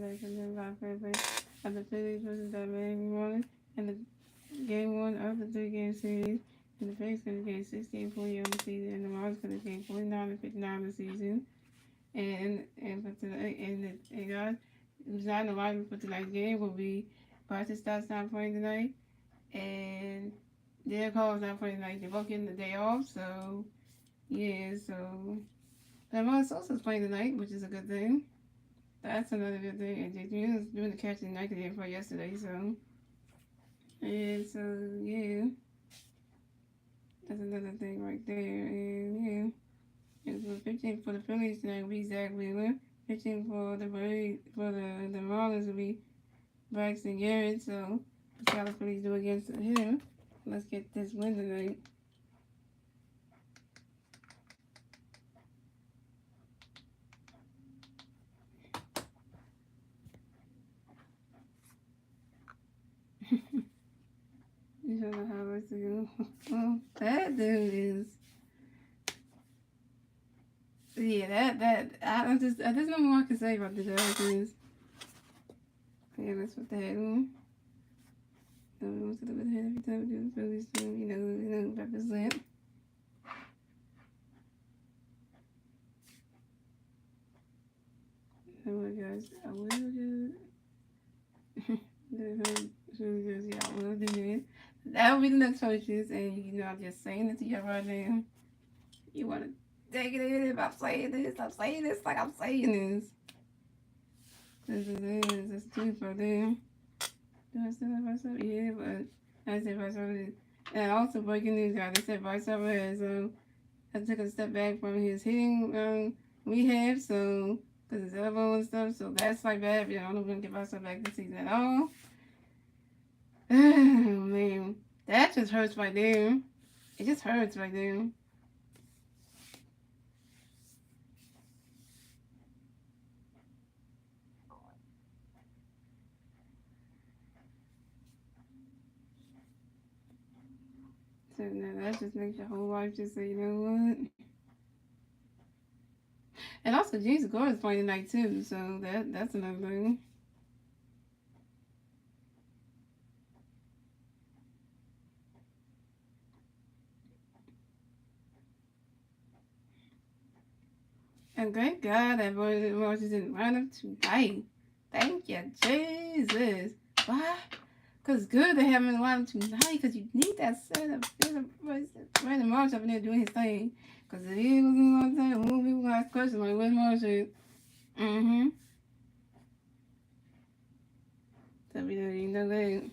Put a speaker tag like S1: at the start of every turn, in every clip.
S1: of the Phillies versus the Marlins in the game one of the three-game series. And the Phillies going to gain 16-40 on the season, and the Marlins going to gain 49-59 on the season. And for tonight, and guys, who's not in the lineup for tonight's game will be Boston Stott's not playing tonight, and Derek Hall's not playing tonight. They're both getting the day off, so yeah, so Lamar Sosa's playing tonight, which is a good thing. That's another good thing. And J.J. was doing the catching tonight because they didn't play yesterday, so. And so, yeah. That's another thing right there. And, yeah. And for 15 for the Phillies tonight will be Zach Wheeler. 15 for the Marlins will be Braxton Garrett. So, let's see how the Phillies do against him. Let's get this win tonight. You don't know how it looks to you. Oh, that dude is. Yeah, there's no more I can say about the Dolphins. Yeah, let's put that on. Nobody wants to look ahead every time we do the Phillies team, you know, represent. Oh guys, I will do the Phillies, yeah, I will do it. That will be the next purchase, and you know, I'm just saying it to you right now. You want to take it in if I'm saying this like I'm saying this. This is too for them. Do I still have myself? Yeah, but I said myself. And also breaking news, guys. They said Barcelona has took a step back from his hitting rehab, so because his elbow and stuff. So that's like bad. I don't know if we're gonna get Barcelona back this season at all. Oh man, that just hurts right there. It just hurts right there. So now that just makes your whole life just say, you know what? And also, James Gore is playing tonight too, so that's another thing. And thank God that Rogers didn't run up tonight. Thank you, Jesus. Why? Because it's good to have him in the lineup tonight because you need that setup. Brandon Marsh up in there doing his thing. Because if he was in the time, more people ask questions like, where's Marshall? Mm-hmm. So we don't even know that.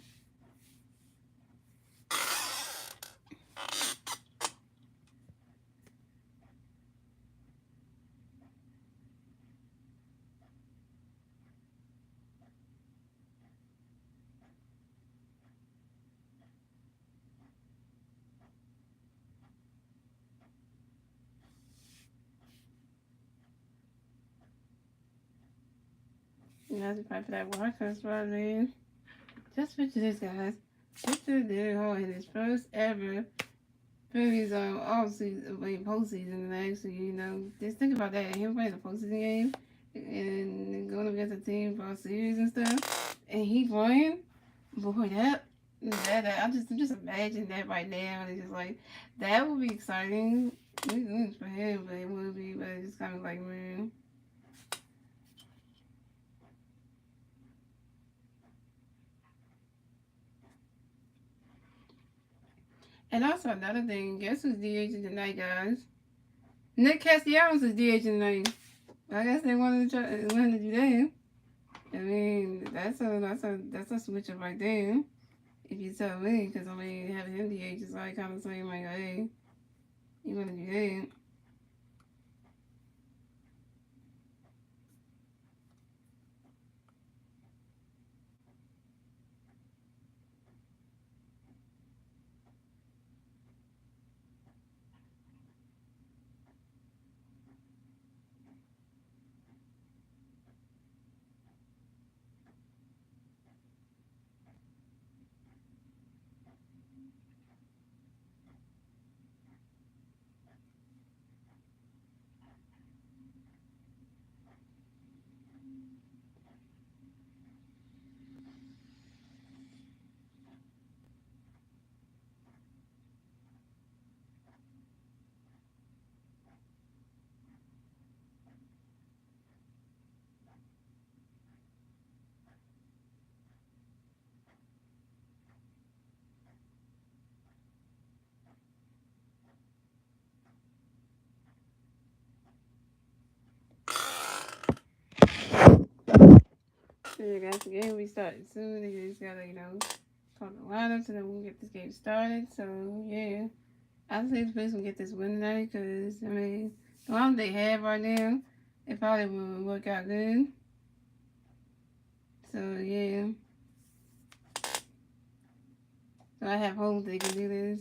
S1: You guys probably for that Warcraft spot, man. Just picture this, guys. Picture Derek Hall in his first ever Phillies off season, postseason, and actually, you know, just think about that. Him playing the postseason game and going up against a team for a series and stuff, and he playing, boy, that I'm just imagine that right now. And it's just like that would be exciting. For him, but it would be, but it's kind of like, man. And also another thing, guess who's DHing tonight, guys? Nick Castellanos is DHing tonight. I guess they wanted to do that. I mean, that's a switch up right there. If you tell me, because I mean, having him DH is like kind of saying like, hey, you want to do that? you guys, the game will be starting soon. They just gotta, talk the lineups and then we'll get this game started. So, yeah. I'd say the place will get this win tonight because, the lineup they have right now, it probably will work out good. So, yeah. So, I have hope they can do this.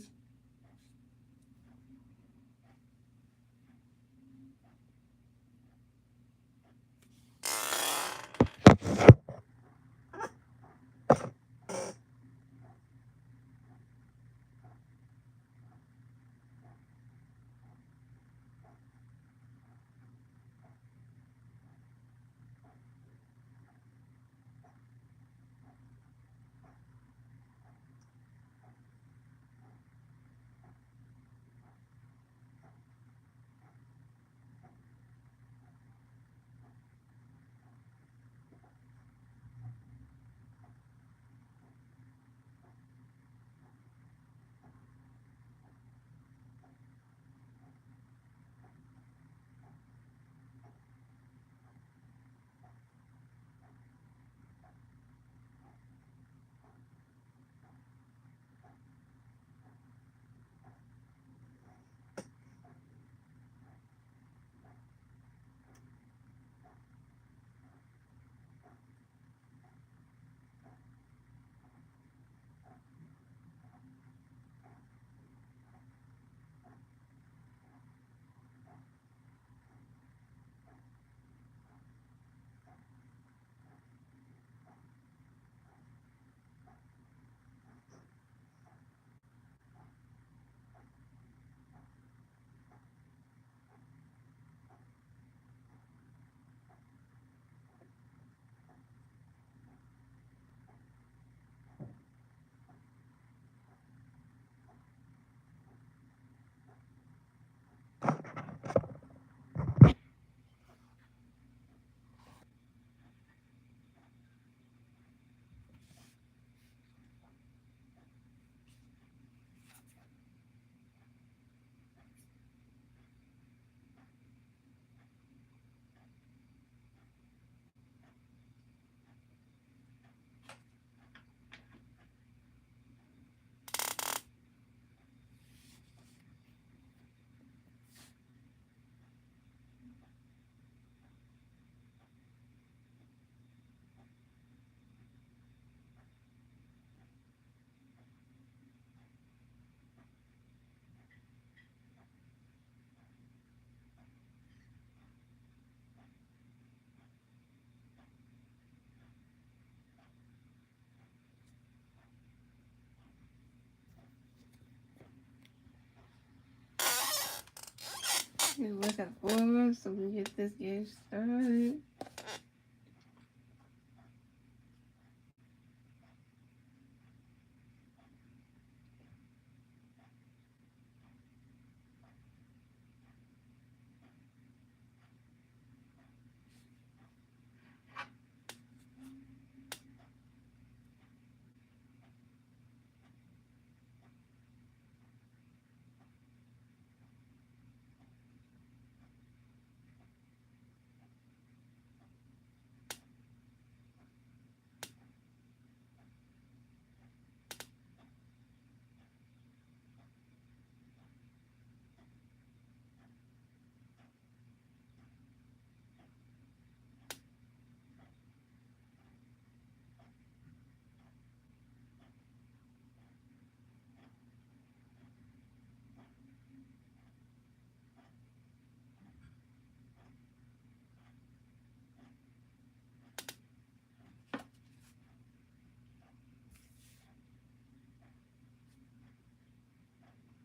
S1: Let's have 4 so we can get this game started.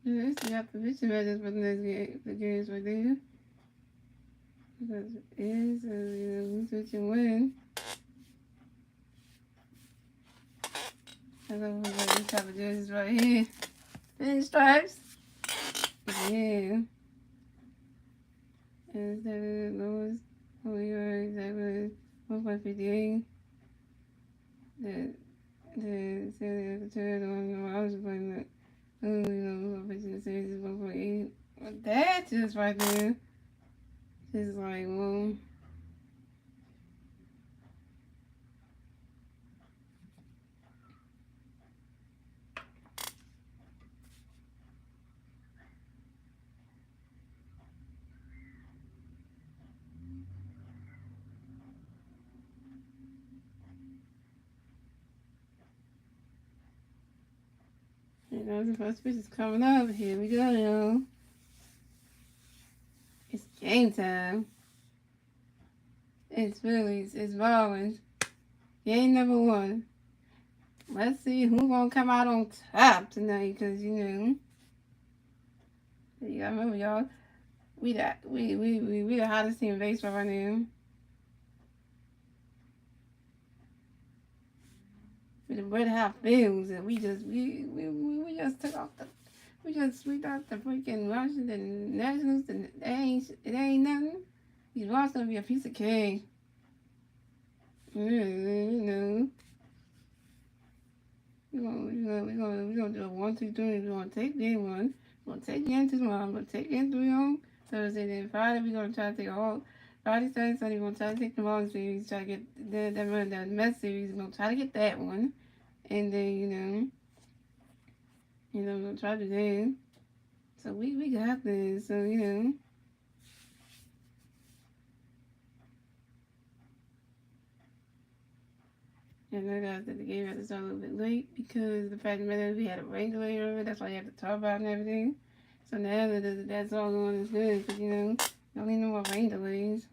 S1: This is the opposition matches for the next game, the games right there. Because it is, we switch and win. I love these type of jerseys right here. Thin stripes. Yeah. And the lowest, we are exactly 1.58. The third one, I was playing that. The series is 1.8. Well, that just right there. Just like, well. You know, the first pitch is coming up. Here we go, y'all. It's game time. It's Phillies. It's Marlins. Game number 1. Let's see who's gonna come out on top tonight. Cause you know, you gotta remember, y'all. We the hottest team in baseball right now. We the red hot Bills, and we just took off the. We just swept out the freaking Washington Nationals, and it ain't nothing. These lost gonna be a piece of cake. You know. We're gonna do a 1, 2, 3. We're gonna take game 1. We're gonna take game 2 tomorrow. We're gonna take game 3 on Thursday. Then Friday we're gonna try to take all Friday, Saturday, Sunday. We're gonna try to take the Marlins series. Try to get that Mets series. We're gonna try to get that one. And then we're gonna try to do that. So we got this. So And I got that the game had to start a little bit late because the fact that we had a rain delay earlier. That's why you have to talk about and everything. So now that that's all going is good because don't need no more rain delays.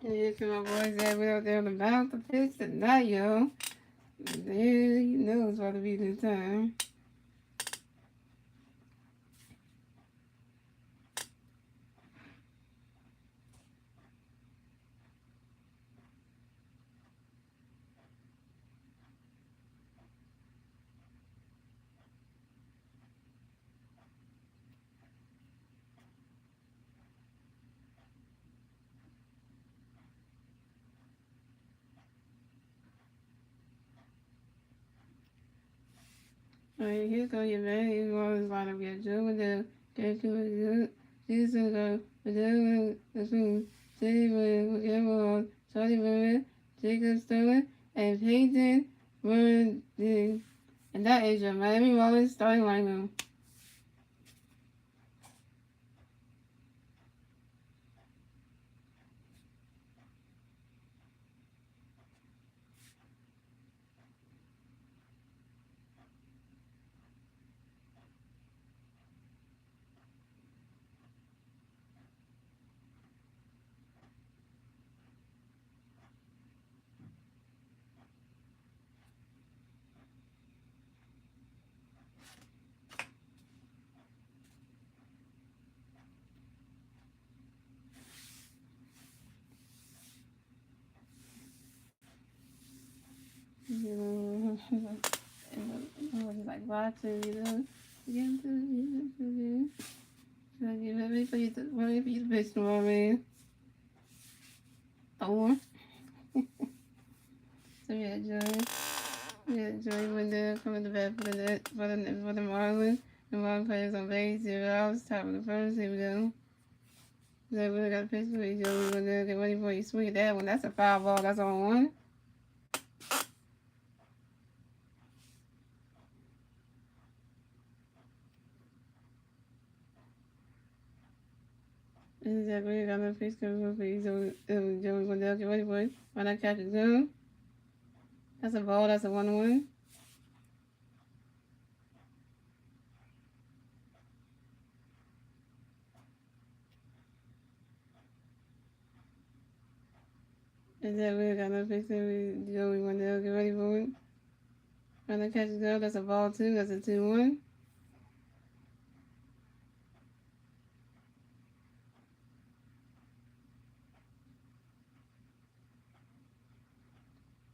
S1: And here come my boys that went out there on the mound to pitch tonight, yo. There you know it's about to be this time. Alright, here go your man. He's always line up your Joe with the get to it good. Season go with the food. City with Gamble, Charlie Women, Jacob Sterling, and Peyton Run. And that is your Miami Marlins starting lineup. Just like watching, Get ready for you to bitch tomorrow, man. Or so yeah, Joey. Yeah, Joey went there coming to bat for the Marlins. The Marlins players on base, 0 outs, top of the first, here we go. So we really got a pitch for you, Joey. We're gonna get ready for you. Swing that one. That's a foul ball. That's on one. Exactly. Got no pitch coming for you. So Joey gonna get ready for you. Why not catch it soon? That's a ball. That's a 1-1. Exactly. Got no pitch coming for you. Joey gonna get ready for it. Why not catch it go? That's a ball too. That's a 2-1.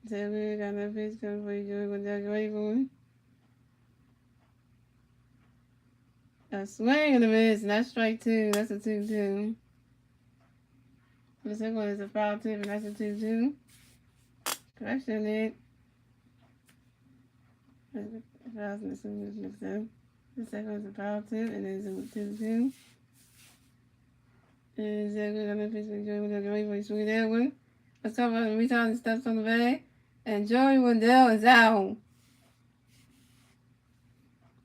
S1: Exactly. Got no pitch coming for you. Joey gonna get ready for it. A swing and a miss, and that's strike 2. That's a 2-2. The second one is a foul tip, and that's a 2-2. Correction it. The second one is a foul tip, and it's a 2-2. And exactly, I'm going to pitch with Joey Wendell. Joey for swing that one. Let's talk about the retarded steps on the bag. And Joey Wendell is out.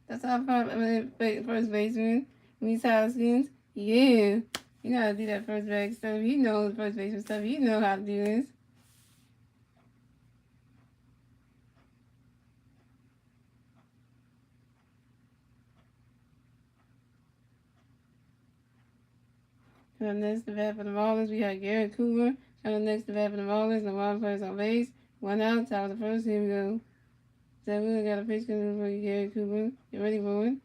S1: That's our first baseman, Reese Hoskins. Yeah. You gotta do that first base stuff. You know the first baseman stuff. You know how to do this. And next to bat for the Marlins, we have Garrett Cooper. And next to bat for the Marlins, the Marlins players on base. 1 out, top of the first. Here we go. So we got a pitch coming for Garrett Cooper. Get ready for it.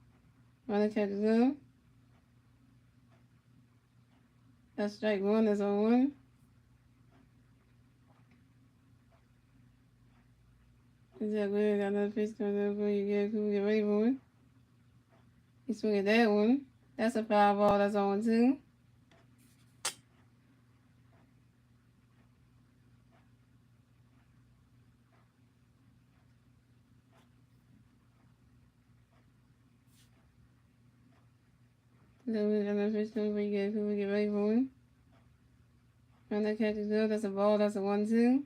S1: Run the catch is up. That's strike 1. That's on 1. Exactly. We got another pitch coming up for Garrett Cooper. Get ready for it. He's swinging that one. That's a foul ball. That's on 2. Then we got another pitch coming for Garrett Cooper. Get ready for it. Run that catch is up. That's a ball. That's a 1-2.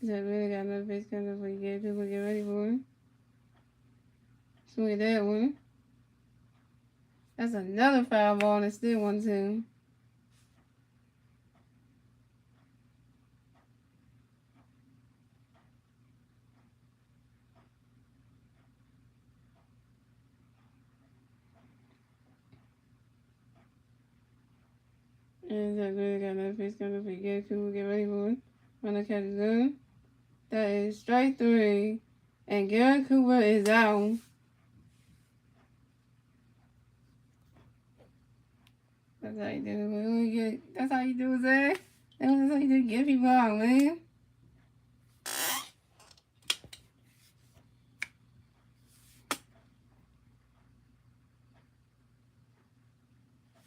S1: That really got another pitch coming up for Garrett Cooper. Get ready for it. Swing that one. That's another foul ball, and it's still 1-2. And that really got another pitch coming up for Garrett Cooper. Get ready for it. Run the catch is up. That is strike 3. And Garrett Cooper is out. That's how you do it. That's how you do it, Zay. That's how you do it. Get people out, man.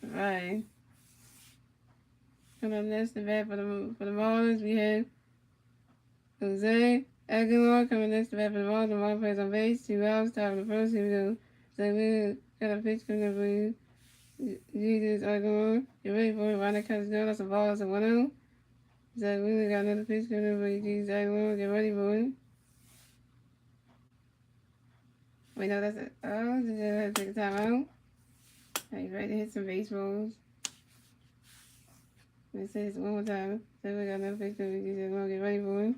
S1: Right. And then next to bat for the Marlins, we have Jose Aguilar coming next to bat for the Marlins. The Marlins plays on base. 2 outs, top of the first. Here we go. So we got a pitch coming up for you. Jesus Aguilar. You ready for it? Run the catch down. That's a ball. That's a 1-0. So we got another pitch coming up for you. Jesus Aguilar. Get ready for it. Wait, no, that's it. Oh, just have to take a time out. Are you ready to hit some baseballs? Let's say this one more time. So we got another pitch coming up for you. Jesus Aguilar. Get ready for it.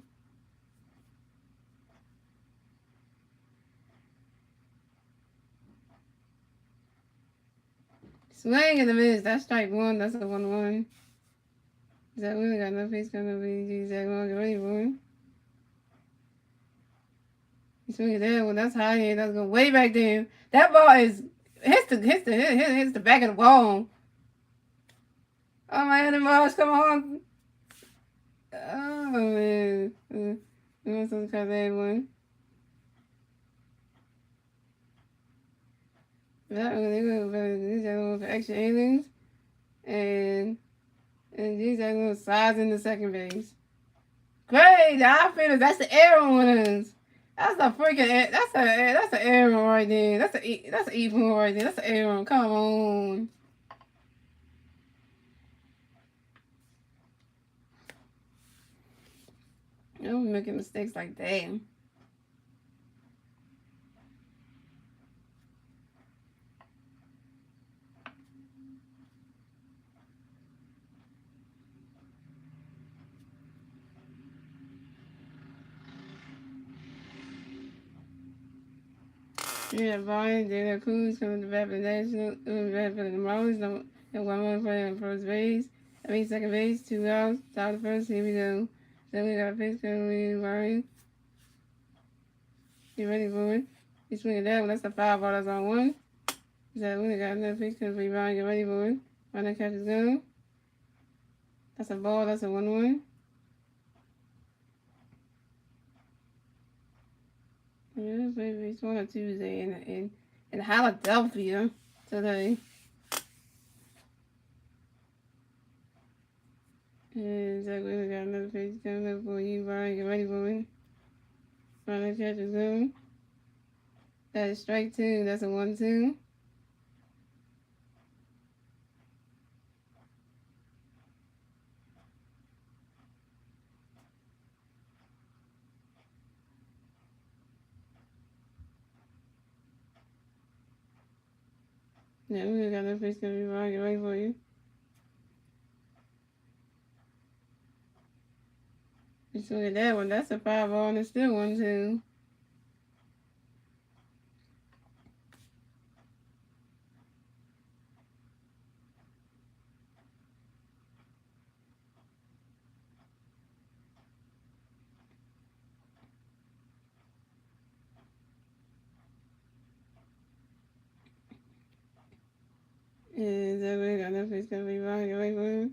S1: Swing and a miss. That's strike 1. That's a 1-1. Zach Wheeler got no face coming over you. Zach Wheeler, get ready for him. He's swinging that one. That's high here. That's going way back there. That ball is hits the back of the wall. Oh my animals, come on. Oh man. You want some kind of one? That one, these are little extra aliens. And these are little slides in the second base. Great, the outfielders, that's the arrow ones. That's a freaking, that's an arrow right there. That's an E right there. That's an arrow. Come on. I'm making mistakes like that. Yeah, Brian, Dana Cruz coming to bat for the National, bat for the Marlins. And one more for first base. I mean, second base, 2 outs. Top of the first, here we go. Then we got a pitch coming, Brian. You ready for it? He's swinging that one. That's the 5 ball. That's on 1. So we got another pitch coming, Brian. Get ready for it. Running catch is going. That's a ball. That's a 1-1. Yeah, maybe it's on a Tuesday in Philadelphia today. And exactly, we got another page coming up for you, Brian. Get ready for it. Running catch is going. That is strike 2. That's a 1-2. Yeah, we got another page coming, Brian. Get ready for you. Just look at that one. That's a 5 ball and it's still 1-2. And exactly, we got another page coming, Brian. Get ready for you.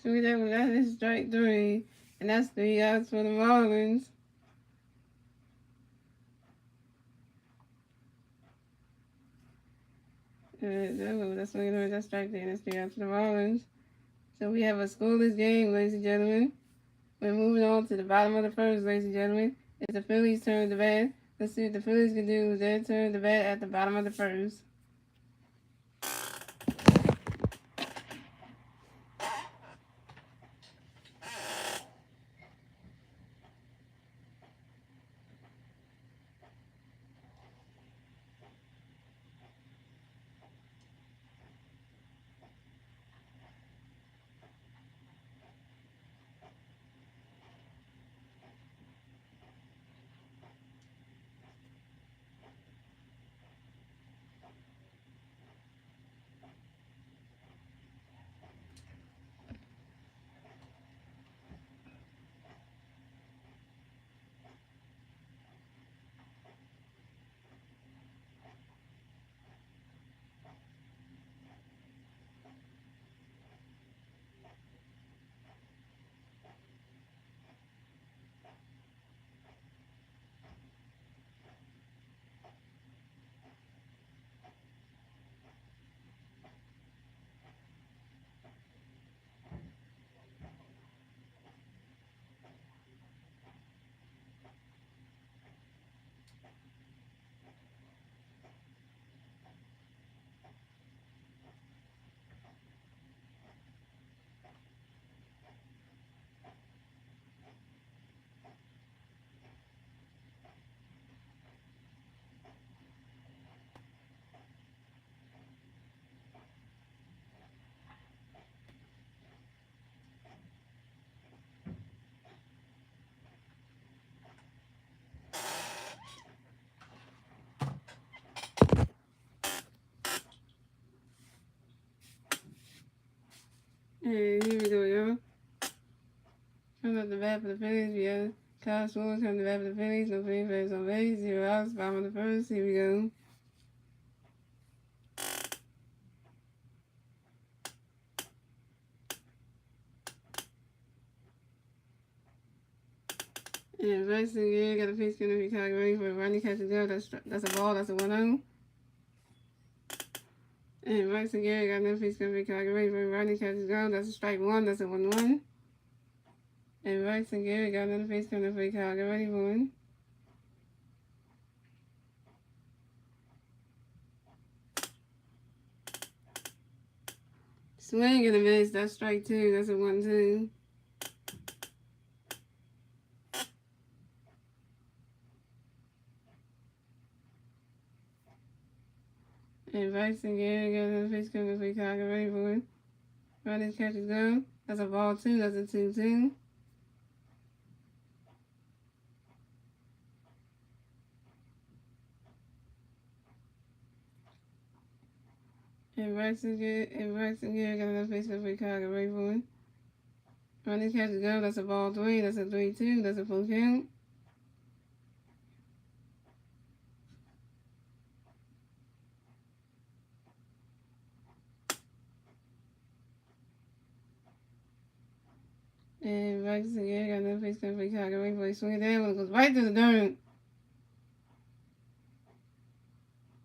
S1: So we that one. That is strike 3. And that's 3 outs for the Marlins. That's what you know. That's strike 3. And that's 3 outs for the Marlins. So we have a scoreless game, ladies and gentlemen. We're moving on to the bottom of the first, ladies and gentlemen. It's the Phillies' turn to bat. Let's see what the Phillies can do with their turn to bat at the bottom of the first. And here we go, y'all. Comes up the bat for the Phillies. We have Kyle Schwartz comes to the bat for the Phillies. No free fans on base. 0 outs. Bottom of the first. Here we go. And Rex again got a face skin of Chicago for Rodney catches go. That's a ball. That's a 1-0. And Rex again got another face skin of Chicago for Rodney catches go. That's a strike 1. That's a 1-1. And Rex again got another face skin of Chicago ready for 1. Swing and a miss. That's strike 2. That's a 1-2. And Rex again got another face skin of Chicago ready for 1. Rodney catches go. That's a ball 2. That's a 2-2. And Rex again got another face skin of Chicago ready for 1. Rodney catches go. That's a ball 3. That's a 3-2. That's a full count. And Rex again got another face skin of Chicago ready for 1. Swing it down when it goes right to the dirt.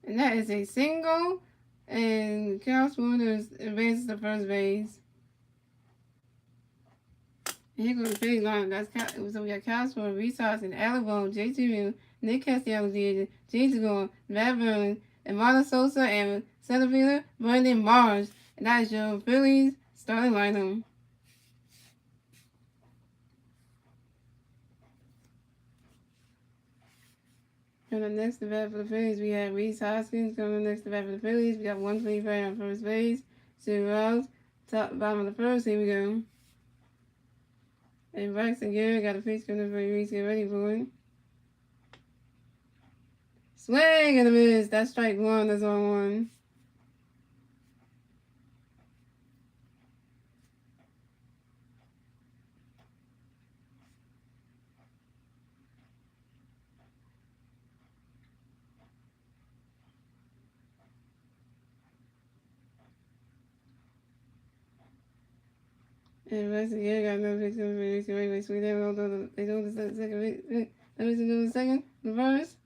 S1: And that is a single. And Cal Spooners advances to first base. And here goes the big line. So we got Cal Spooner, Reese Hoskins, Alec Bone, J.T. Real, Nick Castellanos, James Gorn, Matt Vernon, and Marlon Sosa, and center fielder Brandon Mars. And that is your Phillies starting lineup. Coming up next to bat for the Phillies, we have Reese Hoskins. Coming up next to bat for the Phillies, we got 125 on first base, 2 outs, bottom of the first. Here we go. And Rex again got a face coming for Reese. Get ready for it. Swing and a miss. That's strike 1. That's on 1. And Rex again got another face coming for Reese. Get ready for it. Swing down. They do the second. Let me do the second. The first.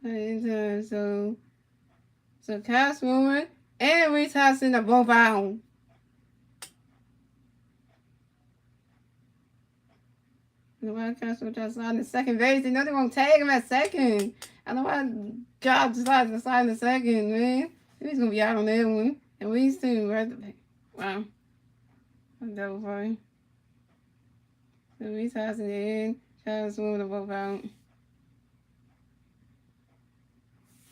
S1: In time. So Kyle Swoomer and Reese Hoskins are both out. I don't know why Kyle Swoomer tried to slide in the second base. They know they won't tag him at second. I don't know why God decides to slide in the second, man. He's gonna be out on that one. And Reese too, right? Wow. I'm double for him. So Reese Hoskins and Kyle Swoomer are both out.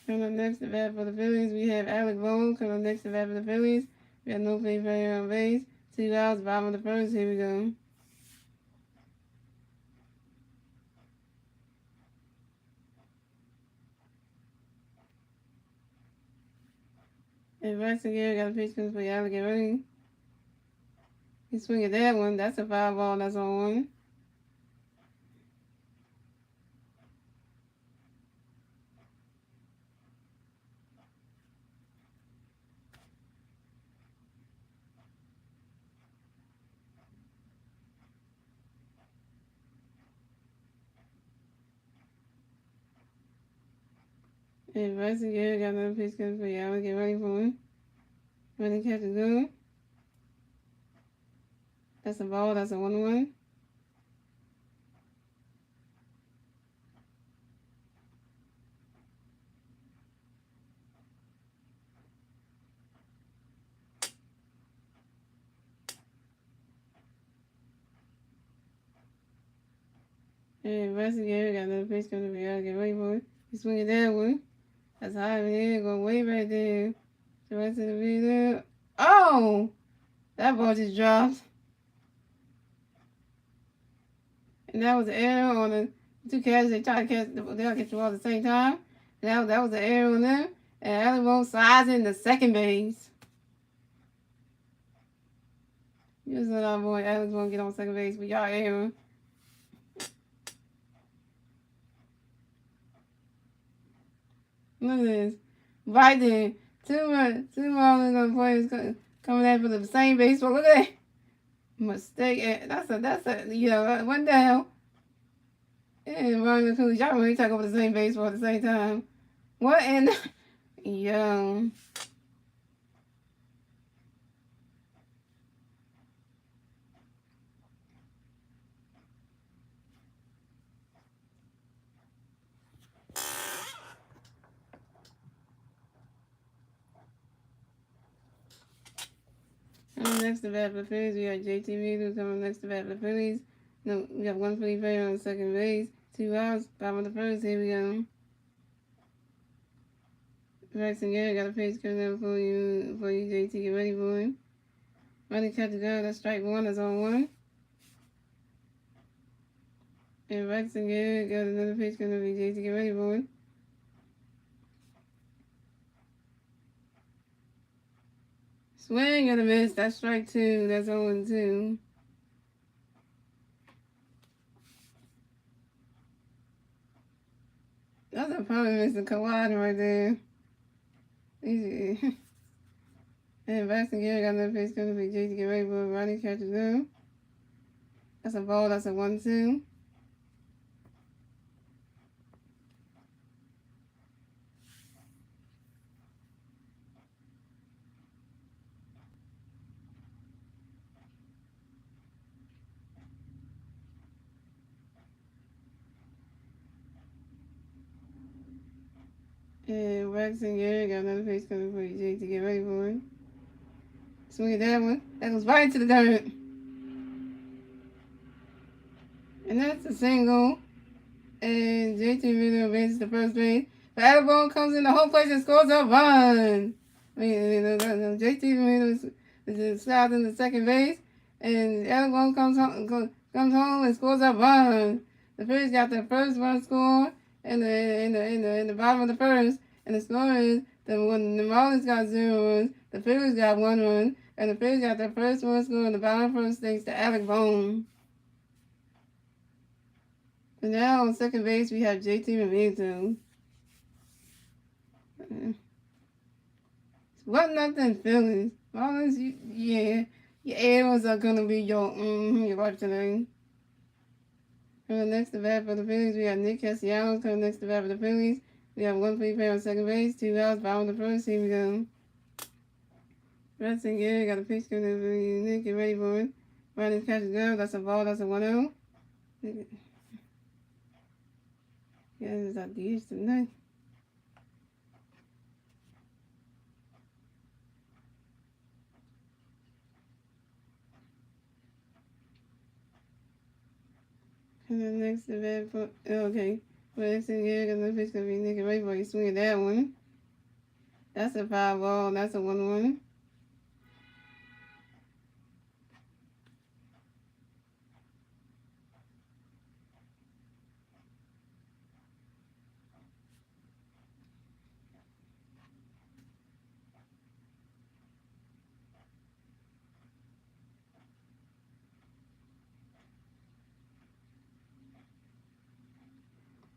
S1: Coming up next to bat for the Phillies, we have Alec Bone. Coming up next to bat for the Phillies, we have no play fair on base. 2 outs, bottom of the first. Here we go. And Rex again got a pitch for Alec. Get ready. He's swinging that one. That's a foul ball. That's on 1. And Rex again got another pitch for Alec. Get ready for him. When he catches good. That's a ball. That's a 1-1. And Rex again got another pitch for Alec. Get ready for it. He's swinging that one. That's high in the air. Going way back there. The rest of the video. Oh! That ball just dropped. And that was the error on the 2 catches. They tried to catch, they all catch the ball at the same time. And that was the error on them. And Alec Bone slides in the second base. Just let our boy Alex Bone get on second base, but y'all error. Look at this. Right there. Two Marlins players coming at for the same baseball. Look at that. mistake. That's a one down. And Ron and Phillies, y'all really talk over the same baseball at the same time. What in yo. Next to bat for the Phillies, we got JT Reed coming next to bat for the Phillies. No, we got one Philly player on second base. 2 outs, bottom of the first. Here we go. Braxton Garrett got a pitch coming up for you, JT. Get ready for him. Running catch the gun. That's strike one. That's on one. And Braxton Garrett got another pitch coming up for you, JT. Get ready for him. Swing and a miss. That's strike two. That's 0-2. That's a probably Mr. Kawhi right there. Easy. And Braxton Garrett got another pitch coming for JT. Get ready for him. Ronnie catches them. That's a ball. That's a 1-2. And Braxton Garrett got another pitch coming for JT. Get ready for him. Swing at that one. That goes right into the dirt. And that's a single. And JT Reed advances to first base. The other ball comes in the home plate and scores a run. JT Reed is sliding in the second base. And the other ball comes home and scores a run. The Phillies got their first run score in the bottom of the first. And the score is that when the Marlins got 0 runs, the Phillies got 1 run. And the Phillies got their first run score in the bottom of the first thanks to Alec Bohm. And now on second base, we have JT Reed. 1-0 Phillies. Marlins, yeah. Your arrows are going to be your life today. Coming next to bat for the Phillies, we have Nick Castellanos coming next to bat for the Phillies. We have one free player on second base, 2 outs, bottom of the first. Here we go. Braxton Garrett got a pitch coming in for you. Nick, get ready for it. Running catches go. That's a ball. That's a 1-0. Yeah, this is ideas tonight. And then next to bat for okay. Braxton Garrett got another pitch coming for you. Nick, get ready for it. You swing at that one. That's a 5 ball. That's a 1-1.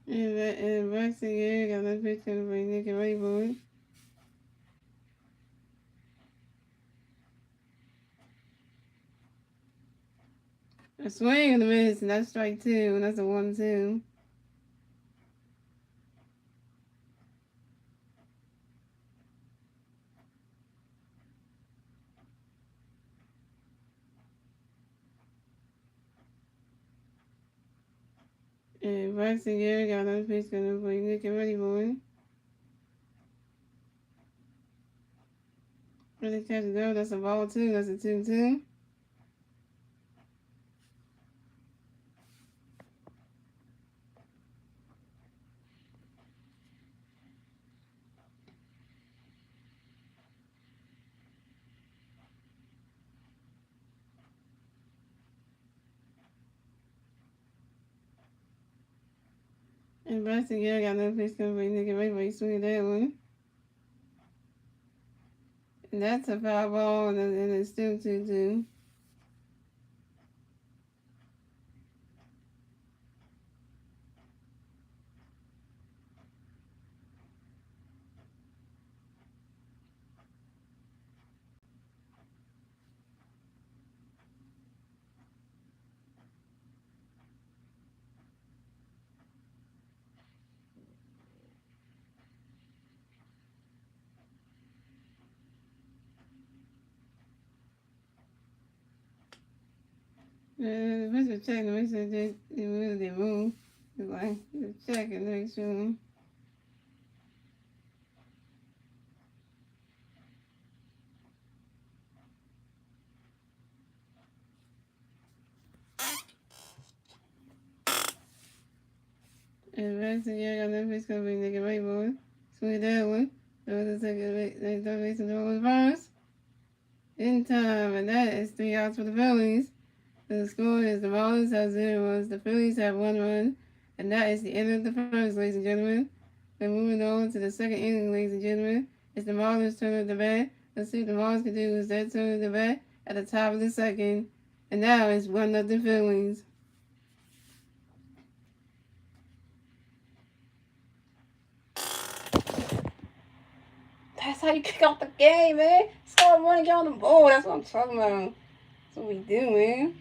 S1: And Braxton Garrett got another pitch coming for you. Nick, get ready for it. A swing and a miss, and that's strike 2, and that's a 1-2. And Braxton Garrett got another pitch coming for you. Nick, get ready for it. Really catch it go. That's a ball 2. That's a 2-2. And Braxton Garrett got another pitch coming for you. Nick, get ready for it. Swing at that one. And that's a foul ball, and it's still 2-2. What's the check? We said they really move. It's like the check and next room. And the rest of the year, I got no face covering nigga right boy. Sweet that one. There was a second, they thought they said the virus. In time, and that is 3 outs for the Phillies. The score is the Marlins have 0 runs, the Phillies have 1 run, and that is the end of the first, ladies and gentlemen. We're moving on to the second inning, ladies and gentlemen. It's the Marlins' turn of the bat. Let's see what the Marlins can do. It's their turn of the bat at the top of the second, and now it's 1-0 Phillies. That's how you kick off the game, man. Score one and get on the board. That's what I'm talking about. That's what we do, man.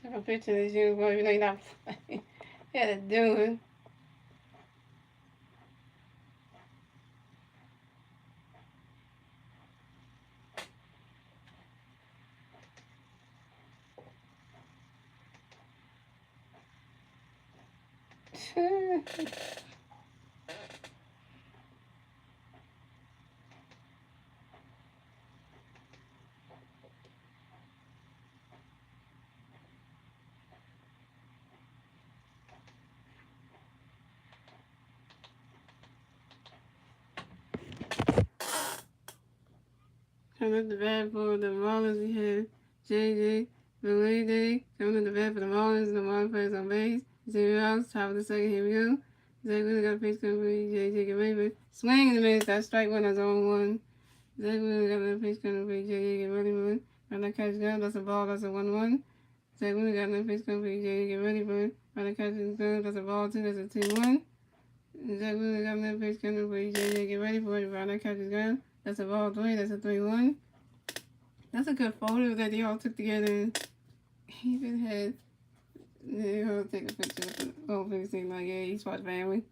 S1: Took a picture of this uniform, you know you're not playing. You had to do it. Coming up the bat for the Marlins, we have JJ Valade. Coming up the bat for the Marlins, the Marlins players on base. 0 outs, top of the second, here we go. Zach Wheeler got a pitch coming for JJ, get ready for swing in the miss. That's strike one, that's 0-1. Zach Wheeler got a pitch coming for JJ, get ready for it. Run that catch down, that's a ball, that's a 1-1. Zach Wheeler got a pitch coming for JJ, get ready for it. Run that catch down, that's a ball 2, that's a 2-1. Zach Wheeler got a pitch coming for JJ, get ready for it. Run that catch down, that's a ball 3, that's a 3-1. That's a good photo that they all took together. He even had, they'll take a picture of the whole thing, saying like, yeah, he's watch family.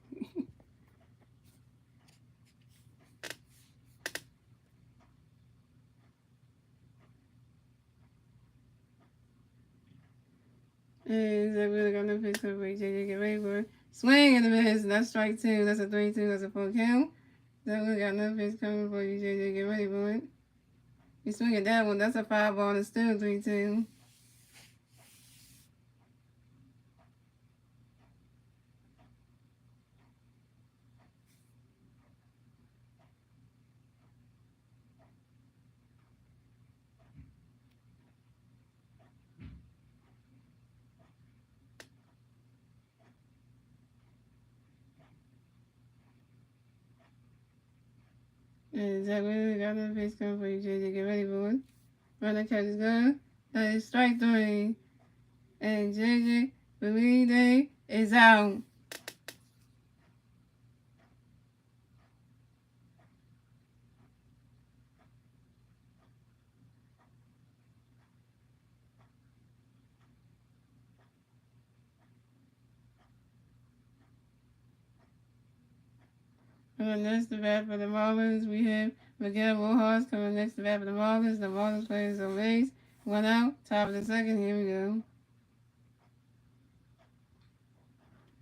S1: And Zach Wheeler got no pitch cover for JJ, get ready for it. Swing and a miss, that's strike 2, that's a 3-2, that's a 4 count. Zach Wheeler got no pitch coming for you, JJ, get ready for it. You swing at that one, that's a 5 ball, and it's still 3-2. And Zach Wheeler got another pitch coming for you, JJ. Get ready, boy. Runner catches gun. That is strike three. And JJ Belide is out. Coming next to bat for the Marlins, we have Miguel Rojas coming next to bat for the Marlins. The Marlins players on base. One out, top of the second. Here we go.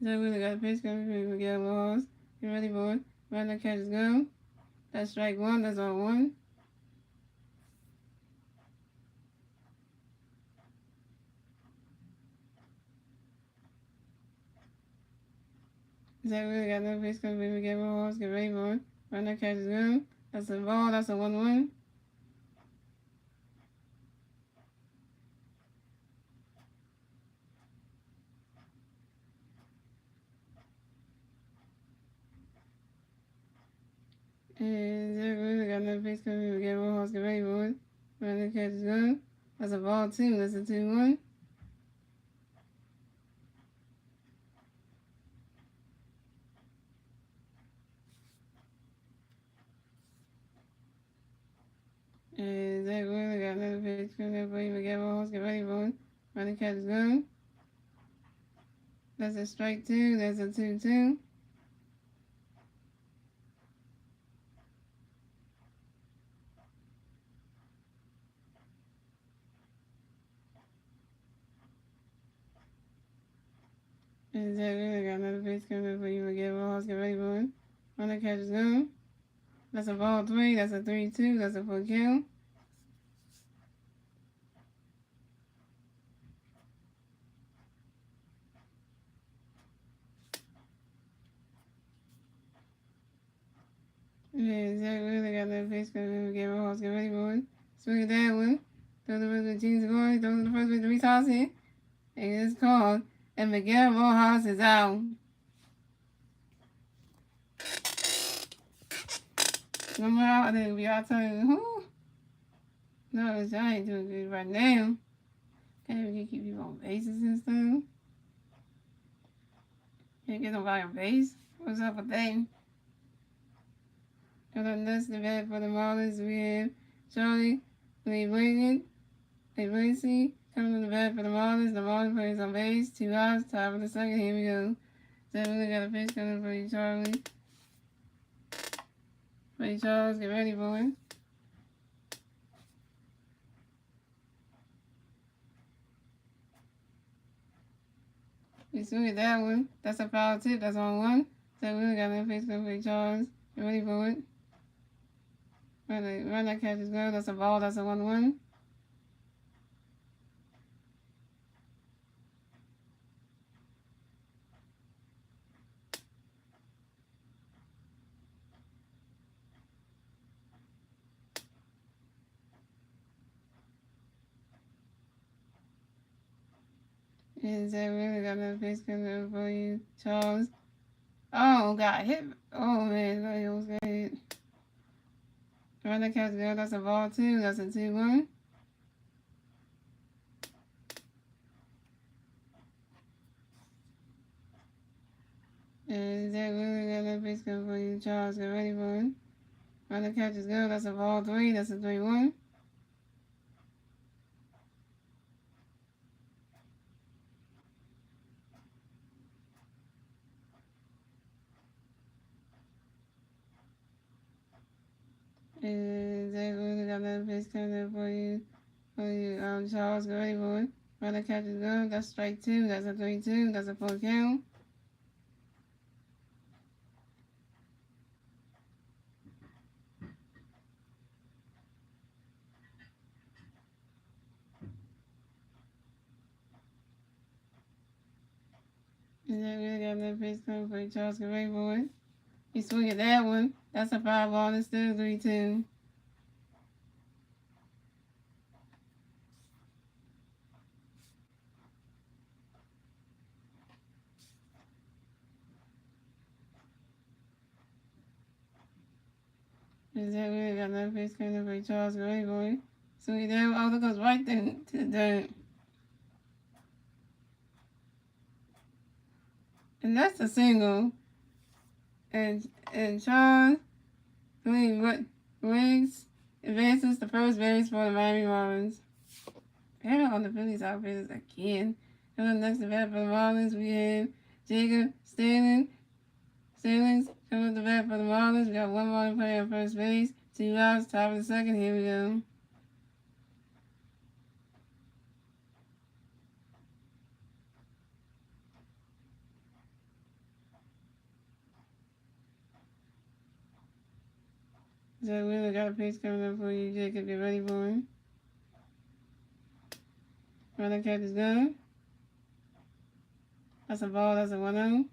S1: Zach Wheeler got a pitch coming for Miguel Rojas. Get ready, boy. Runner catches go. That's strike one. That's all one. Zach Wheeler got no pitch coming for Miguel Rojas. Get ready, boy. Runner catches go. That's a ball. That's a 1-1. And Zach Wheeler got no pitch coming for Miguel Rojas. Get ready, boy. Runner catches go. That's a ball 2. That's a 2-1. And Zach Wheeler got another pitch coming up for you. Miguel Rojas, get ready, boy. Running catch is going. That's a strike 2. That's a 2-2. And Zach Wheeler got another pitch coming up for you. Miguel Rojas, get ready, boy. Running catch is going. That's a ball 3. That's a 3-2. That's a full kill. And Zach Wheeler got another pitch coming up for Miguel Rojas, get ready, boy. Swing at that one. Throw the first with James Gordon. Throw the first with Reese Hoskins. And it's called. And Miguel Rojas is out. No more out. I think it'll be our turn. Who? No, I ain't doing good right now. Can't even keep people on bases and stuff. Can't get nobody on base. What's up with that? And on this event for the Marlins, we have Charlie Lee Lacy coming to the bat for the Marlins. The Marlins players on base. 2 outs, top of the second. Here we go. So we got a pitch coming for you, Charlie. Hey, Charles, get ready, boy. You swing at that one. That's a foul tip. That's on 1. So we got a pitch coming for you, Charles. Get ready for it. Run that catch is good. That's a ball. That's a 1-1. And Zach really got another pitch coming for you, Charles. Oh, got hit. Oh, man. He almost got hit. Run that catch good. That's a ball, too. That's a 2-1. And Zach really got another pitch coming for you, Charles. Get ready for it. Run the catch is good. That's a ball 3. That's a 3-1. And Zach really got another pitch coming up for you, Charles. Get ready for it. Run the catch is good. That's strike 2. That's a 3-2. That's a full count. And Zach really got another pitch coming for you, Charles. Get ready for it. He swing at that one. That's a 5-ball. It's still 3-2. Is that weird? Got another face coming up for Charles Gray boy. So he there. Oh, look, goes right then to the dirt. And that's a single. And Charles Riggs advances the first base for the Miami Marlins. And on the Phillies outfielders again. And on the next at bat for the Marlins, we have Jacob Stallings coming up the bat for the Marlins. We got one Marlin player on first base. 2 outs, top of the second. Here we go. Zach Wheeler got a pitch coming up for you, Jacob. Get ready for him. Running catch is good. That's a ball. That's a 1-0.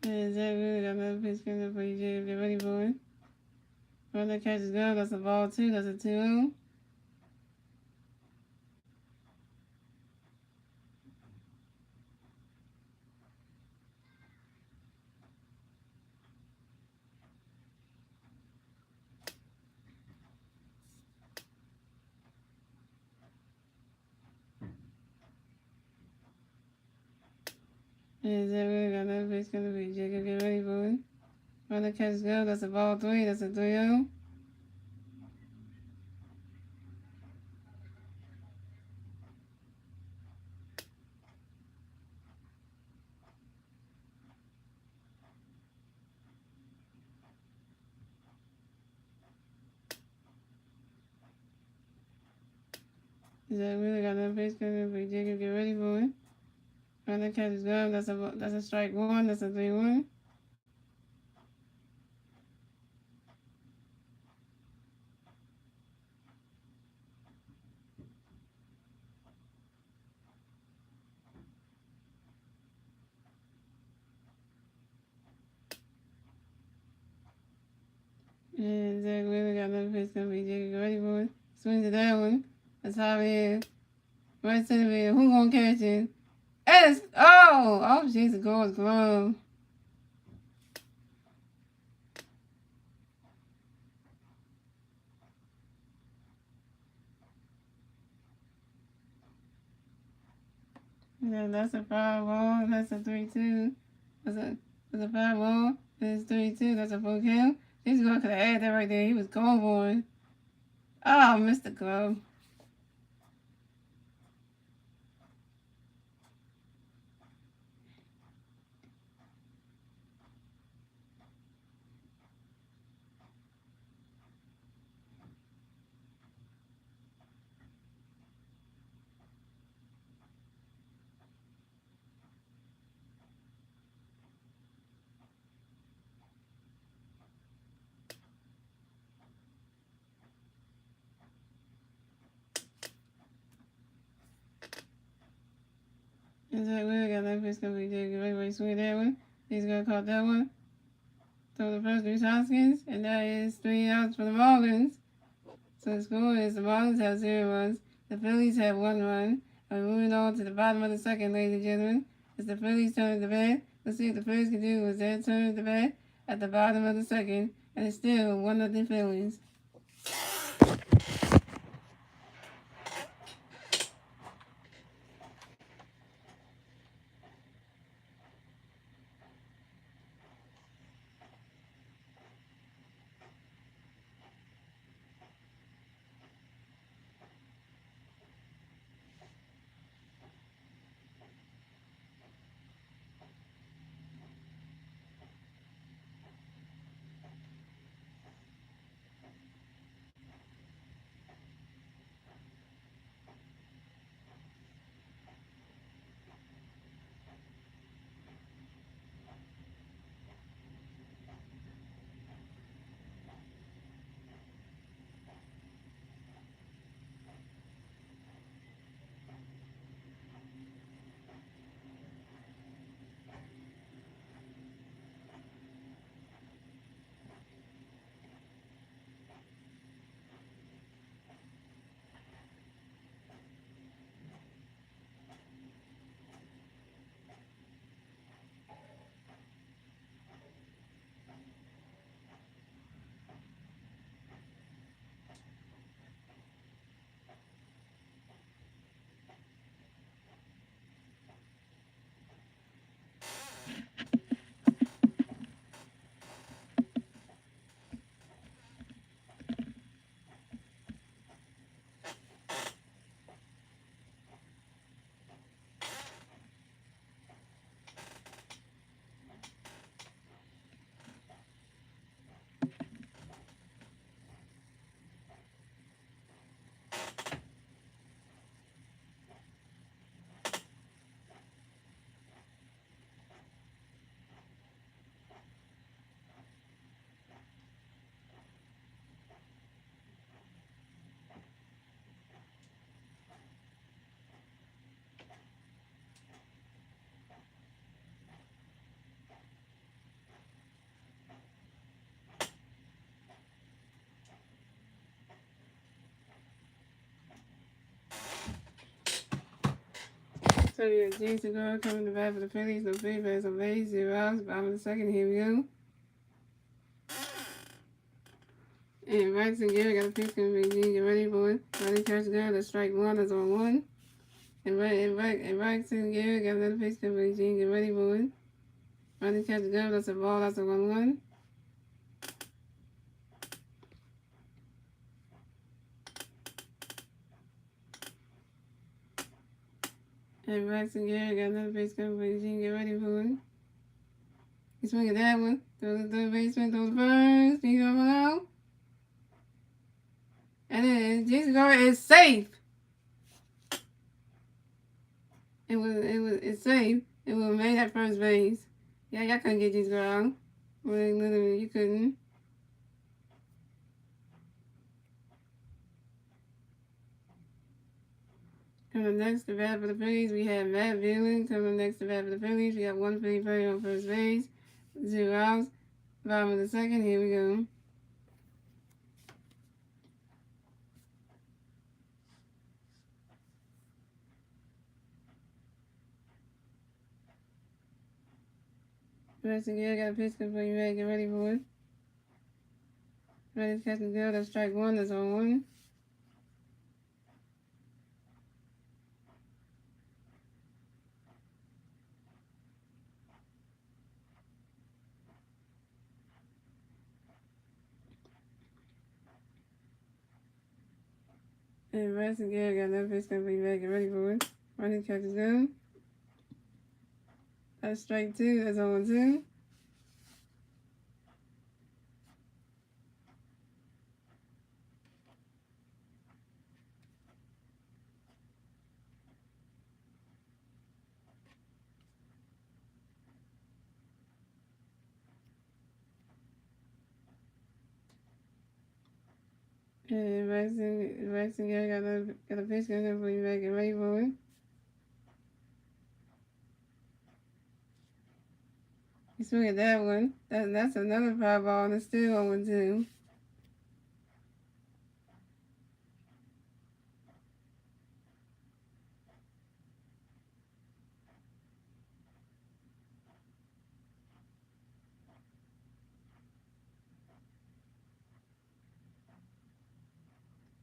S1: And Zach Wheeler got another pitch coming up for you, Jacob. Get ready for him. Running catch is good. That's a ball 2. That's a 2-0. And Zach Wheeler got another pitch coming up for you, Jacob. Get ready for him. Running catch is good. That's a ball 3. That's a 3-0. Zach Wheeler got another pitch coming up for you, Jacob. Get ready for him. Running catch is good. That's a strike 1. That's a 3-1. And Zach Wheeler got another pitch coming for you, Jacob. Get ready for it. Swings to that one. That's how it is. Right center field. Who gonna catch it? It's oh jeez, the goal is glove. Yeah, that's a 5-1. That's a 3-2. That's a 5-1. That's 3-2. That's a full kill. He's going to have had that right there. He was going for it. Oh, missed the glove. And Zach Wheeler got that pitch coming. Get ready, swing that one. He's gonna caught that one. Throw the first Reese Hoskins, and that is 3 outs for the Marlins. So the score is the Marlins have 0 runs. The Phillies have 1 run. And we're moving on to the bottom of the second, ladies and gentlemen. It's the Phillies' turn at the bat. Let's see what the Phillies can do with their turn at the bat at the bottom of the second. And it's still 1-0 Phillies. So yeah, James Segura coming to bat for the Phillies. No free base on base. 0 outs. Bottom of the second. Here we go. And Braxton Garrett got a pitch from Beijing. Get ready for it. Ready catch Garrett. That's strike one. That's on one. And Braxton Garrett got another pitch from Beijing. Get ready for it. Ready catch Garrett. That's a ball. That's a 1-1. And Braxton Garrett got another pitch from Beijing. Get ready for it. He's swinging that one. Throw the third baseman. Throw the first. He's going out. And then Jason Garrett is safe. It's safe. It was made at first base. Yeah, y'all couldn't get these girls. Well, literally, you couldn't. Coming next to bat for the Phillies, we have Matt Villain. Coming next to bat for the Phillies, we got one Philly player on first base. 0 outs. Bottom of the second, here we go. Rest again, got a pitch before you ready. Get ready for it. Ready to catch the deal. That's strike one. That's on one. And rest again, got another pitch before you ready. Get ready for it. Ready to catch the deal. That's strike two. That's on 2. And Braxton Garrett got a pitch coming before you ready. Get ready for it. You swing at that one. That's another foul ball, and it's still 0-2.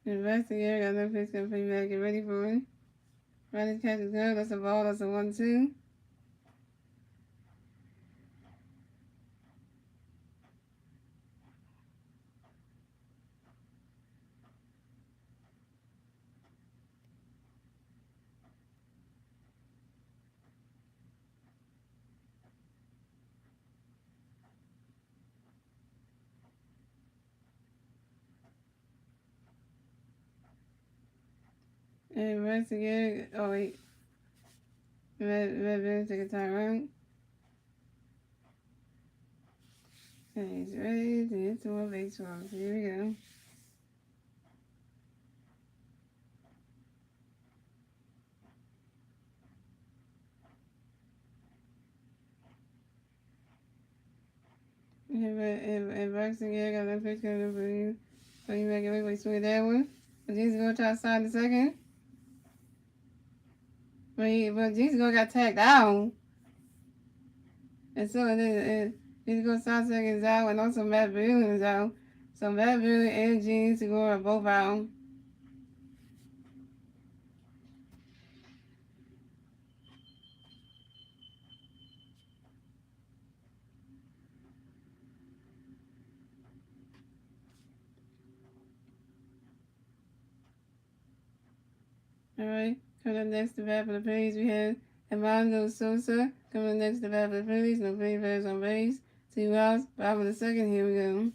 S1: And Braxton Garrett got another pitch coming for you back. Get ready for it. Ready to catch the gun. That's a ball. That's a 1-2. And Braxton Garrett, oh wait. Red take a time out. And he's ready to hit to a baseball. So here we go. And Braxton Garrett got another pitch coming for you. So you back. Get ready for you swing at that one. But Jesus gonna try to sign the second. But Jesus gonna got tagged out. And so he's gonna start seconds out, and also Matt Boone is out. So Matt Boone and Gene Segura are both out. Alright, coming up next to bat for the Phillies, we have Emmanuel Sosa. Coming up next to bat for the Phillies, no Philly players on base. 2 outs, bottom of the second, here we go.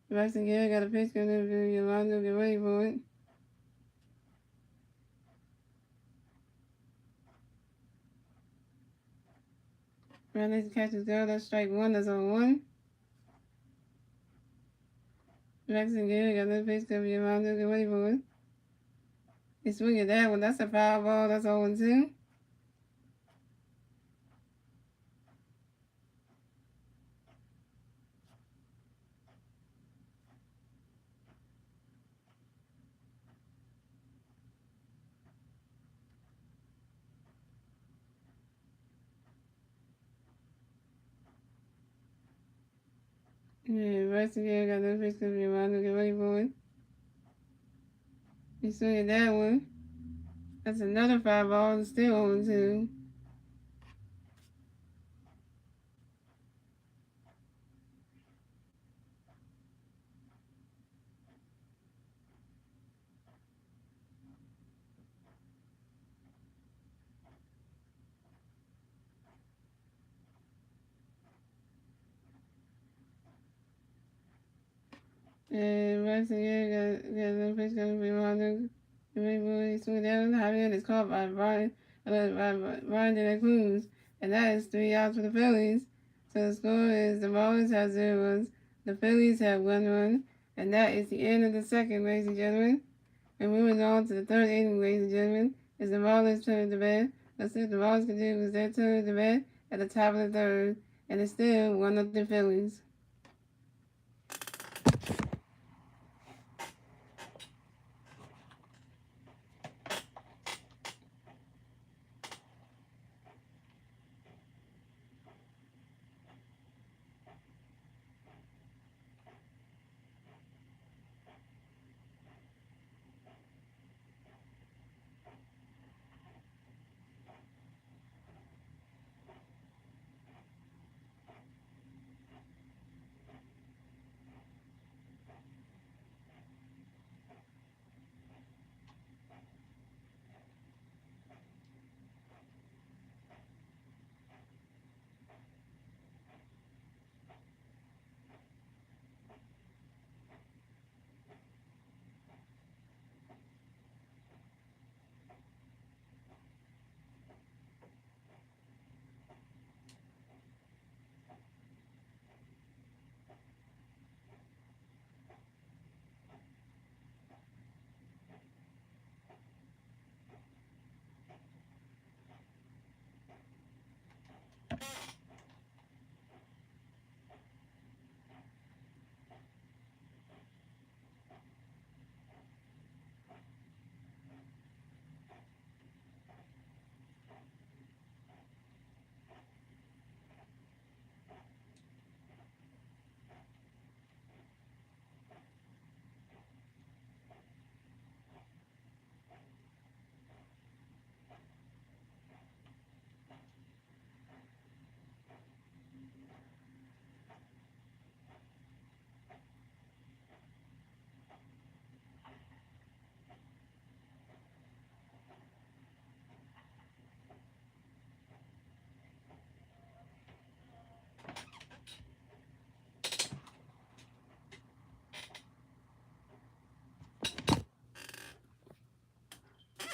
S1: Braxton Garrett got a pitch coming in for Emmanuel. Get ready for it. Ready to catch his girl. That's strike one. That's on 1. Braxton Garrett got another pitch coming in. Emmanuel. Get ready for it. He swing at that one. That's a foul ball. That's 0-2. Yeah, rest again, got no fish coming around to get ready for it. You swing at that one. That's another 5 ball, still on 2. And rest again, got no fish coming around to get ready for it. You swing at that one. Javier is caught by Brian De La Cruz. And that is 3 outs for the Phillies. So the score is the Marlins have 0 runs. The Phillies have 1 run. And that is the end of the second, ladies and gentlemen. And moving on to the third inning, ladies and gentlemen, is the Marlins turn to bat. Let's see what the Marlins can do with their turn to bat at the top of the third. And it's still 1-0 Phillies.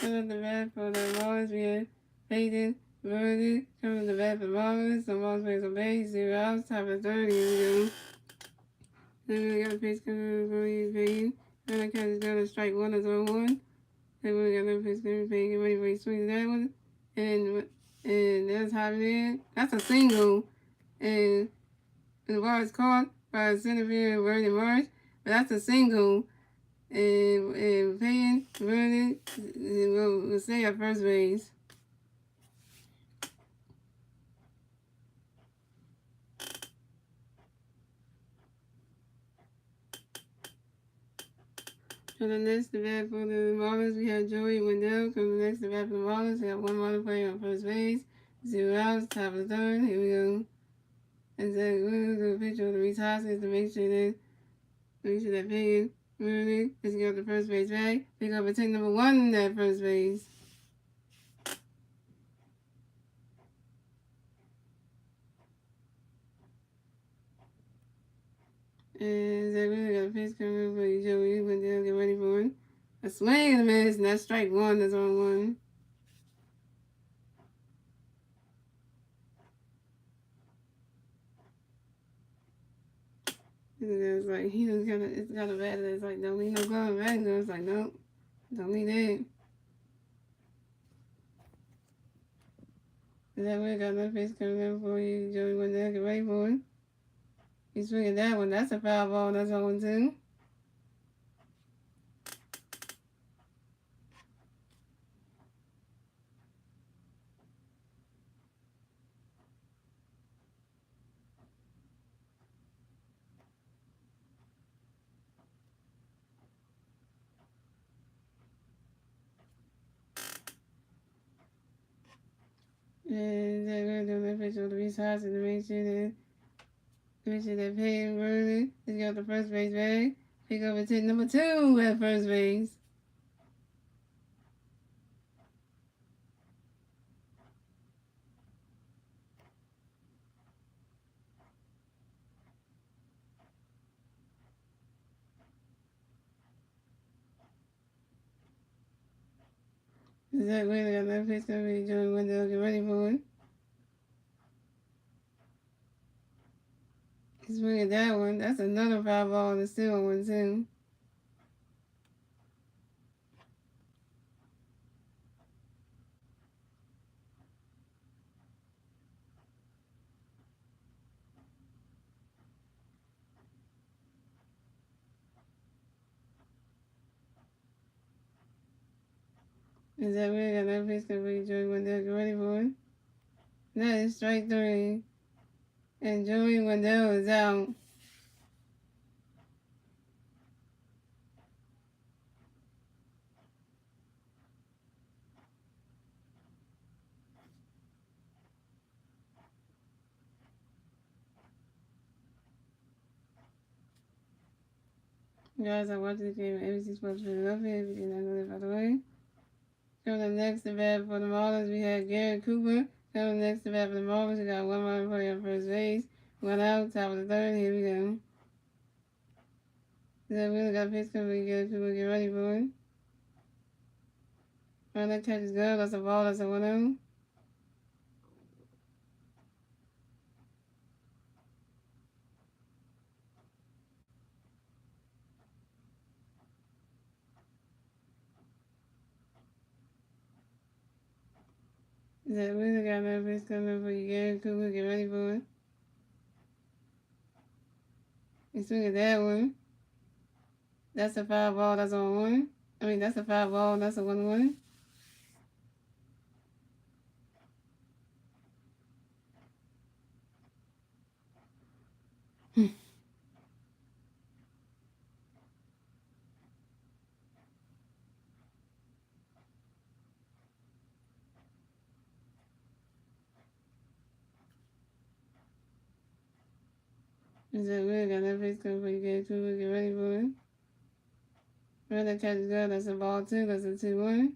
S1: Coming to the bat for the Marlins, we have Peyton Verdi. Coming to the bat for the Marlins. The Marlins makes a base, 0 outs, top of 30. Here we go. Then we got a pitch coming for you, Peyton. Then I catch down to strike 1 as 0-1. Then we got another pitch coming for you, get ready for you, swing that one. And that's how it is. That's a single. And the ball is caught by center fielder Verdi Marsh. But that's a single. And Peyton Vernon will stay at first base. For the next to bat for the Marlins, we have Joey Wendell. Coming next to bat for the Marlins, we have one Marlins player on first base. 0 outs, top of the third. Here we go. And then we're going to pitch on the Reese Hoskins to make sure that Peyton Vernon is going to first base back. Pick up a take number 1 at first base. And Zach really got a pitch coming for you, Joey Wendell. Get ready for it. A swing and a miss, and that's strike 1. That's on 1. It's like he was it's kind of bad. It's like don't need no glove back. No, it's like nope, don't need that. That way got no face coming in for you, Joey Wendell. Get ready for it. He's swinging that one. That's a foul ball. That's on 2. And they're going to do an official to Reese Hoskins to make sure that Peyton Vernon has got the first base bag. Pick up a 10 number 2 at first base. Zach Wheeler got left pitch going to be Joey Wendell. Get ready for it. He's swinging that one. That's another foul ball and a steal one, too. And Zach Wheeler got left pitch going to be Joey Wendell. Get ready for it. That is strike 3. And Joey Wendell is out. Guys, I watched this game at ABC Sports Philadelphia. If you did not know that, by the way. Coming up next to bat for the Marlins, we had Garrett Cooper. Coming next to bat for the Marlins, we got one runner play on first base. One out, top of the third. Here we go. So we really got a pitch coming. Garrett Cooper, get ready for it. Run that catch is good. That's a ball. That's a 1-0. So we really got another pitch coming for you, Garrett Cooper. Get ready for it. You swing at that one. That's a foul ball. That's on 1. That's a foul ball. That's a 1-1. So we really got another pitch coming for you, Garrett Cooper. Get ready for it. Run that catch is good. That's a ball 2. That's a 2-1.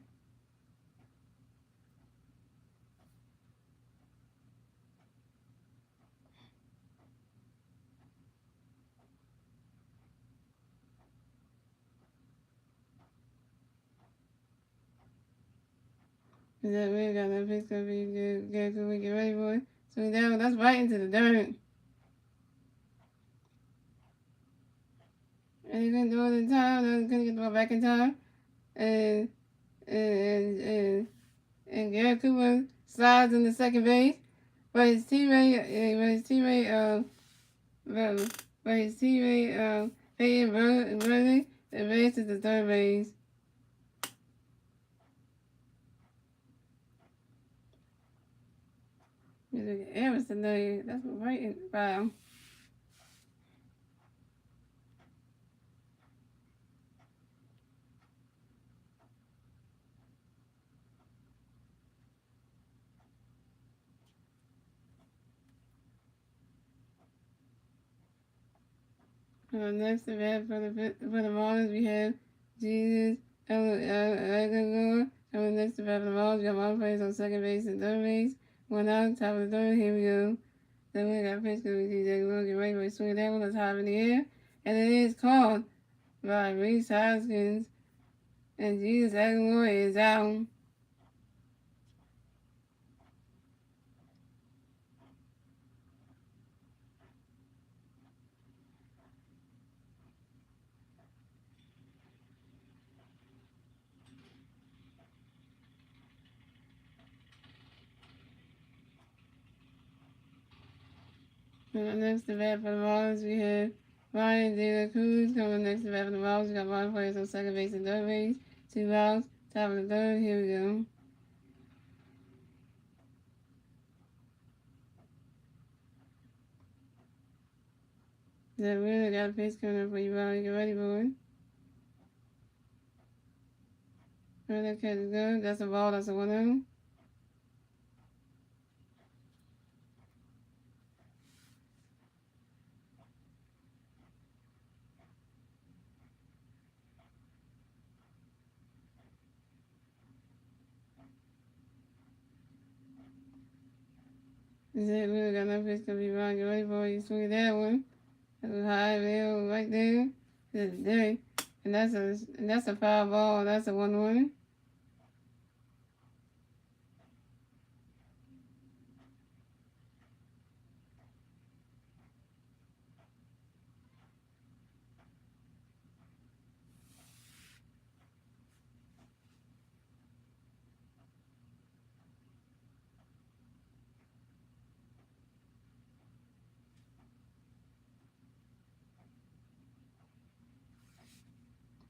S1: Is that we got that pitch gonna be good? Can we get ready for it? Swing down. That's right into the dirt. And he's gonna do it in time. He's gonna get the ball back in time. And and and and Garrett Cooper slides into second base, but his teammate Peyton Vernon advances to third base. Emerson, that's right in foul. Next event for the Marlins, we have Jesus Aguilar. Coming next event for the Marlins, we got one place on second base and third base. One out, top of the third. Here we go. Then we got pitch because we see Aguilar get ready for swing that one that's high in the air. And it is called by Reese Hoskins. And Jesus Aguilar is out. Next to bat for the Marlins, we have Ryan De La Cruz. Coming next to bat for the Marlins, we got one players on second base and third base. 2 outs, top of the third. Here we go. That really got a pitch coming up for you, Ryan. Get ready for it. That catch is good. That's a ball. That's a 1-0. Is it really got no pitch gonna be wrong? Get ready for you. Swing that one. That's a high bill right there. There. And that's a foul ball. That's a 1-1.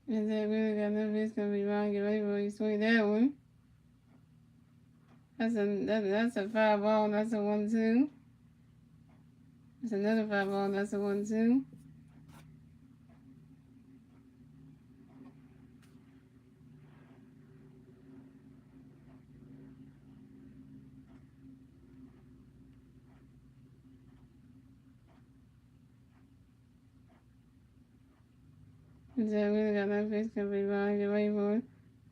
S1: Is it really got no pitch gonna be wrong? Get ready for you. Swing that one. That's a foul ball. That's a 1-2. That's another foul ball. That's a 1-2. Is it really got no pitch gonna be wrong? Get ready for it.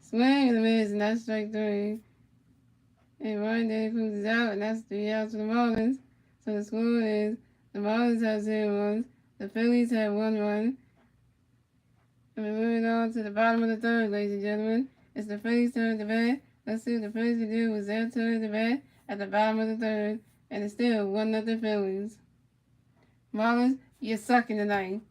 S1: Swing and a miss, and that's strike 3. And Ryan Day cruises out, and that's 3 outs for the Marlins. So the score is the Marlins have 0 runs, the Phillies have 1 run. And we're moving on to the bottom of the third, ladies and gentlemen. It's the Phillies' turn to bat. Let's see what the Phillies can do with their turn to bat at the bottom of the third. And it's still 1-0 Phillies. Marlins, you're sucking tonight.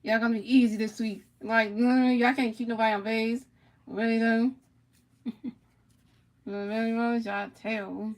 S1: Y'all gonna be easy this week. Like, literally, y'all can't keep nobody on base. Really, though. But really, Marlins, y'all terrible.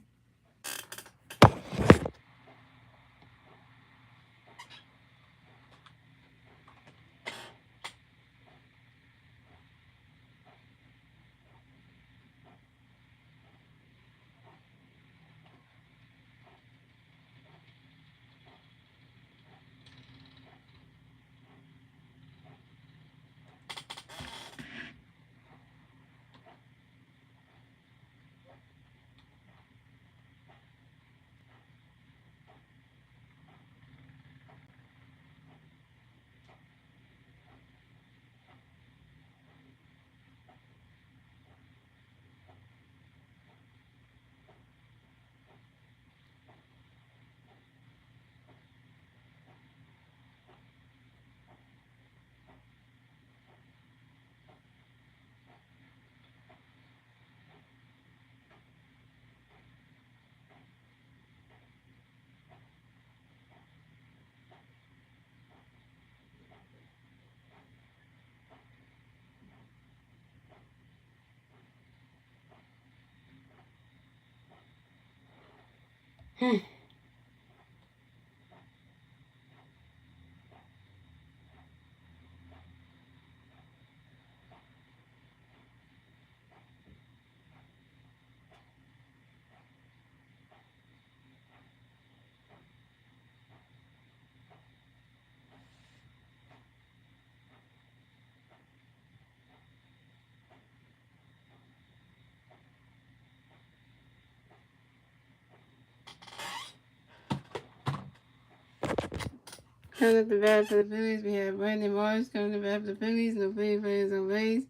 S1: Coming up the bat for the Phillies, we have Brandon Marsh coming to bat for the Phillies. No Philly players on base.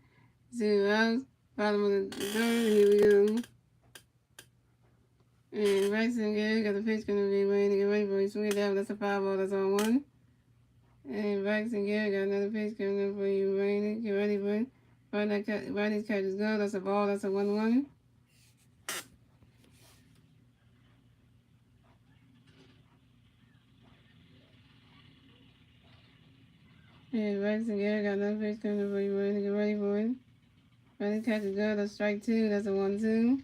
S1: 0 outs. Bottom of the third. Here we go. And Braxton Garrett got the pitch going to be waiting to get ready for you. Swing it down. That's a foul ball. That's on 1. And Braxton Garrett got another pitch coming up for you. Waiting. Get ready for it. Right, catch is good. That's a ball. That's a 1-1. And Braxton Garrett got another pitch coming up for you. Waiting to get ready for it. Right, catch is good. That's strike 2. That's a 1-2.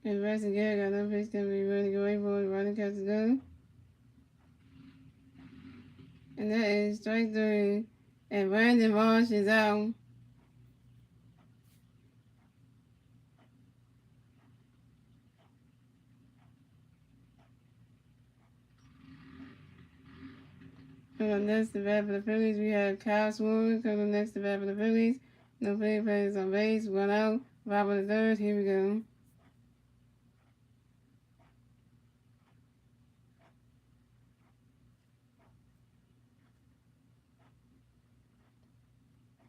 S1: And Braxton Garrett got another pitch coming. Be ready to get ready for it. Right, catch is good. And that is strike 3. And Brandon Marsh is out. Coming up next to bat for the Phillies, we have Kyle Swoon coming up next to bat for the Phillies. No Philly players on base. 1 out. Bottom of the third. Here we go.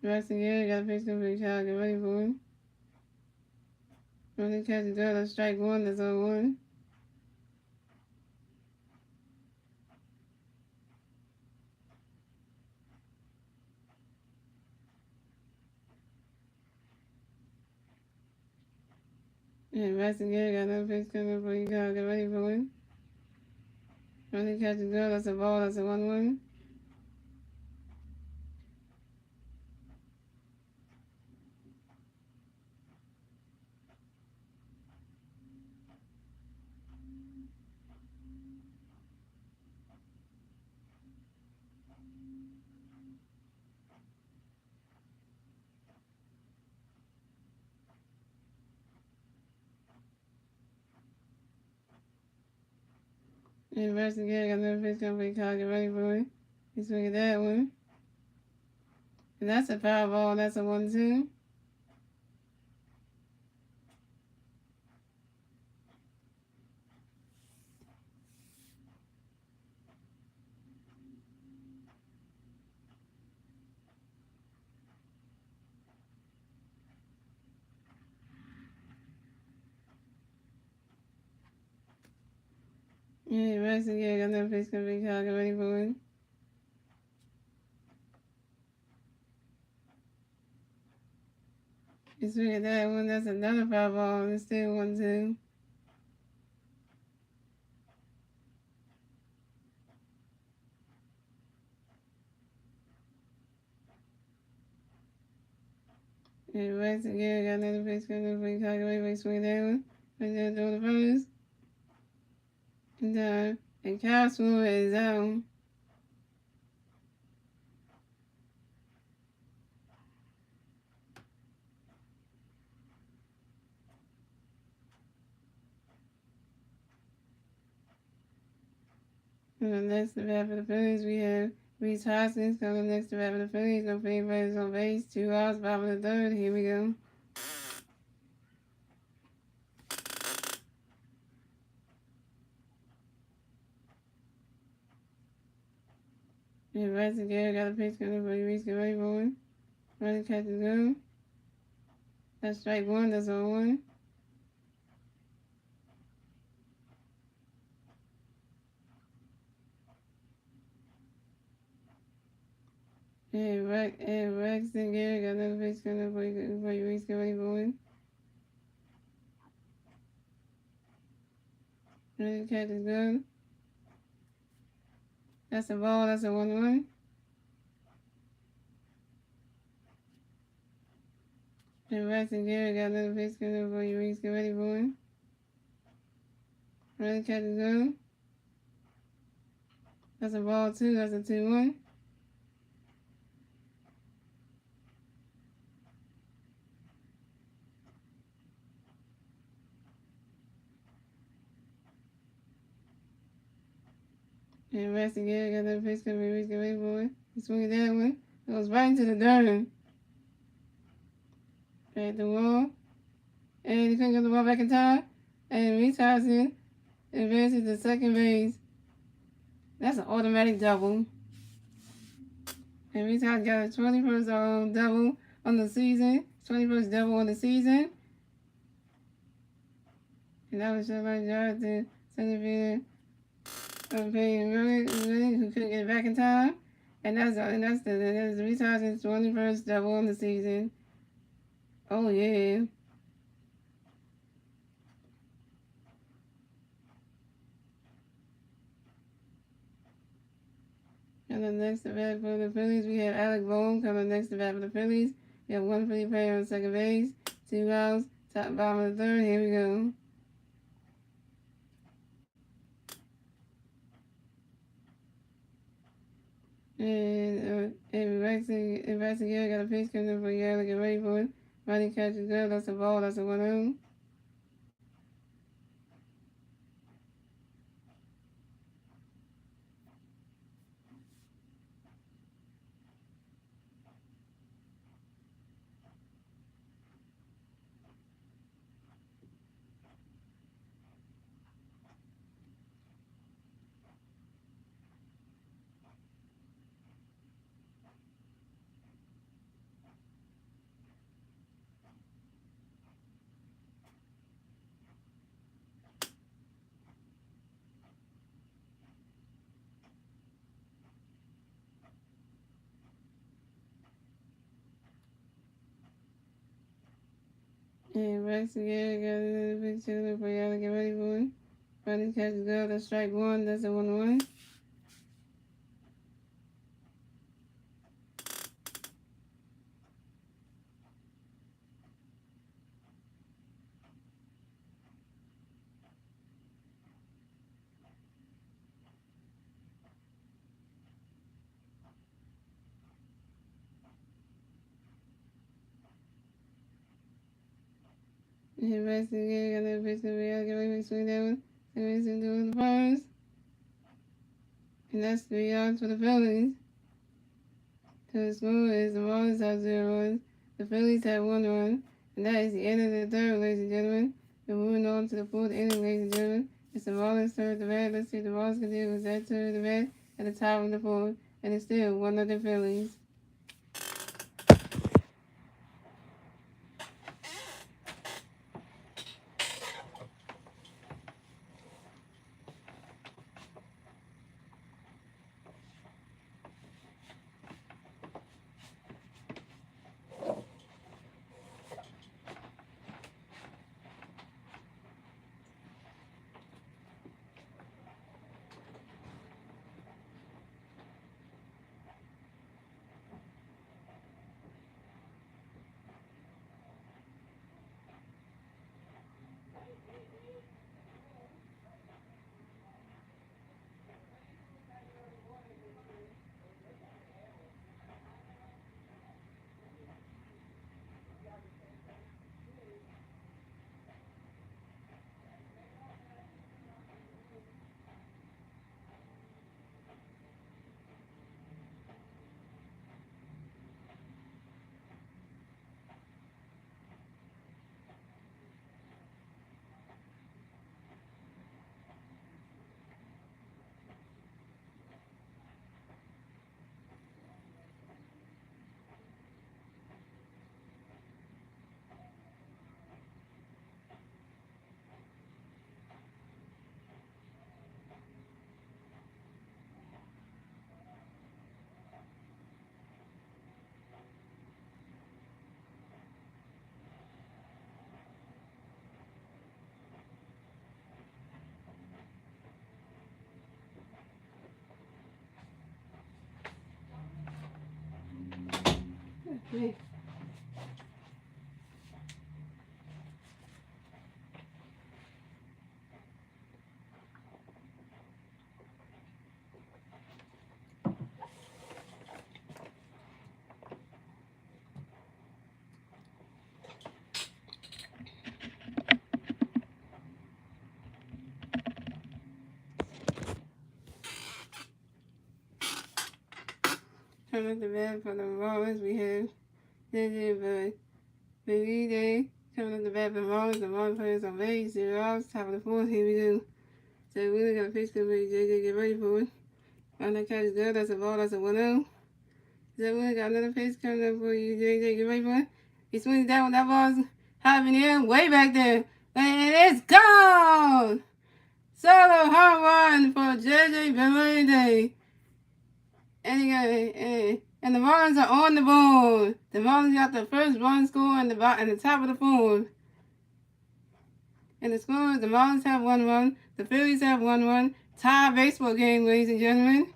S1: Investigator got a face for the child. Get ready for him. Running catch the girl. That's strike one. That's on one. Investigator got another face coming for you. Get ready for him. Running catch the girl. That's a ball. That's a 1-1. Investigator got another face coming for you. Get ready for him. He's swinging that one. And that's a foul ball. That's a 1-2. Investigator got another face coming for you. Get ready for him. He's swinging that one. That's another foul ball. It's still 1-2. Investigator got another face coming for you. Get ready for him. Swing that one. Right there, throw the first. And Castle is out. And the next to bat for the Phillies, we have Reese Hoskins coming next to bat for the Phillies. No play runners on base. 2 outs, bottom of the third. Here we go. Investigator got a pitch coming for you. Reese, get ready for him. Running catch is good. That's strike one. That's on one. And Rex and Gary got another pitch coming for you. Reese, get ready for him. Running catch is good. That's a ball. That's a 1-1. And Rex and Gary got another pitch coming for you. Reese, get ready for him. Running catch is good. That's a ball 2. That's a 2-1. Investigator got that pitch coming. Reese, get ready for it. He swung that one. It goes right into the dirt. At the wall. And he couldn't get the ball back in time. And Reese Hoskins advances to second base. That's an automatic double. And Reese Hoskins got a 21st double on the season. 21st double on the season. And that was just my job to center fielder who couldn't get it back in time. And that's Reese Hoskins' 21st double on the season. Oh yeah. And then next to bat for the Phillies, we have Alec Bohm coming next to bat for the Phillies. We have one Philly player on second base, 2 outs, top bottom of the third. Here we go. And Investigator got a pitch coming in for Yale. Get ready for it. Running catch is good. That's a ball. That's a 1-0. And Rex again got another picture for y'all to get ready for it. Running catches go, that's strike one, that's a 1-1. And Rex again got another picture for y'all to get ready for it. Swing that one. So we're doing the Pirates. And that's 3 yards for the Phillies. So the score is the Marlins have 0 runs. The Phillies have 1 run. And that is the end of the third, ladies and gentlemen. We're moving on to the fourth inning, ladies and gentlemen. It's the Marlins third to bat. Let's see what the Marlins can do with that third to bat at the top of the fourth. And it's still 1-0 Phillies. Okay. Coming up the bat for the Marlins, we have JJ Day. Coming up the bat for the Marlins. The Marlins players on base, 0 outs, top of the fourth. Here we go. So we really got a pitch coming. JJ, get ready for it. On that catch is good. That's a ball. That's a 1-0. So we got another pitch coming up for you, JJ. Get ready for it. He swings that one. That ball's high in the air, way back there. And it's gone! Solo home run for JJ Day. And the Marlins are on the board. The Marlins got the first run score in the top of the fourth. And the score is the Marlins have 1 run. The Phillies have 1 run. Tie baseball game, ladies and gentlemen.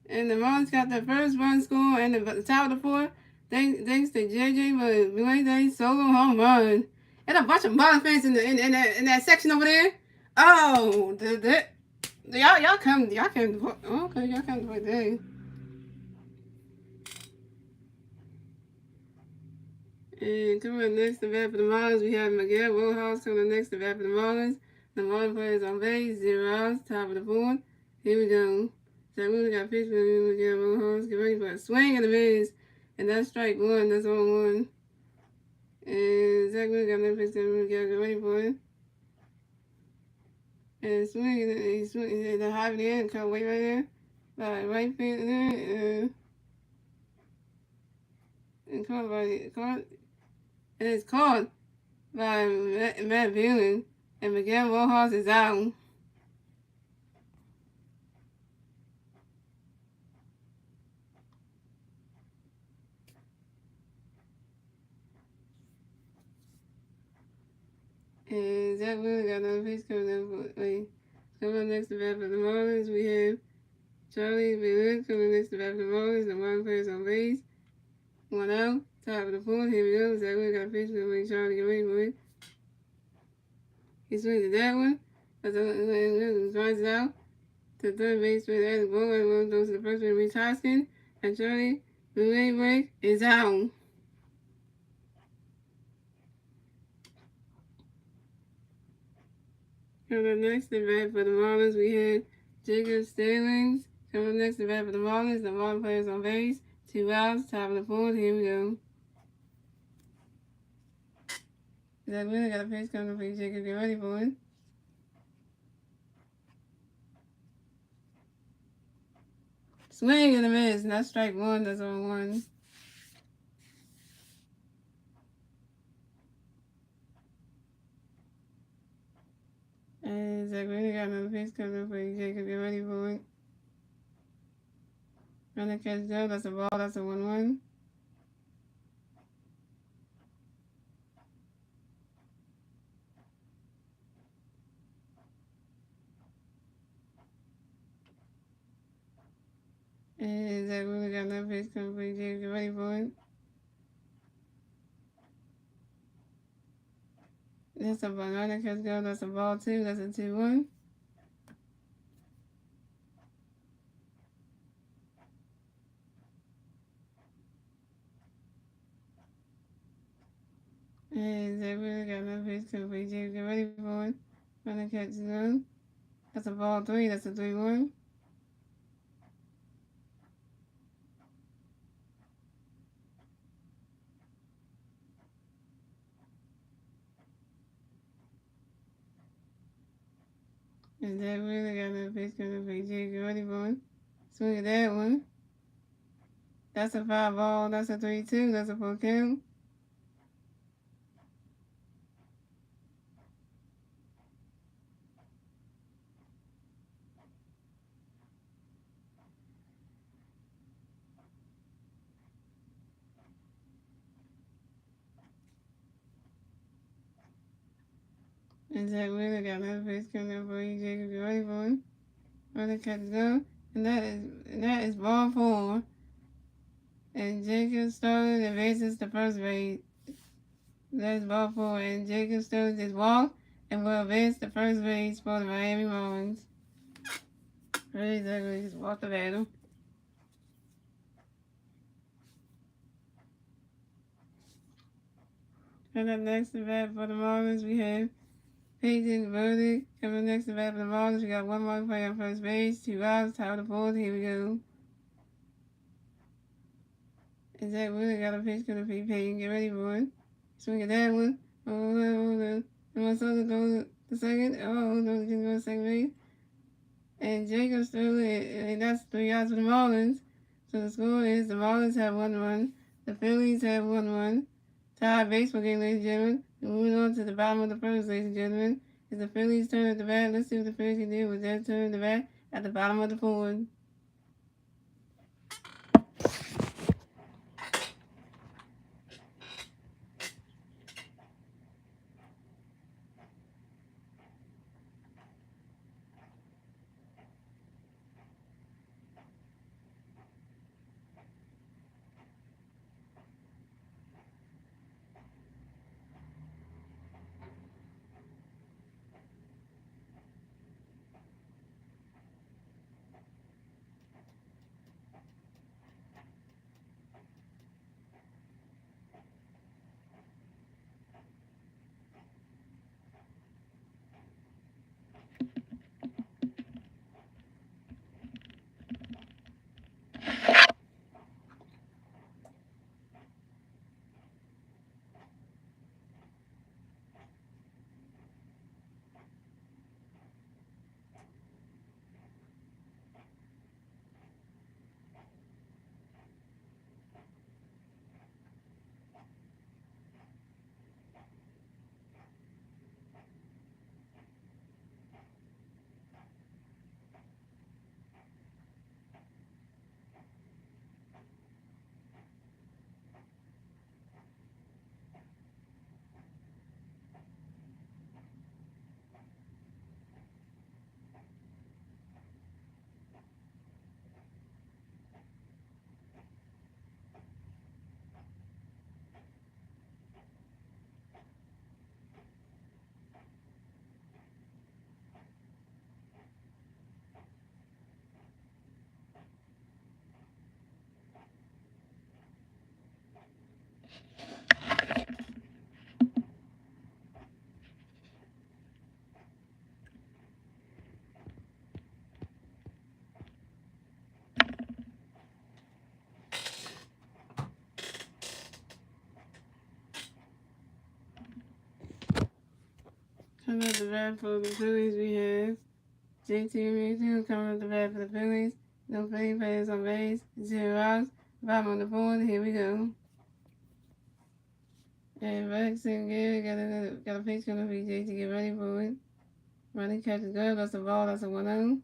S1: And the Marlins got the first run score in the top of the fourth. Thanks to JJ Day solo home run. And a bunch of Marlins fans in that section over there. Oh, y'all come okay, y'all come to play day. And coming up next to bat for the Marlins, we have Miguel Rojas coming up next to bat for the Marlins. The Marlins players on base, 0 outs, top of the fourth. Here we go. So we got pitch for Miguel Rojas. Get ready for a swing and a miss. And that's strike one. That's 0-1. And Zach Wheeler got another pitch for Miguel. Get ready for it. And he's swinging the high in the end, cut way right there. Right field there. And caught and it's caught by Matt Bueller. And Miguel Rojas is out. And Zach Wheeler got another pitch coming up. Coming up next to bat for the Marlins, we have Charlie Billard coming next to bat for the Marlins. The Marlins players on base. 1 out. Top of the fourth. Here we go. Zach Wheeler got a pitch. We're going to make Charlie get ready for it. He swings at that one. But the drives it out to third base with Alex Bowen. And one goes to the first base, Reese Hoskins. And Charlie Billard break is out. Coming up next to bat for the Marlins, we had Jacob Stallings. Coming up next to bat for the Marlins. The Marlins players on base. 2 outs. Top of the fourth. Here we go. Zach Wheeler got a pitch coming up for you, Jacob. Get ready for it. Swing and a miss. Not strike one. That's on one. And Zach Wheeler got another pitch coming up for you, Jacob. Get ready for it. Running catch go. That's a ball. That's a 1-1. And Zach Wheeler got another pitch coming for you, Jacob. Get ready for it. That's a banana catch go. That's a ball 2. That's a 2-1. And Zach Wheeler got another pitch coming for you, Jacob. Get ready for it. Running catch go. That's a ball 3. That's a 3-1. And Zach Wheeler got another pitch coming for you, Jacob. Get ready for it. Swing at that one. That's a 5 ball. That's a 3-2. That's a 4 count. And Zach Wheeler got another pitch coming up for you, Jacob. Get ready for it. Running catch go. And that is ball 4. And Jacob Sterling advances to first base. That's ball 4. And Jacob Sterling just walked and will advance to first base for the Miami Marlins. Really, Zach Wheeler just walked the battle. And up next to bat for the Marlins, we have Peyton Burdick. Coming next to bat for the Marlins, we got one more player on first base. 2 outs, top of the fourth. Here we go. And Zach Wheeler got a pitch coming for you, Peyton. Get ready for it. Swing at that one. And my son goes to second. Oh, no, he can go to second base. And Jacob Sterling, and that's 3 outs for the Marlins. So the score is the Marlins have 1-1. The Phillies have 1-1. Tied baseball game, ladies and gentlemen. And moving on to the bottom of the first, ladies and gentlemen. It's the Phillies' turn at the bat. Let's see what the Phillies can do with their turn at the bat at the bottom of the fourth. Coming at the bat for the Phillies, we have JT Realmuto coming at the bat for the Phillies. No play players on base. 0 outs. Bottom on the board. Here we go. And Rex and Gary got a pitch coming for JT to get ready for it. Running catch is good. That's a ball. That's a 1-0.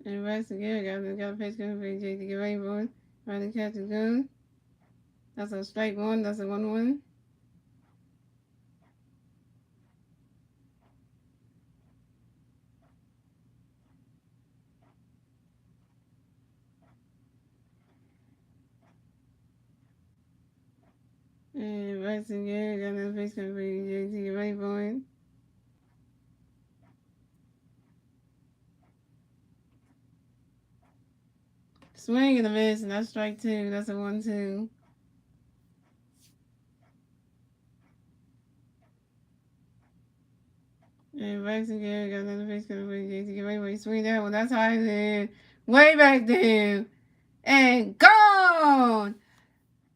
S1: And Rex and Gary got a pitch coming for JT to get ready for it. Running catch is good. That's a strike 1. That's a 1-1. And Rex and Gary got another pitch coming for JT to get ready for it. Swing and a miss, and that's strike 2. That's a 1-2. And Rex and Gary got another pitch coming for JT to get ready for it. Swing that one. That's high there. Way back there. And gone!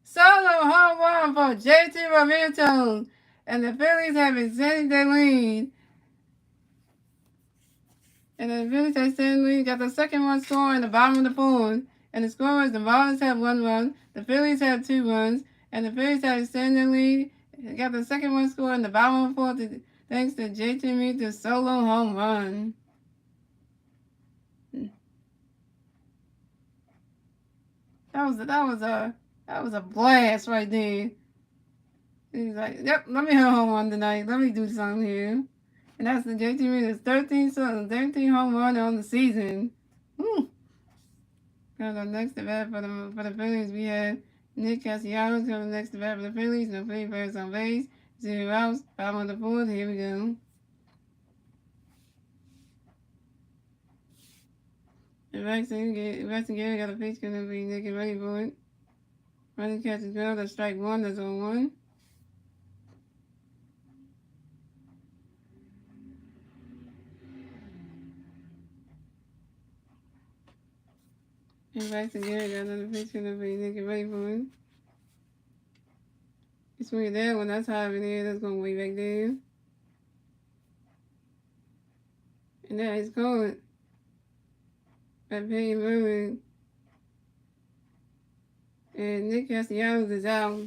S1: Solo home run for JT Realmuto. And the Phillies have extended their lead. And the Phillies have extended the lead. Got the second one score in the bottom of the fourth. And the score is the Marlins have 1 run. The Phillies have 2 runs. And the Phillies have extended their lead. Got the second one score in the bottom of the fourth. Thanks to JT Realmuto's solo home run. That was a blast right there. He's like, yep, let me hit a home run tonight. Let me do something here. And that's the JT Realmuto's 13 home run on the season. Woo. Coming next to bat for the Phillies, we have Nick Castellanos coming next to bat for the Phillies. No play players on base. 0 outs. Bottom of the fourth. Here we go. And Rex and Gary got a pitch coming for Nick and ready for it. Running catch is good. That's strike 1. That's 0-1. And Rex and Gary got another pitch coming for Nick and ready for it. You swing that one. That's high in there. That's going way back there. And that is called by Payne Merlin. And Nick Castellanos is out.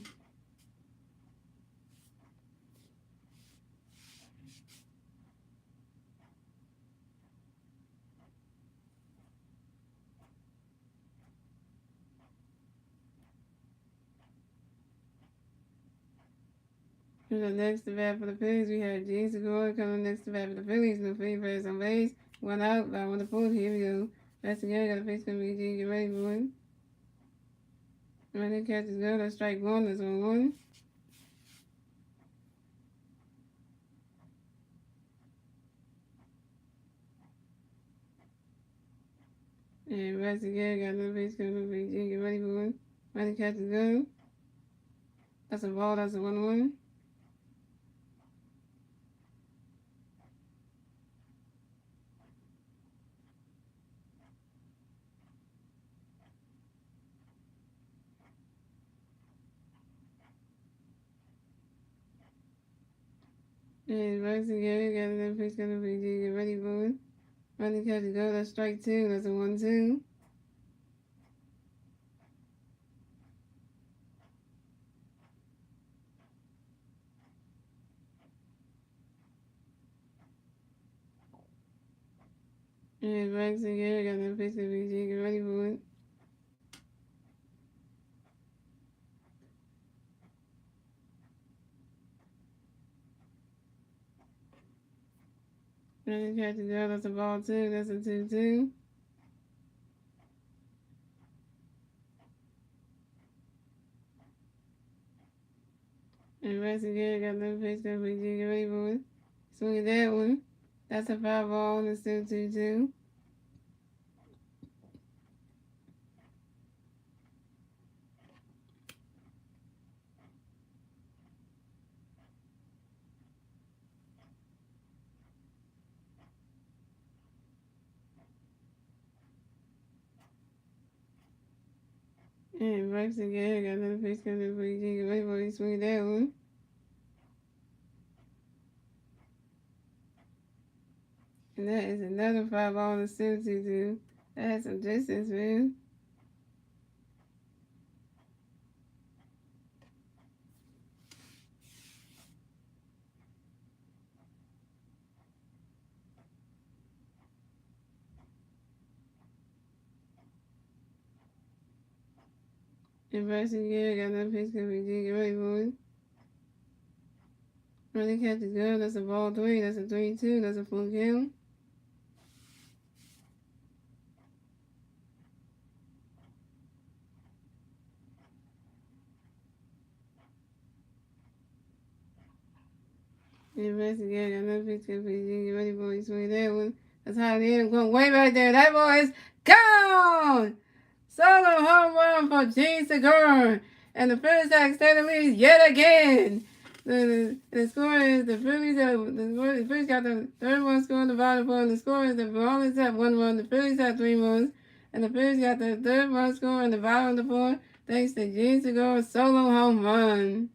S1: The next to bat for the Phillies, we have James Segura coming next to bat for the Phillies. No free players on base. 1 out, by 1 to 4. Here we go. That's again, got a face coming to get ready for it. Running catch is good. That's strike 1. That's 1-1. And Rex again got another face coming to get ready for it. Running catch is good. That's a ball. That's a 1-1. And Rex again got another face coming to get ready for it. Running catch is good. That's strike 2. That's a 1-2. And Rex again got another face coming to get ready for it. Running catch is good. That's a ball 2. That's a 2-2. And Rex again got another pitch that we did get ready for it. Swing at that one. That's a foul ball and it's still 2-2. And Rex again got another face coming for you. Wait for you swing that one. And that is another 5-ball on the 72. That has some distance, man. And Rex again got another face coming for you. Get ready for it. Running catch is good. That's a ball 3. That's a 3-2. That's a full count. Investigate another picture for you. Get ready, boys. Swing that one. That's how it is. I'm going way back there. That ball is gone! Solo home run for Gene Segura. And the Phillies have extended lead yet again. The score is the Phillies got the third one score in the bottom four. The score is the Marlins have 1 run. The Phillies have 3 runs. And the Phillies got the third run score in the bottom of the fourth. Thanks to Gene Segura's solo home run.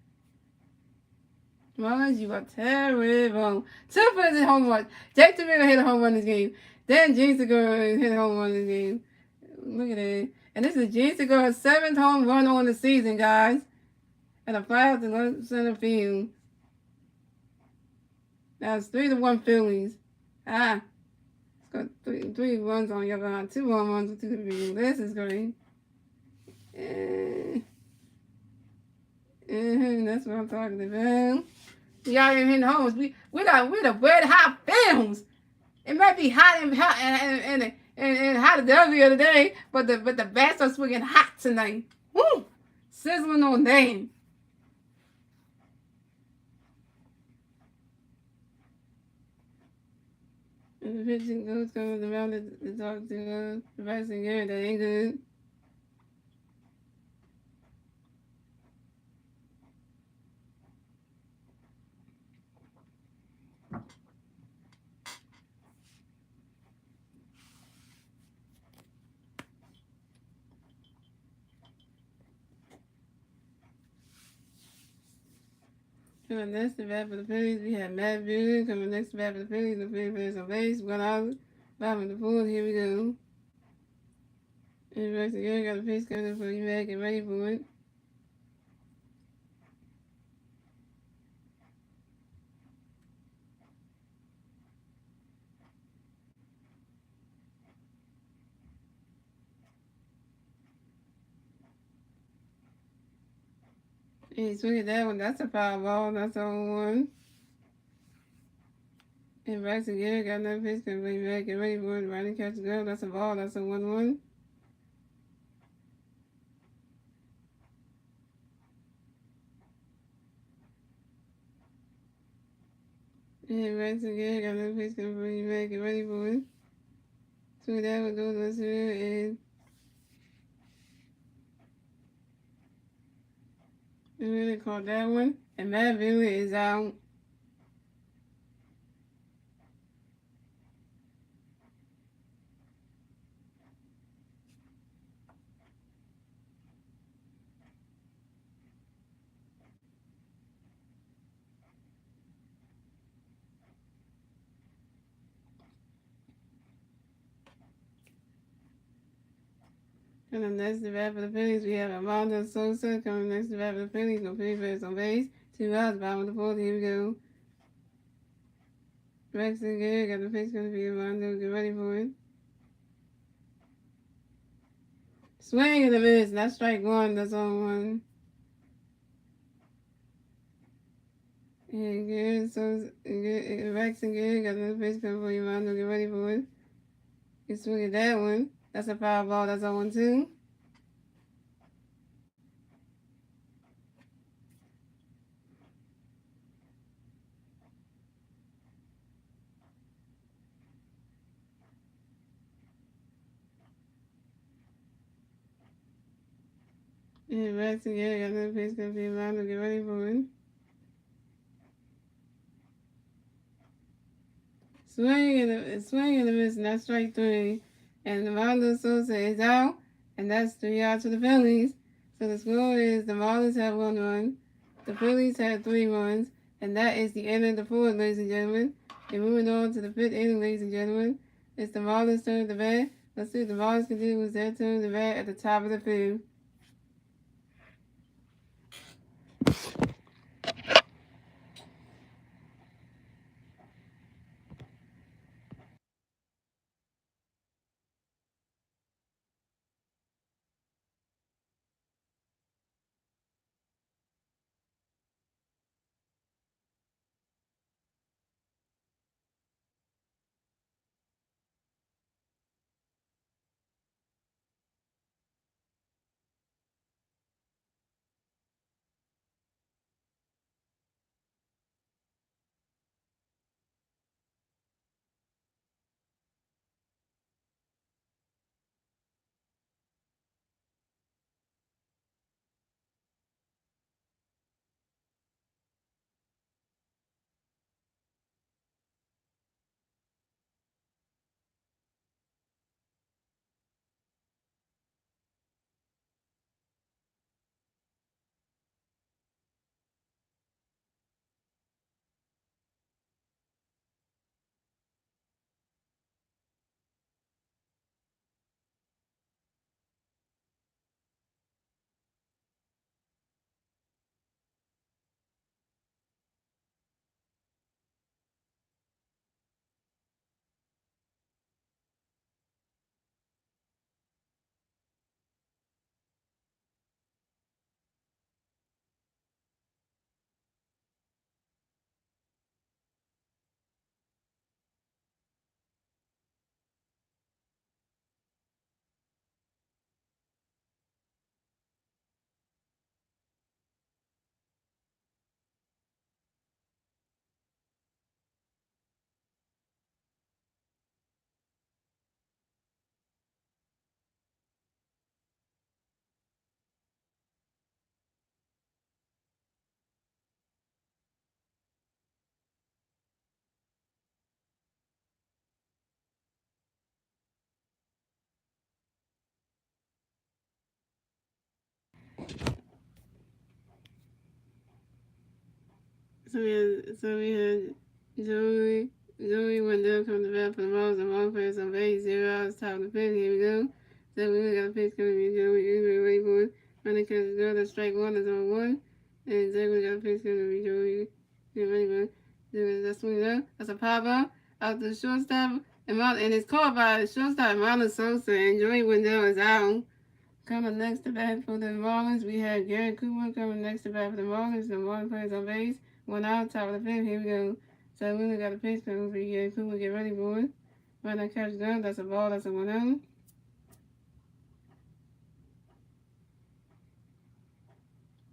S1: Marlins, you are terrible. 2 Phillies home runs. Jake DeVito hit a home run this game. Then Gene Segura hit a home run this game. Look at it. And this is Gene Segura's 7th home run on the season, guys. And a fly out to left center field. That's 3-1 Phillies. It's got three runs on your behind. 2 home runs to the field. This is great. That's what I'm talking about. Y'all ain't hitting homes. We're the red hot films. It might be hot and hot the other day, but the bats are swinging hot tonight. Woo! Sizzling on them. And the pitching goes comes around the talk to the passing game. That ain't good. Coming next to bat for the Phillies, we have Matt Boone. Coming next to bat for the Phillies, the Phillies on base. 1 out. Bottom of the fourth. Here we go. And Rex again got a pitch coming for you, Matt. Get ready for it. And he swing at that one. That's a foul ball. That's on 1. And Rex again got another pitch coming for you, Matt. Get ready for it. Riding catch the girl. That's a ball. That's a 1-1. And Rex again got another pitch coming for you, Matt. Get ready for it. Swing that one goes to and really caught that one. And Matt Boone is out. And then next to bat for the Phillies, we have Armando Sosa coming next to bat for the Phillies. No Phillies on base. 2 outs, bottom of the fourth. Here we go. Rex again got the pitch going to be Armando. Get ready for it. Swing and a miss. That's strike 1. That's on 1. And again, Rex again got another pitch coming for you, Armando. Get ready for it. You swing at that one. That's a foul ball. That's on 1 2. And Rex again got another pitch coming for you, Armando. Get ready for it. Swing and a miss, and that's strike 3. And Armando Sosa is out, and that's 3 outs for the Phillies. So the score is the Marlins have 1 run, the Phillies have 3 runs, and that is the end of the fourth, ladies and gentlemen. And moving on to the fifth inning, ladies and gentlemen. It's the Marlins' turn to bat. Let's see what the Marlins can do with their turn to bat at the top of the field. So we had Joey Wendell come to bat for the Marlins and one player on base, 0 outs, top of the fifth. Here we go. So we really got a pitch coming in. Joey Usually ready for it. Running catches go. That's strike one. That's on one. And Zach we got a pitch coming in. Joey get ready for it. That's swing it up. That's a pop up out to the shortstop. And it's caught by the shortstop Marlon Sosa. And Joey Wendell is out. Coming next to bat for the Marlins, we have Garrett Cooper coming next to bat for the Marlins. The Marlins players on base. 1 out, top of the fifth. Here we go. So we only got a pitch coming for Garrett Cooper. Get ready for it. Right now, catch done. That's a ball. That's a 1 out.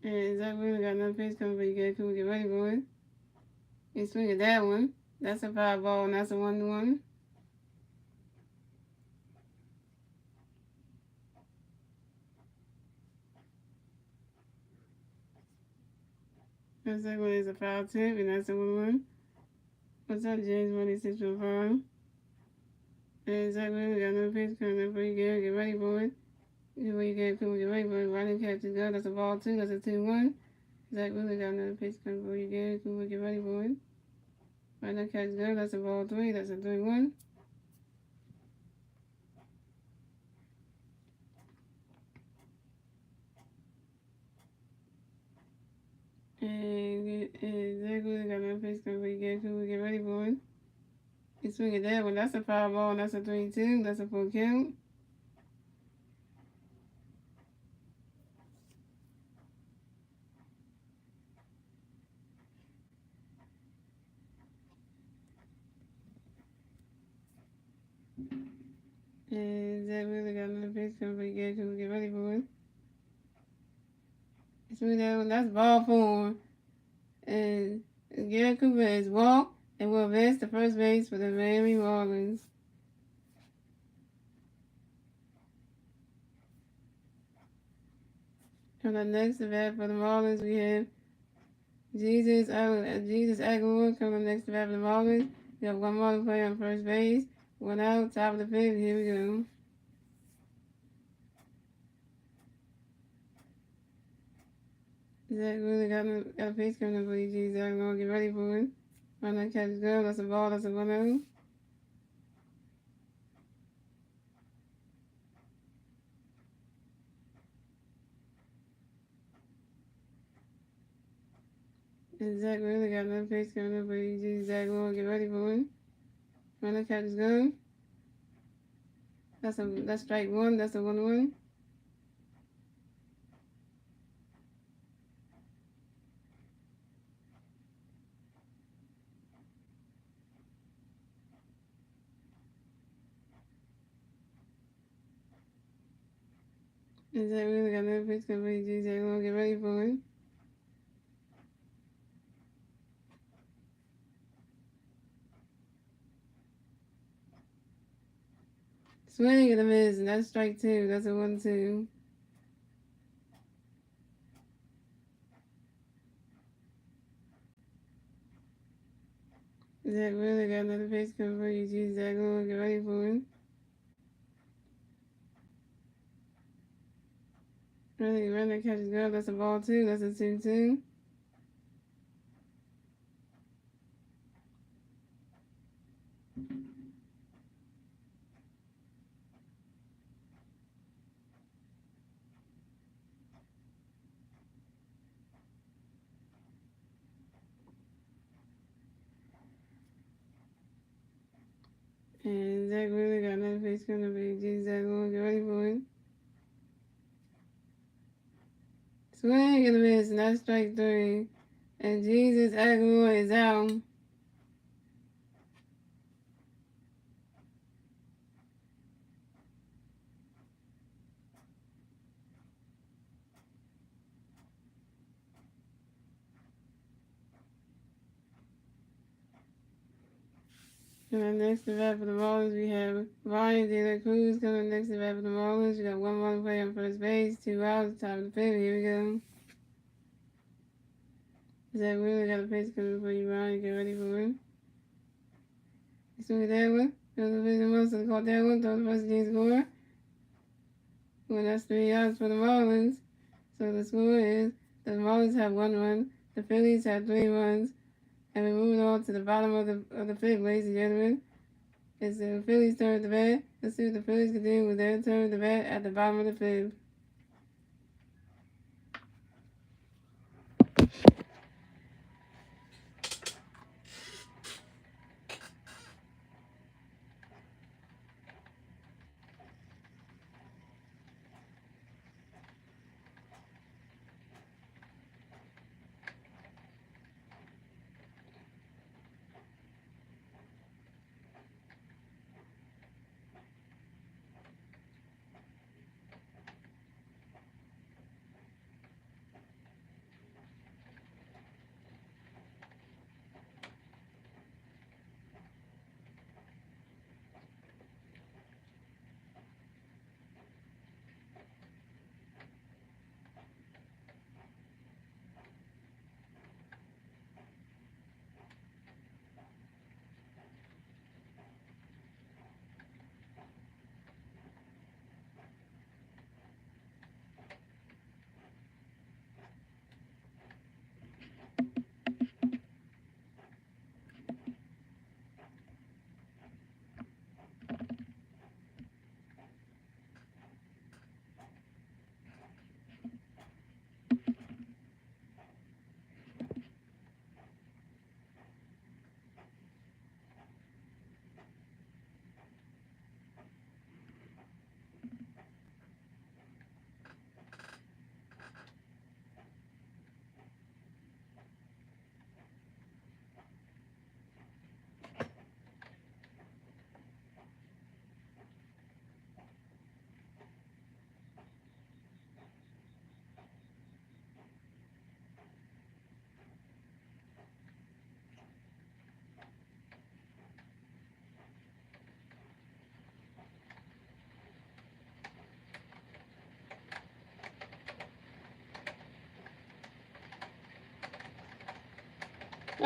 S1: And Zach Wheeler got another pitch coming for Garrett Cooper. Get ready for it. He's swinging that one. That's a foul ball, and that's a 1-1. That second one is a foul tip, and that's a 1-1. What's up, James? 1-6-5. And Zach Wheeler got another pitch coming for Garrett. Get ready for it. Where you get Cooper, get ready for it. Running catch is good. That's a ball, too. That's a 2-1. Zach Wheeler got another pitch coming for you, Garrett Cooper. Get ready for it. Running catch is good. That's a ball, 3. That's a 3-1. And Zach Wheeler got another pitch coming for you, Garrett Cooper. Get ready for it. He's swinging that one. That's a foul ball, and that's a 3-2. That's a full count. And Zach Wheeler got another pitch coming for you, Garrett Cooper. Get ready for it. He's swinging that one. That's ball 4. And Garrett Cooper is walked and will advance to first base for the Miami Marlins. Coming up next to bat for the Marlins, we have Jesus Aguilar coming up next to bat for the Marlins. We have one Marlins player on first base. 1 out, top of the fifth. Here we go. Zach really got a face coming up for you, Zach. I'm gonna get ready for it. Run that catch is good. That's a ball. That's a 1-0. And Zach really got another face coming up for you, Zach. Gonna get ready for it. Run that catch is good. That's strike one. That's a 1-1. And Zach really got another face coming for you, Zach. Gonna get ready for it. Swing and a miss, and that's strike two. That's a 1-2. Zach really got another face coming for you, Zach. Gonna get ready for it. Really run that catch is good. That's a ball two. That's a 2-2. And Zach really got another face coming for you, Zach. Gonna get ready for it. Swing and a miss, and that's strike three. And Jesus Aguilar is out. And then next to bat for the Marlins, we have Ryan De La Cruz coming next to bat for the Marlins. We got one more play on first base, 2 outs, top of the fifth. Here we go. Zach really got a face coming for you, Ryan. Get ready for it. You swing that one. Throw the vision one, so caught that one. Throw the first game score. Well, that's 3 outs for the Marlins. So the score is the Marlins have 1 run, the Phillies have 3 runs, and we're moving on to the bottom of the fifth, ladies and gentlemen. It's the Phillies' turn to bat. Let's see what the Phillies can do with their turn to bat at the bottom of the fifth.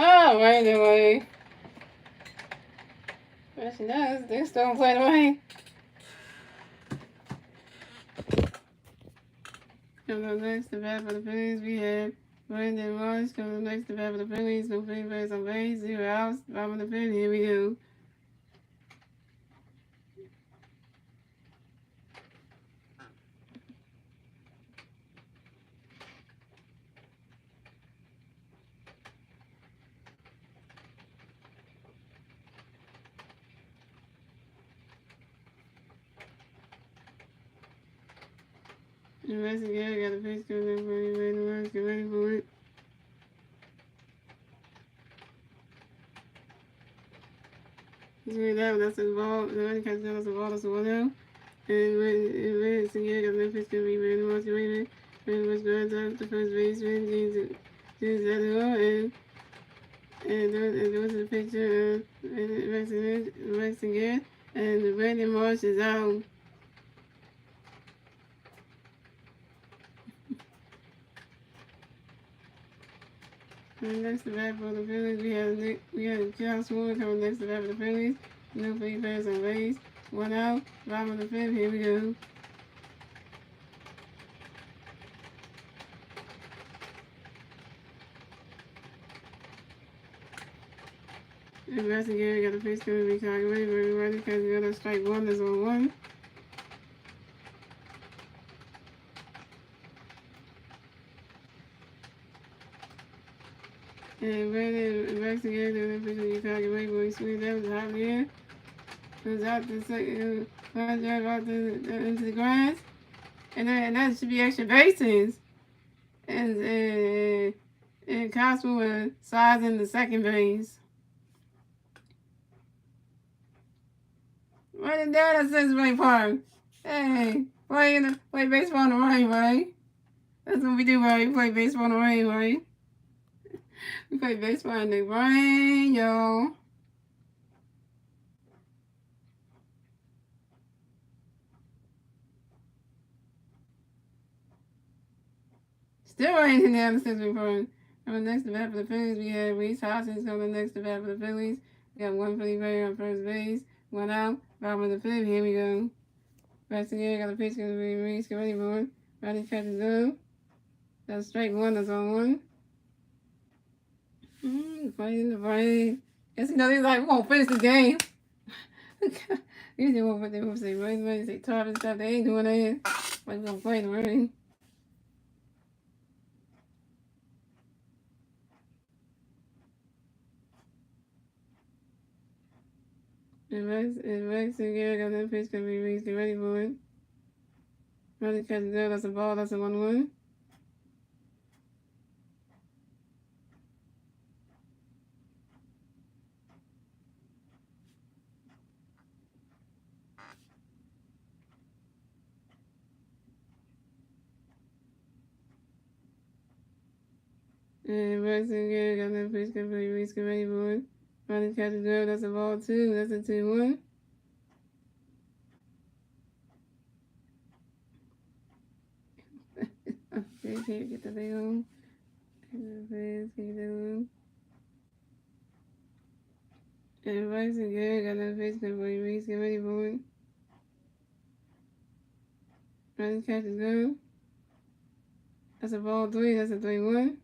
S1: Oh, right away. Yes, she does. They're still playing away. And then next, the bat for the Phillies, we have Brandon Marsh coming next to bat for the Phillies. No free base on base. 0 outs. Bottom of the fifth. Here we go. Investigator got a pitch coming in for you. Brandon Marsh. Get ready for it. He's ready that. That's the ball. The running catch down. That's the ball. That's the 1 out. And Investigator got another pitch coming in. Brandon Marsh. Get ready. Brandon Marsh goes up to first baseman. James Adler. And there was a picture of Rex again, and the Brandon Marsh is out. And next to bat for the Phillies, we have Charles Swoon coming next to bat for the Phillies. No free pass on base. 1 out. Bottom of the fifth. Here we go. Investigator got a pitch coming in. Chicago away. Very ready because the other strike 1 is on 1. And Brandon Investigator got a pitch coming in. Chicago away. Very sweet. That was out there. It was out the second. Drive out into the grass. And that should be extra bases. And Cosmo was sizing the second base. Right in there, that says Ray Park. Hey, play baseball in the rain, right? That's what we do, right? We play baseball in the rain, right? We play baseball in the rain, yo. Still raining down the Century Park. Coming next to bat for the Phillies, we have Reese Hoskins coming next to bat for the Phillies. We got 1 Philly player on first base. 1 out. Bottom of the fifth. Here we go. Investigator got a pitch going to be Reese. Get ready for it. Ready catches up. That's straight 1. That's on 1. Playing the rain. Guess you know they're like, we're going to finish the game. Usually they won't say rain, they say tarp and stuff. They ain't doing that. But we're going to play in the rain. Investigator got that pitch going to be Reese. Get ready for it. Ready catches up. That's a ball. That's a 1-1. And Investigator got that pitch going to be Reese. Get ready for it. Ready catches up. That's a ball 2. That's a 2-1. Okay, can't get the thing on. And Investigator got that pitch going to be Reese. Get ready for it. Ready catches up. That's a ball 3. That's a 3-1.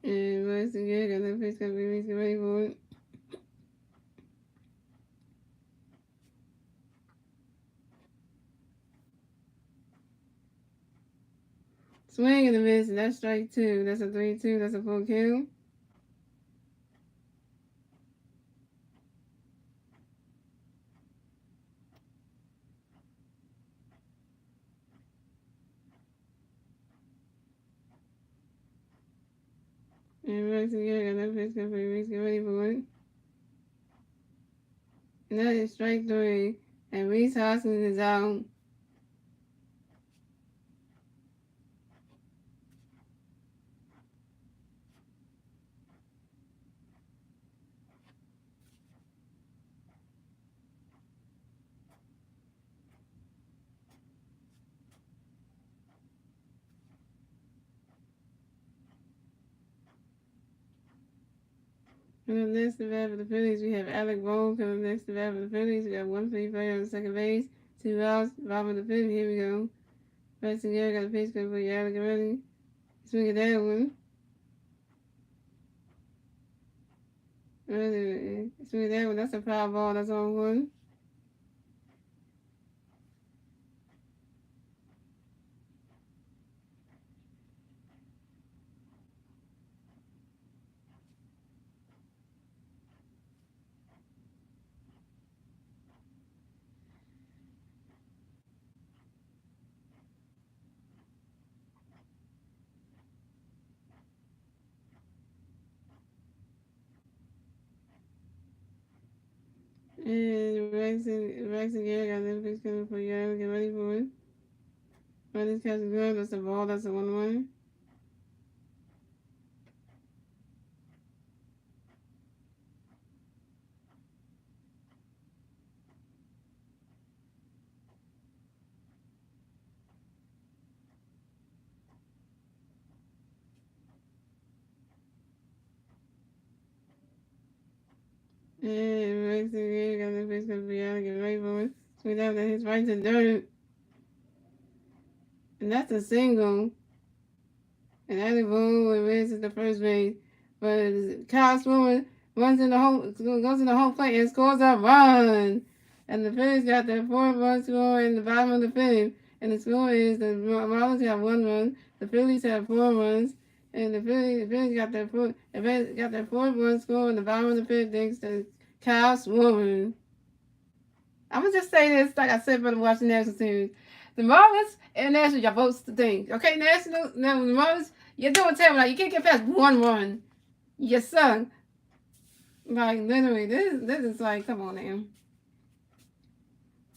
S1: And Investigator got that pitch going to be Reese. Get ready for it. Swing and a miss, and that's strike 2. That's a 3-2. That's a full kill. And Investigator got that pitch going to be Reese. Get ready for it. And that is strike 3. And Reese Hoskins is out. And the next to bat for the Phillies, we have Alec Bohm coming next to bat for the Phillies. We got 1-3 on second base, 2 outs, bottom of the fifth. Here we go. First again, got a pitch coming for you, Alec already. Swing at that one. Swing at that one. That's a foul ball. That's on one. And Rex again got another pitch coming for you. Get ready for it. This catch is good. That's a ball. That's a 1-1. And Rex again got another pitch coming for you. Get ready for it. Swing down that hits right to the dirt. And that's a single. And Alec Boom advances to first base. But Kyle Swimmer goes in the home plate and scores a run. And the Phillies got their 4th run score in the bottom of the fifth. And the score is the Marlins have 1 run, the Phillies have 4 runs, and the Phillies got their 4th run score in the bottom of the fifth thanks to Kyle Swimmer. I'm gonna just say this, like I said, for the Washington National series. The Marlins and National, y'all both the thing. Okay, National, now the Marlins, you're doing terrible. Like, you can't get past 1 run. Yes, sir. Like, literally, this is like, come on now.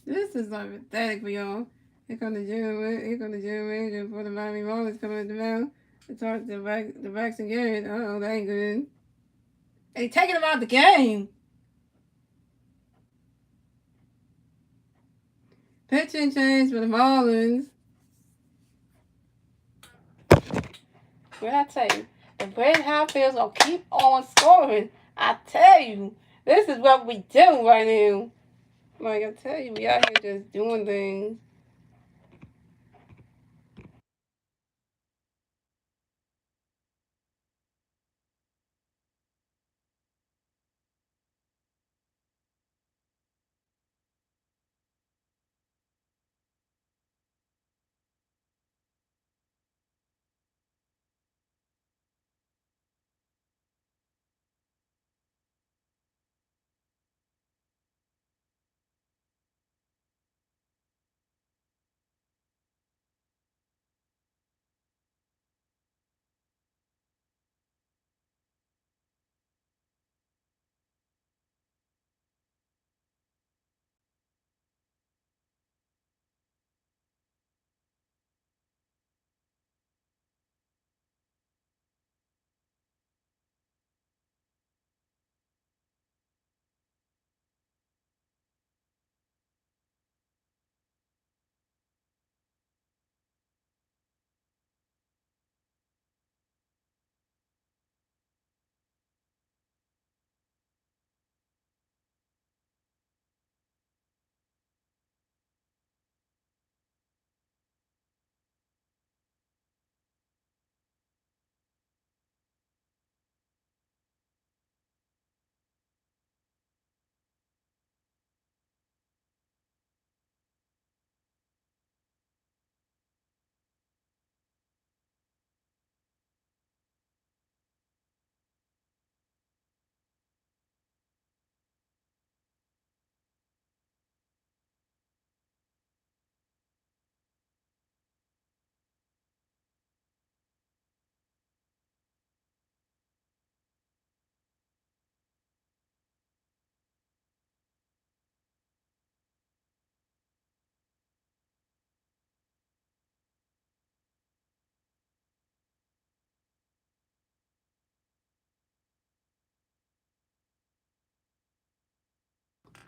S1: This is like pathetic for y'all. Here come the general manager for the Miami Marlins coming at the mound to talk to the backs again. Uh-oh, that ain't good. They taking him out the game. Pitching change for the Marlins. What I tell you, the Brad Highfield's gonna keep on scoring. I tell you, this is what we do right now. Like I tell you, we out here just doing things.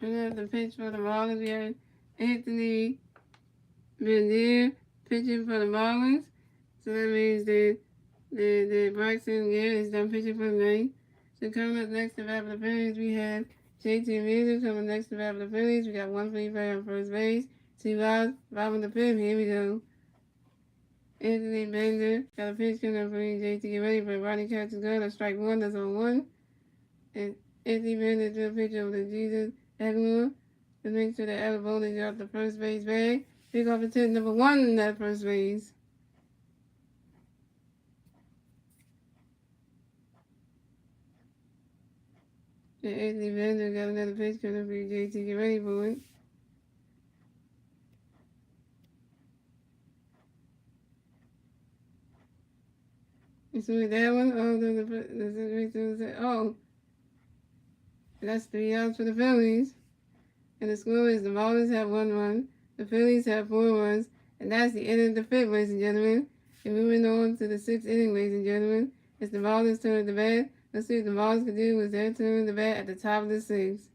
S1: And then the pitch for the Marlins, we have Anthony Benier pitching for the Marlins. So that means that Braxton Garrett is done pitching for the night. So coming up next to bat for the Phillies, we have JT Music coming next to bat for the Phillies. We got 1 free player on first base. 2 outs, 5 on the fifth. Here we go. Anthony Bender got a pitch coming up for you, JT. Get ready for Rodney catches good. That's strike 1. That's on 1. And Anthony Bender threw a pitch over to Jesus Aguilar to make sure that Alabama got the first base bag. Pick off the tip number 1 in that first base. And Anthony Bender got another pitch coming up for you, JT. Get ready for it. You see that one? Oh, that's 3 outs for the Phillies. And the score is the Marlins have 1 run, the Phillies have 4 runs, and that's the end of the fifth, ladies and gentlemen. And moving on to the 6th inning, ladies and gentlemen. It's the Marlins' turn to bat. Let's see what the Marlins can do with their turn to bat at the top of the 6th.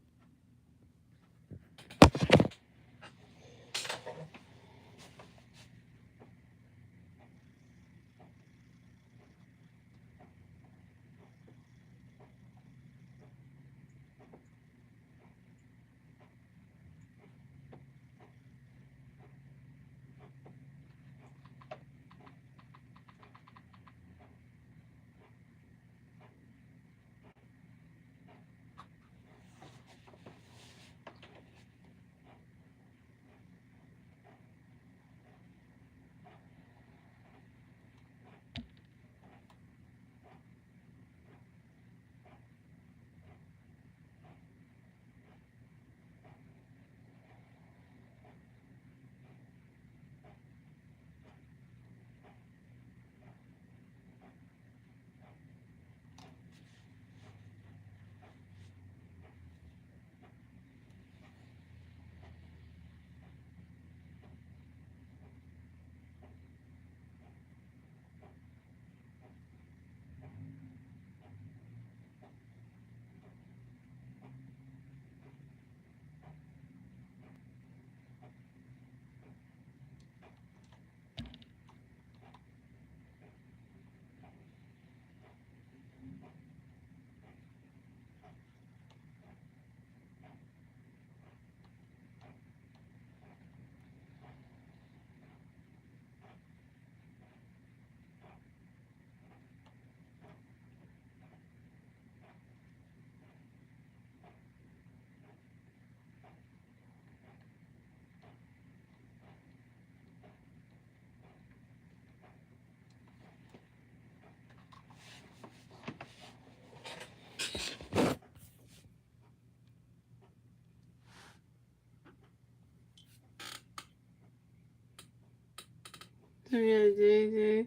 S1: So yeah, JJ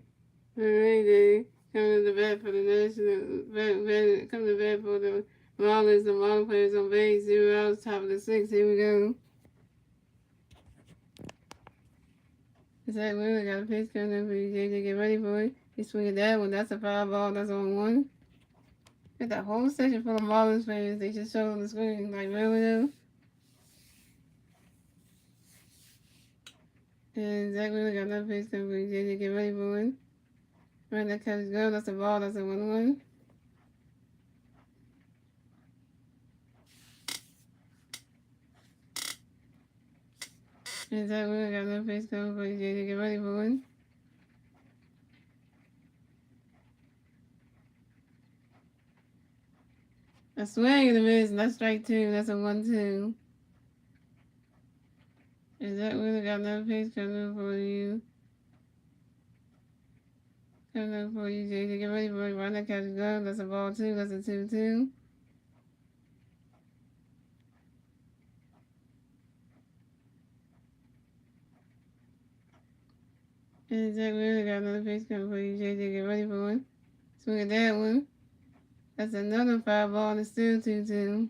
S1: Marine coming to bat for the National, coming to bat for the Marlins. The Marlins players on base, 0 outs, top of the 6th. Here we go. Zach Wheeler got a pitch coming up for you, JJ. Get ready for it. He's swinging that one. That's a foul ball. That's on 1. Got that whole section full of Marlins players. They just showed on the screen. Like, really though? And Zach Wheeler got another pitch coming for you, JJ. Get ready for it. Right, that catch is good. That's a ball. That's a 1-1. And Zach Wheeler got another pitch coming for you, JJ. Get ready for it. A swing and a miss, and that's strike 2. That's a 1-2. And Zach Wheeler got another pitch coming for you. Coming up for you, JJ. Get ready for it. Right, that catch is good. That's a ball 2. That's a 2-2. And Zach Wheeler got another pitch coming for you, JJ. Get ready for it. Swing at that one. That's another foul ball, and it's still 2-2.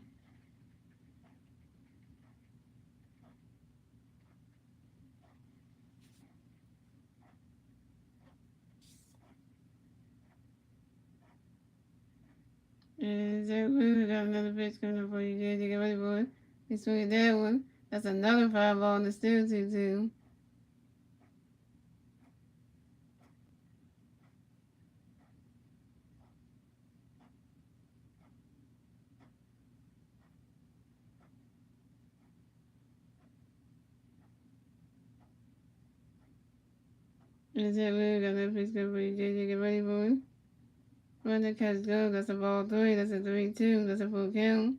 S1: And Zach Wheeler got another pitch coming up for you, JJ. Get ready for it. He swing at that one. That's another foul ball, and it's still 2-2. Is that weird? Got that face good for you, JJ. Get ready, boy. Run that catch go. That's a ball 3. That's a 3-2. That's a full count.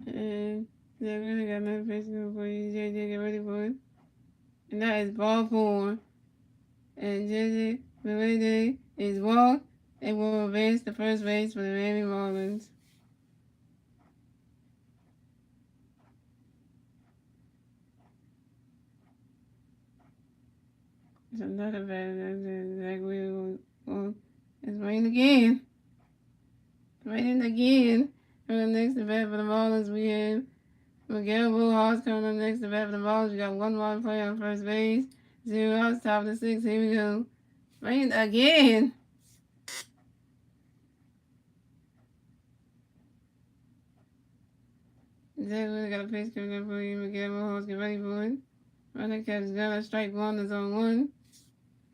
S1: And that really got that face good for you, JJ. Get ready, boy. And that is ball 4. And JJ Melende is walked and will advance the first base for the Miami Marlins. It's another bad. Zach Wheel. Well, it's raining again. Raining again. For the next at bat for the Marlins, we have Miguel Rojas coming up next at bat for the Marlins. We got 1 player on first base. 0 outs, top of the 6th. Here we go. Raining again. Zach Wheel got a pitch coming up for you. Miguel Rojas, get ready for it. Running catch is gonna strike 1. That's on 1.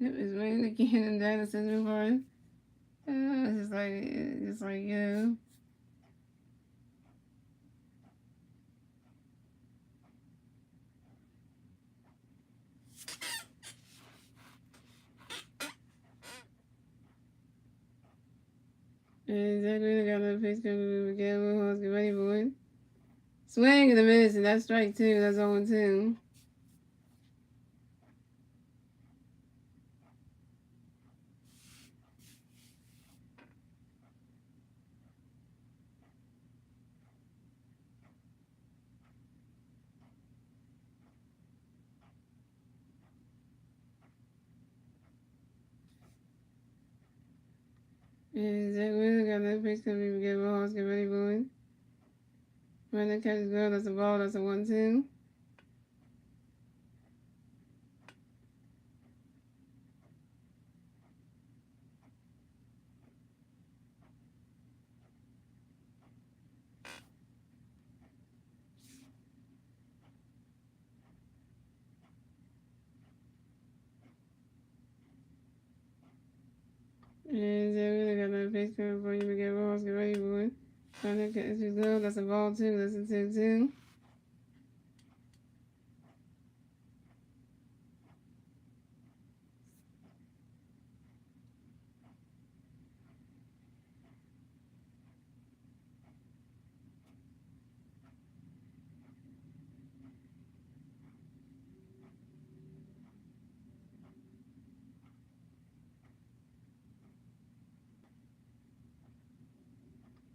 S1: It was raining again and down the center part. It's just like, yeah. And Zach really got another pitch coming with Miguel Rojas. Get ready for it. Swing and a miss, and that's strike 2. That's 0-2. And Zach really got another pitch coming with Miguel Rojas. Get ready for it. Running catch is good. That's a ball. That's a 1-2. And Zach really got another pitch coming for you, Miguel Rojas. Get ready for it. Running catch is good. That's a ball 2. That's a 2-2.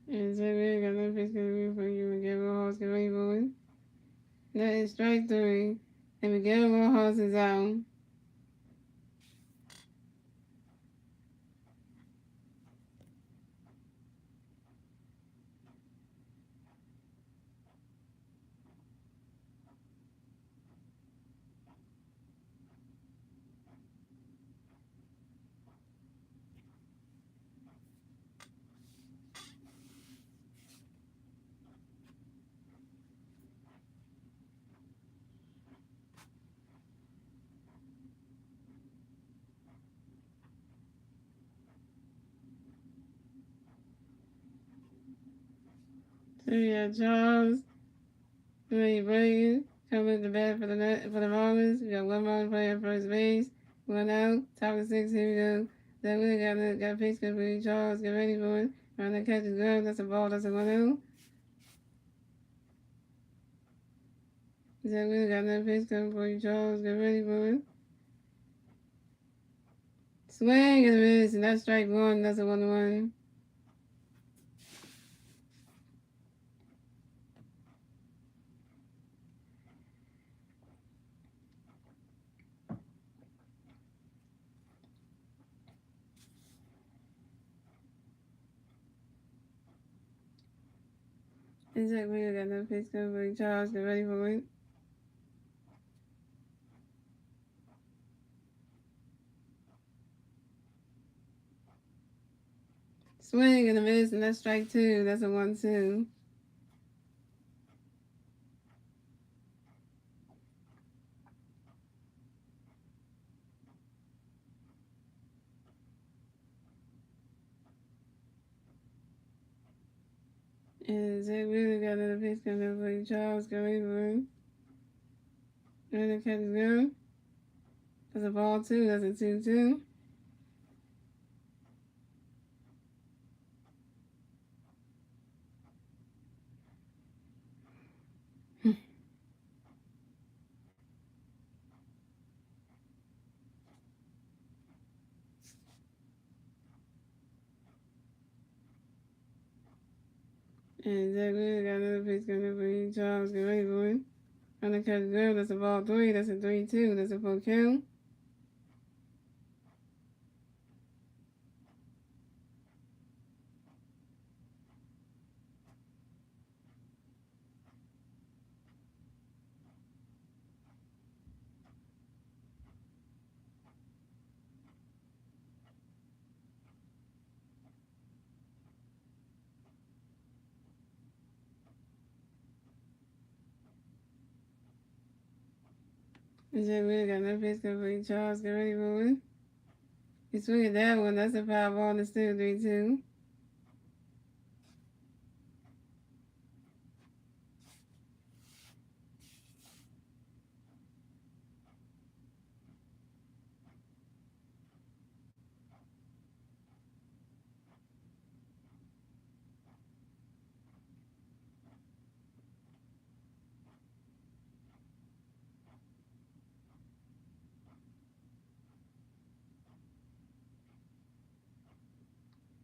S1: And Zach really got another pitch coming for you, Miguel Rojas. Get ready for it. That is strike 3. And Miguel Rojas is out. So we got Charles, Brady, coming to bat for the Marlins. We got 1 player at first base, 1 out, top of 6. Here we go. Then we got a pitch for you, Charles. Get ready for it. Run the catch is good. That's a ball. That's a 1 out. Then we got another pitch coming for you, Charles. Get ready for it. Swing and a miss, and that's strike 1. That's a 1-1. Exactly, we got another pitch coming for you, Charles. Get ready for it. Swing and a miss, and that's strike 2. That's a 1-2. And Zach really got another pitch coming up for you. Charles going for and the catch is good. That's a ball two. That's a 2-2. And Zach really got another pitch coming up for you. Charles going for it. And the catch is good. That's a ball three. That's a 3-2. That's a full count. And Zach really got another pitch coming for you. Charles get ready for it. You swing at that one. That's a foul ball. That's still 3-2.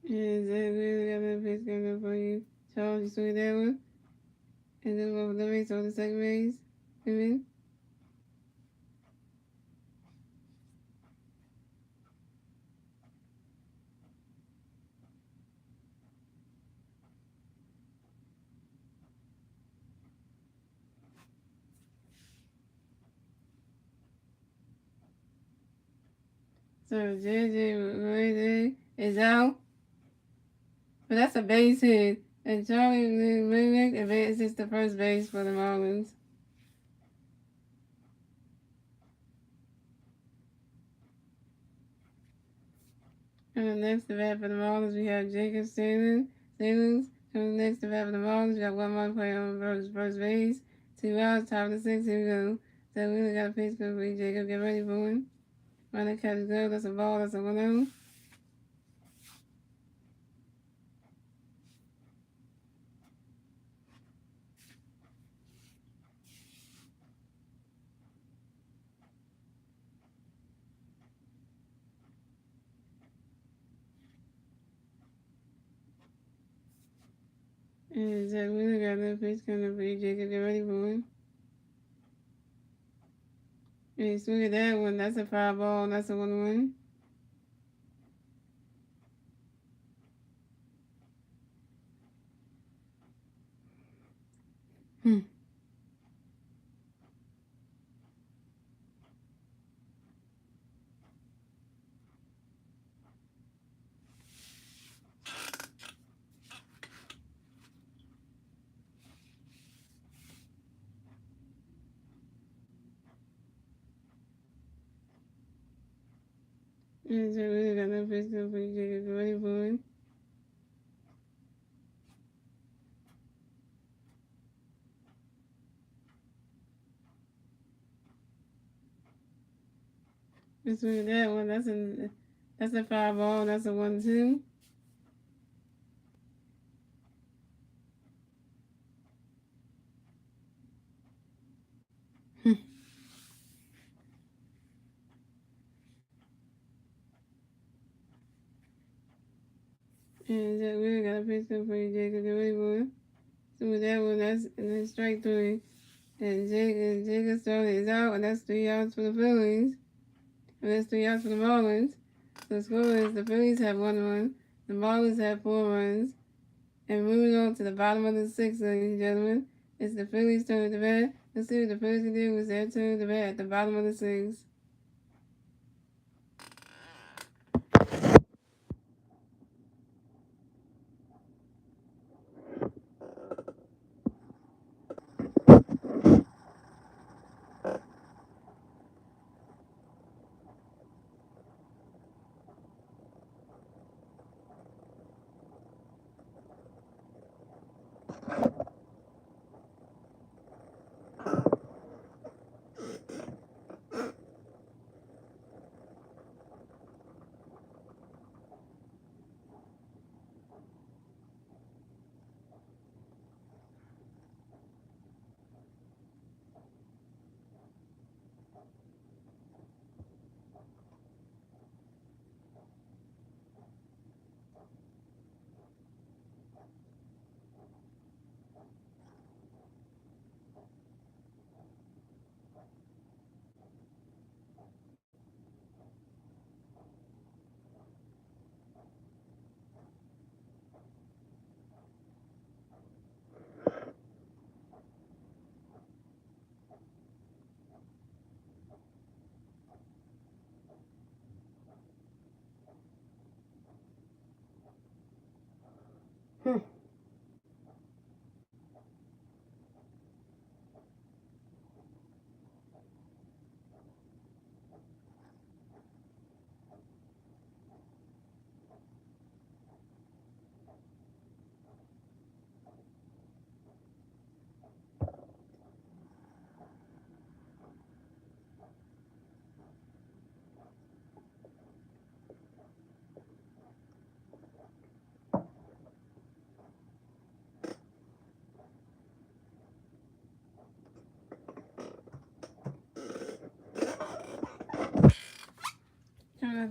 S1: And Zach really got another pitch coming up for you. Charles, you swing at that one. And then over the base on the second base. Amen. So JJ Ray is out. But that's a base hit. And Charlie Maywick advances to first base for the Marlins. And the next to bat for the Marlins, we have Jacob Salins. Coming next to bat for the Marlins, we got one more player on first base. 2 outs, top of the 6th, here we go. So we really got a pitch for Jacob. Get ready for him. Run the catch is good. That's a ball. That's a 1-0. And Zach really got another pitch coming up for you, Jacob. Get ready for him. And you swing at that one. That's a foul ball. That's a 1-1. And Zach really got another pitch coming for you, Jacob. Get ready for him. You swing at that one. That's a foul ball. That's a 1-2. And Zach really got a pitch coming for you, Jacob. Get ready for him. So with that one, that's strike three. And Jacob's throw is out, and that's 3 outs for the Phillies. And that's 3 outs for the Marlins. So the score is the Phillies have 1 run, the Marlins have 4 runs. And moving on to the bottom of the 6th, ladies and gentlemen, it's the Phillies' turn to bat. Let's see what the Phillies can do with their turn to bat at the bottom of the 6th.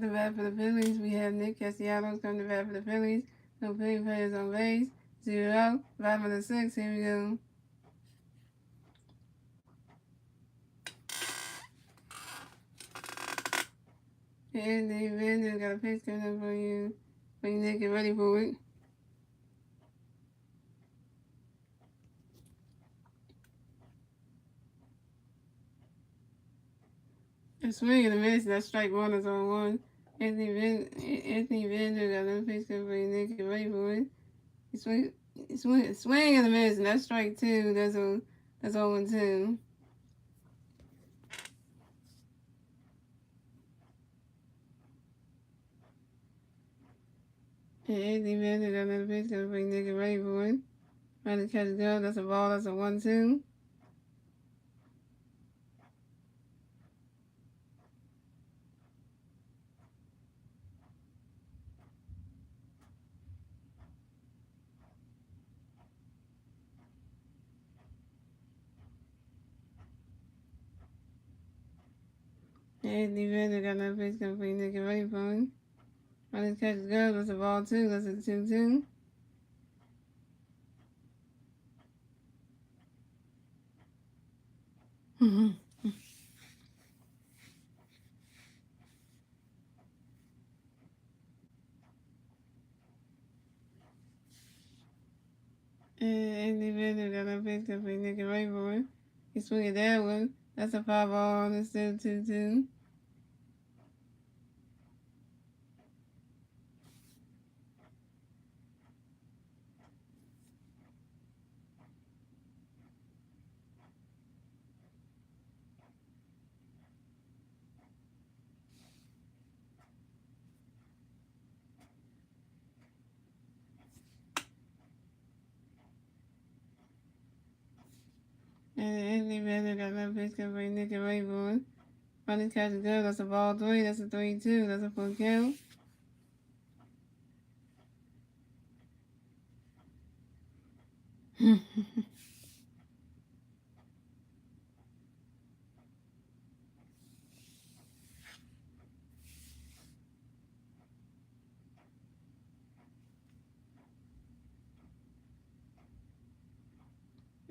S1: the bat for the Phillies, we have Nick Castellanos coming to bat for the Phillies. No pitching players on base. 0 out. Bottom of the 6th. Here we go. And the Vander got a pitch coming up for you. But you need to get ready for it. A swing and a miss. That's strike one. That's on one. Anthony Vander got another pitch coming for you. You need to get ready for it. Swing and a miss. And that's strike two. That's 0-2. And Anthony Vander got another pitch coming for you. You need to get ready for it. Trying to catch a go. That's a ball. That's a 1-2. Anthony Vander got another pitch coming for you. You need to get ready for it. Trying to catch a go. That's a ball 2. That's a 2-2. And Anthony Vander got another pitch coming for you. You need to get ready for it. He swing at that one. That's a 5-ball. And it's still 2-2. And Anthony Vander got another pitch coming for you. You need to get ready for it. Trying to catch a go. That's a ball 3. That's a 3-2. That's a full count.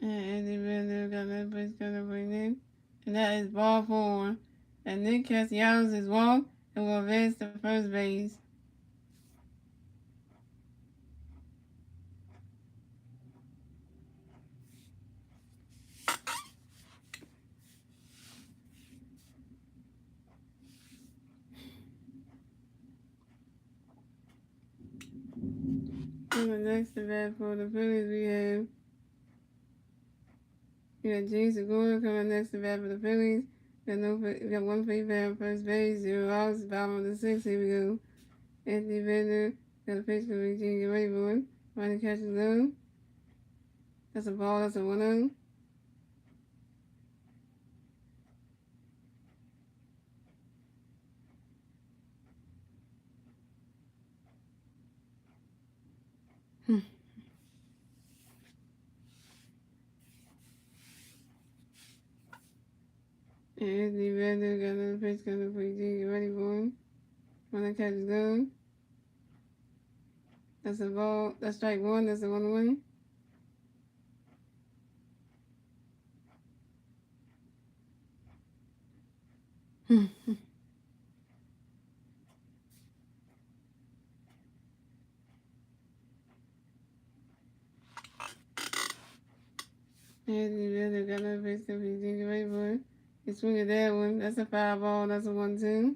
S1: And Anthony Vander got another pitch coming for you. And that is ball 4. And Nick Castellanos is walked and will advance to first base. And the next to bat for the Phillies, we got James Segura coming next to bat for the Phillies. We got one free bat on first base, 0 outs, bottom of the 6th. Here we go. Anthony Vander got a pitch for Eugene. Get ready for it. Trying to catch a zone. That's a ball. That's a 1-0. Anthony Vander got another pitch coming for Eugene. Get ready for him. Trying to catch a zone. That's a ball. That's strike 1. That's a 1-1. Anthony Vander got another pitch coming for Eugene. Get ready for it. He swing at that one. That's a 5-ball. That's a 1-2.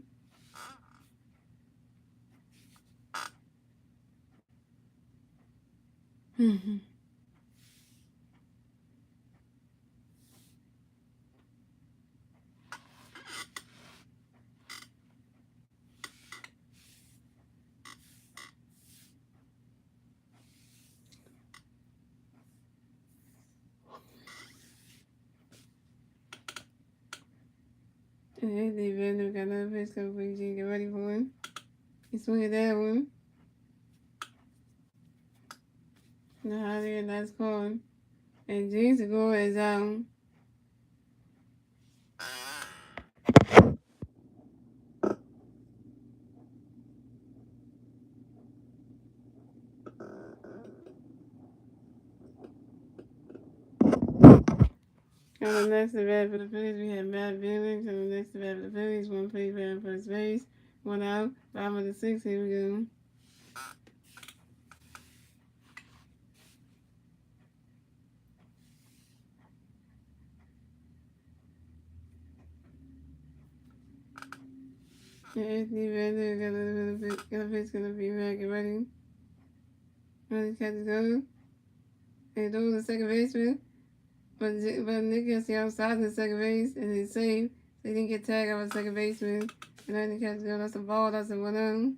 S1: And Anthony Vander got another pitch coming for Eugene. Get ready for him. He swing at that one. Now there, nice call. And James Segura is out. On the next at bat for the Phillies, we have Matt Billings. On the next at bat for the Phillies, one play batting first base, one out, bottom of the sixth. Here we go. And Anthony Vander got a pitch gonna be back and ready. Ready, catch it go. And throws the second baseman. But Nick gets the outside in the second base, and he's safe. So he didn't get tagged out the second baseman. And then the catch go. That's a ball. That's a 1-0.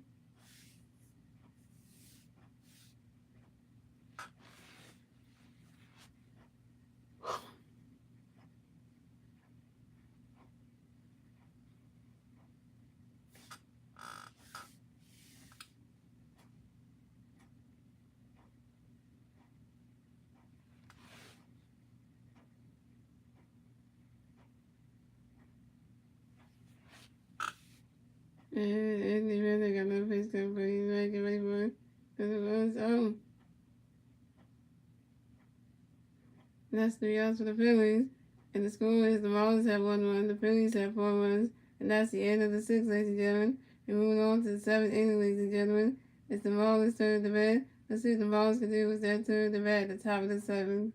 S1: And Anthony Vander got no face cover, but he's ready to get ready for it. And it was, that's 3 outs for the Phillies. And the score is the Marlins have 1 run, the Phillies have 4 runs. And that's the end of the 6th, ladies and gentlemen. And moving on to the 7th inning, ladies and gentlemen. It's the Marlins' turn to bat. Let's see what the Marlins can do with their turn to bat at the top of the 7th.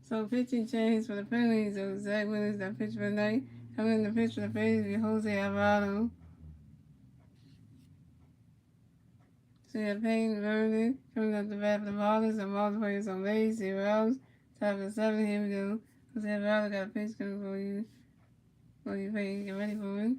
S1: So pitching change for the Phillies. So Zach Willis that pitch for the night. Coming in the pitch for the Phillies will be Jose Alvarado. So you have Payne Vernon coming up the bat for the Marlins. The Marlins players on base, 0 outs. Top of the 7th. Here we go. Jose Alvarado got a pitch coming for you. For you, Payne. Get ready for it.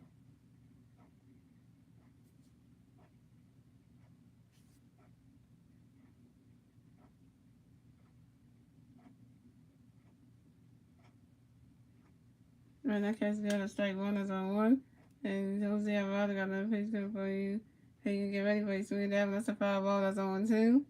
S1: Right, that catch got a strike 1 is on 1. And Jose Alvarado got another pitch coming for you. Hey, you get ready for you. Swing that. That's a foul ball. That's on 1-2.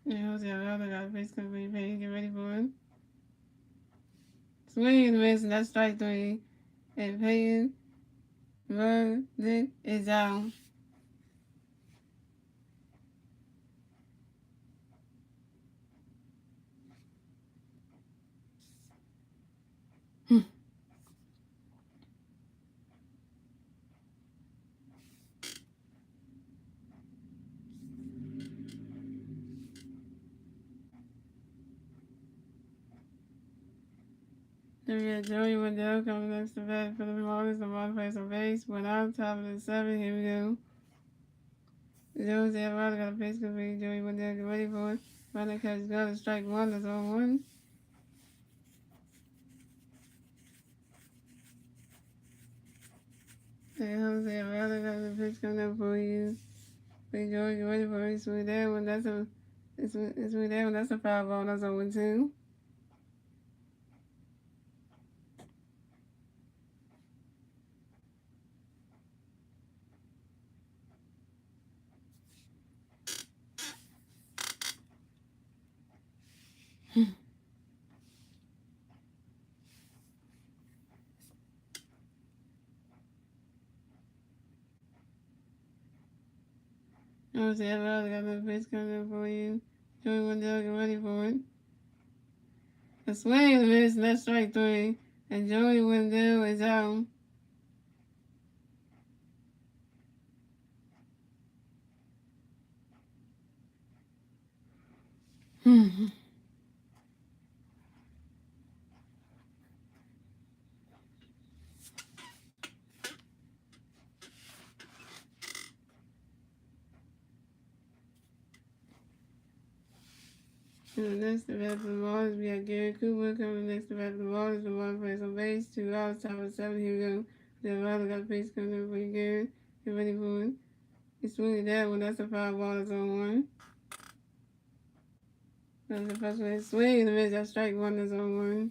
S1: Yeah, Jose Alvarado got a pitch coming for you. Hey, get ready for it. Swing and miss, and that's strike three. And Peyton verdict is out. Then we got Joey Wendell coming next to bat for the Marlins. The Marlins plays on base. Went out, top of the 7. Here we go. Jones and Ryder got a face complete. Joey Wendell get ready for it. Ryder catches got a strike one. That's all one. And Jose Ryder got the pitch coming up for you. Big Joey get ready for it. Swing that one. That's a swing that one. That's a foul ball. That's 0-2. Jose Ryder got the pitch coming up for you. Joey Wendell get ready for it. A swing and a miss, and that's strike three. And Joey Wendell is out. And the next to bat for the Marlins, we got Gary Cooper coming next to bat for the Marlins. The Marlins plays on base, 2 outs, top of 7. Here we go. The Ryder got a base coming up for you, Gary. Get ready for it. He's swinging that one. That's a foul ball. That's on one. That's the first one. Swing and a miss. That's strike one. That's on one.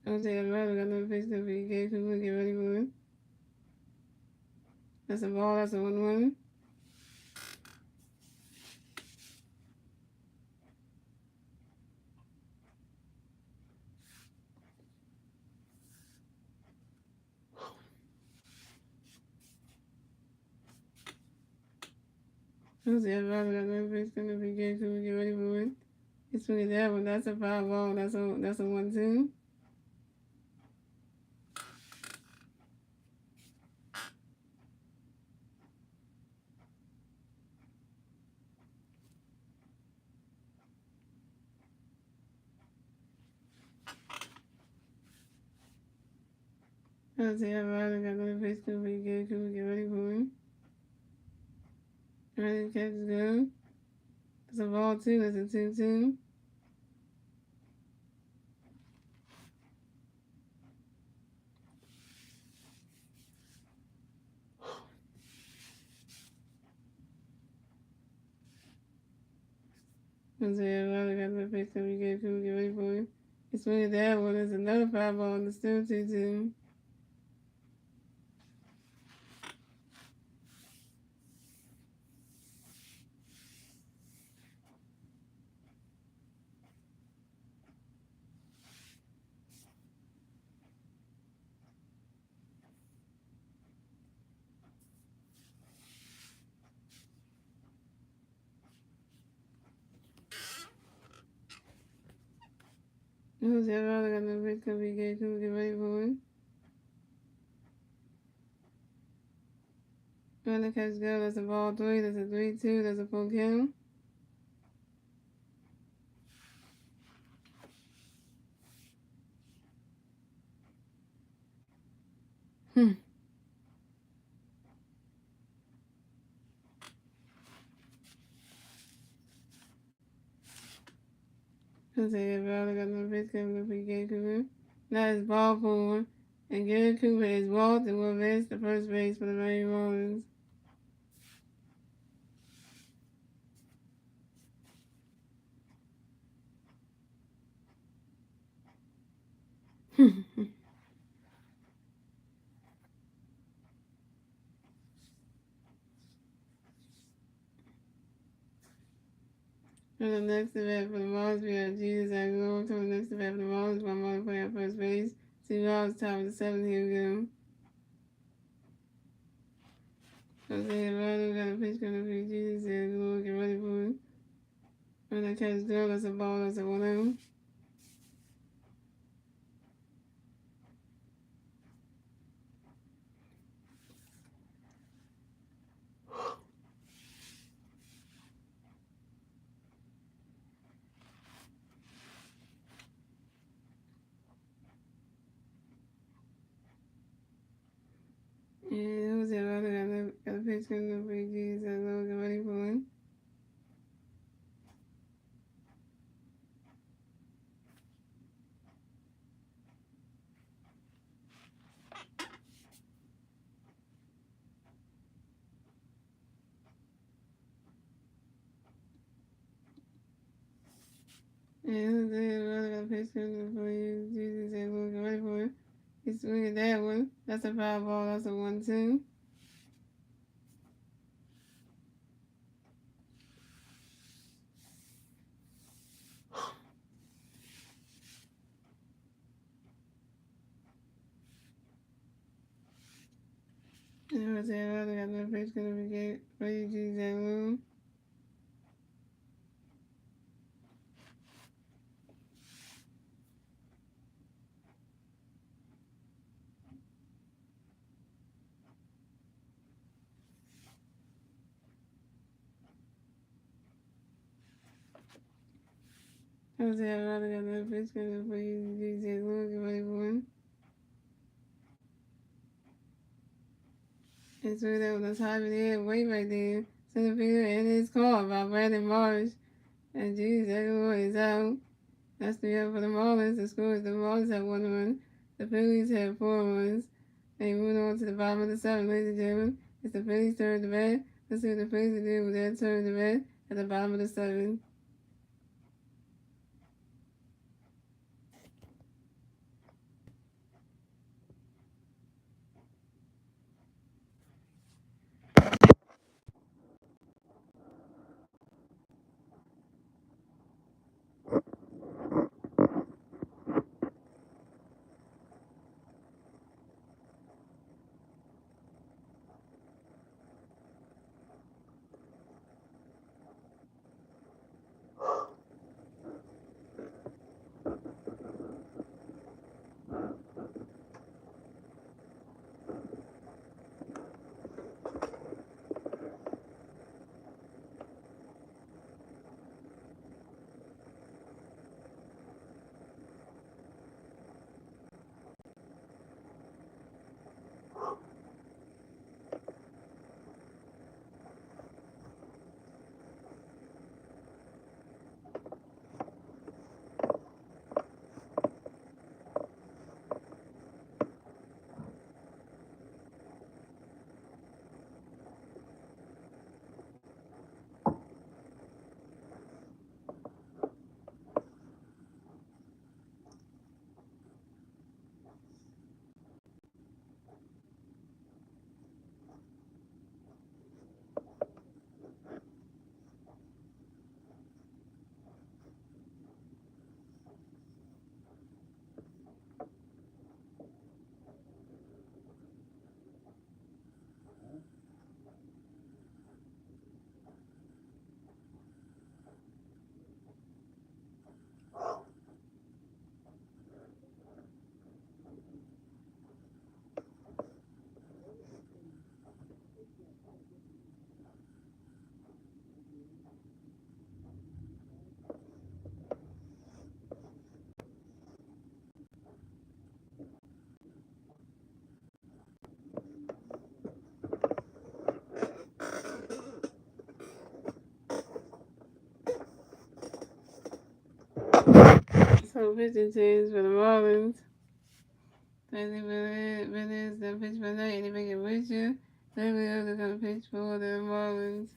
S1: Jose Ryder got another base coming for you, Gary Cooper. Get ready for it. That's a ball. That's a 1-1. Jose Ryder got another base coming for you, Gary Cooper. Get ready for it. He's swinging that one. That's a foul ball. That's a 1-2. Jose Ryder got another base coming for you, Gary Cooper. Get ready for it. Ready to catch the go. It's a ball 2. That's a 2-2. Jose Ryder got the pitch that we gave him. Get ready for it. He's swinging that one. There's another foul ball and it's still 2-2. Jose Ryder got the pitch that we gave him. Get ready for it. Trying to catch go. That's a ball 3. That's a 3-2. That's a full count. Jose Ryder got the pitch coming up for Gary Cooper. That is ball 4. And Gary Cooper is walked and will advance to first base for the Miami Marlins. To the next event for the Marlins, we have Jesus and Lord. To the next event for the Marlins, one Marlins playing at first base. 2 Marlins, top of the 7th. Here we go. Jose Eduardo got a pitch, gonna be Jesus and Lord. Get ready for it. When I catch down, that's a ball, that's a 1-0. And Jose Eduardo got a pitch, gonna be Jesus and Lord. Get ready for it. And Jose Eduardo got a pitch, gonna be Jesus and Lord. Get ready for it. He's swinging that one. That's a foul ball, that's a 1-2. And Jose Eduardo got no pitch, gonna be get ready, Jesus and Lord. Jose Eduardo got no pitch, gonna be Jesus and Lord. Get ready for it. And so that was a time in the air way right there. Center fielder and his call by Brandon Marsh. And geez, everyone is out. That's the end for the Marlins. The score is the Marlins have 1-1. The Phillies have 4 runs. They move on to the bottom of the 7th, ladies and gentlemen. It's the Phillies' turn to bat. Let's see what the Phillies do with their turn to bat at the bottom of the 7th. So pitching change for the Marlins. Thank Villiers, the pitch for night, and they make it with you. Every other going to pitch for the Marlins.